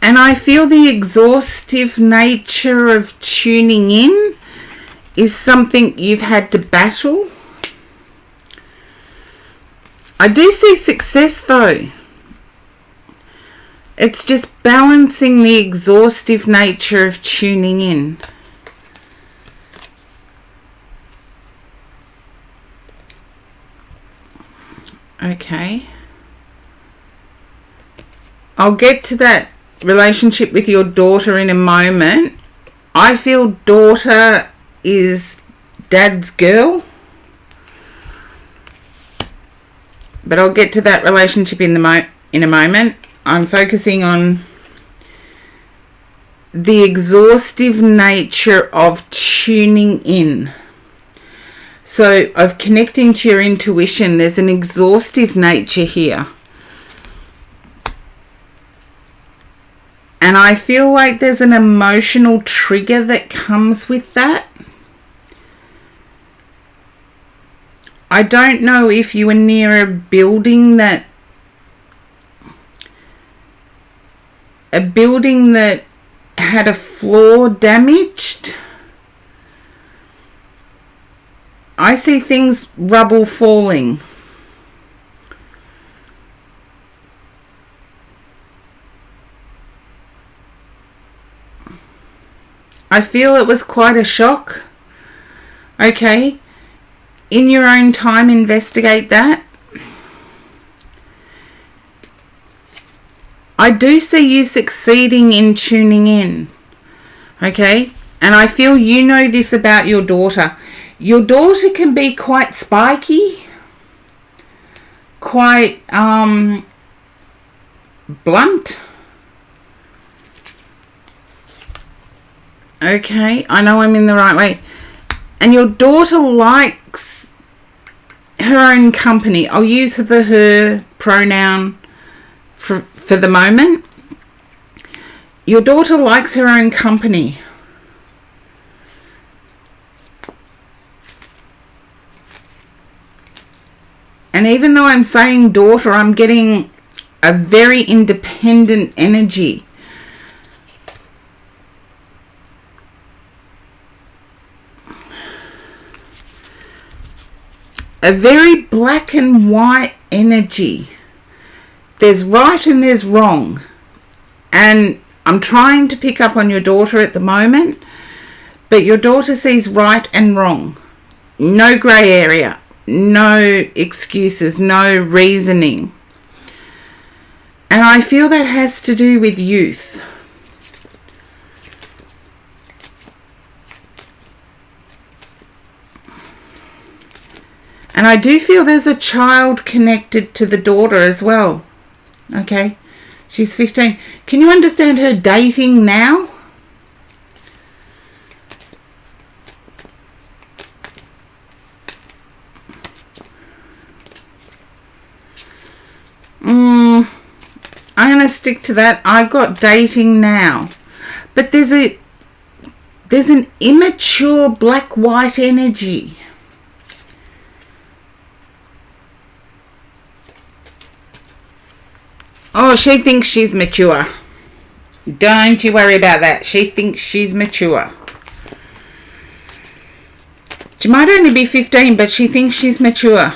And I feel the exhaustive nature of tuning in is something you've had to battle. I do see success though. It's just balancing the exhaustive nature of tuning in. Okay. I'll get to that relationship with your daughter in a moment. I feel daughter is dad's girl. But I'll get to that relationship in a moment. I'm focusing on the exhaustive nature of tuning in. So, of connecting to your intuition, there's an exhaustive nature here. And I feel like there's an emotional trigger that comes with that. I don't know if you were near a building that had a floor damaged. I see things, rubble falling. I feel it was quite a shock. Okay. In your own time, investigate that. I do see you succeeding in tuning in. Okay. And I feel you know this about your daughter. Your daughter can be quite spiky. Quite blunt. Okay, I know I'm in the right way. And your daughter likes her own company. I'll use the her pronoun for the moment. Your daughter likes her own company. And even though I'm saying daughter, I'm getting a very independent energy. A very black and white energy. There's right and there's wrong. And I'm trying to pick up on your daughter at the moment. But your daughter sees right and wrong. No grey area. No excuses. No reasoning. And I feel that has to do with youth. And I do feel there's a child connected to the daughter as well. Okay. She's 15. Can you understand her dating now? I'm going to stick to that. I've got dating now. But there's an immature black-white energy. Oh, she thinks she's mature. Don't you worry about that. She thinks she's mature. She might only be 15, but she thinks she's mature.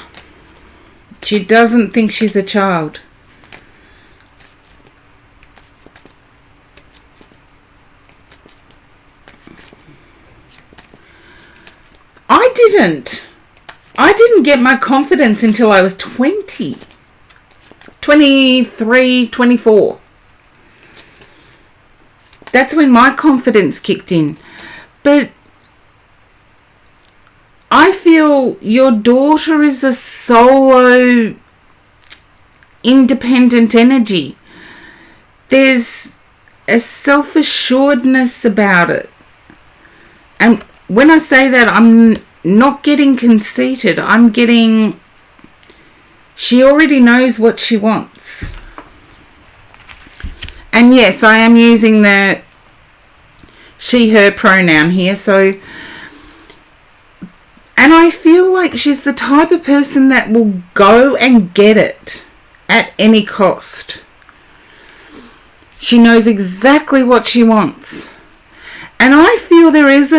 She doesn't think she's a child. I didn't get my confidence until I was 20. 23, 24. That's when my confidence kicked in. But I feel your daughter is a solo, independent energy. There's a self-assuredness about it. And when I say that, I'm not getting conceited. I'm getting... She already knows what she wants. And yes, I am using the she, her pronoun here. So, and I feel like she's the type of person that will go and get it at any cost. She knows exactly what she wants. And I feel there is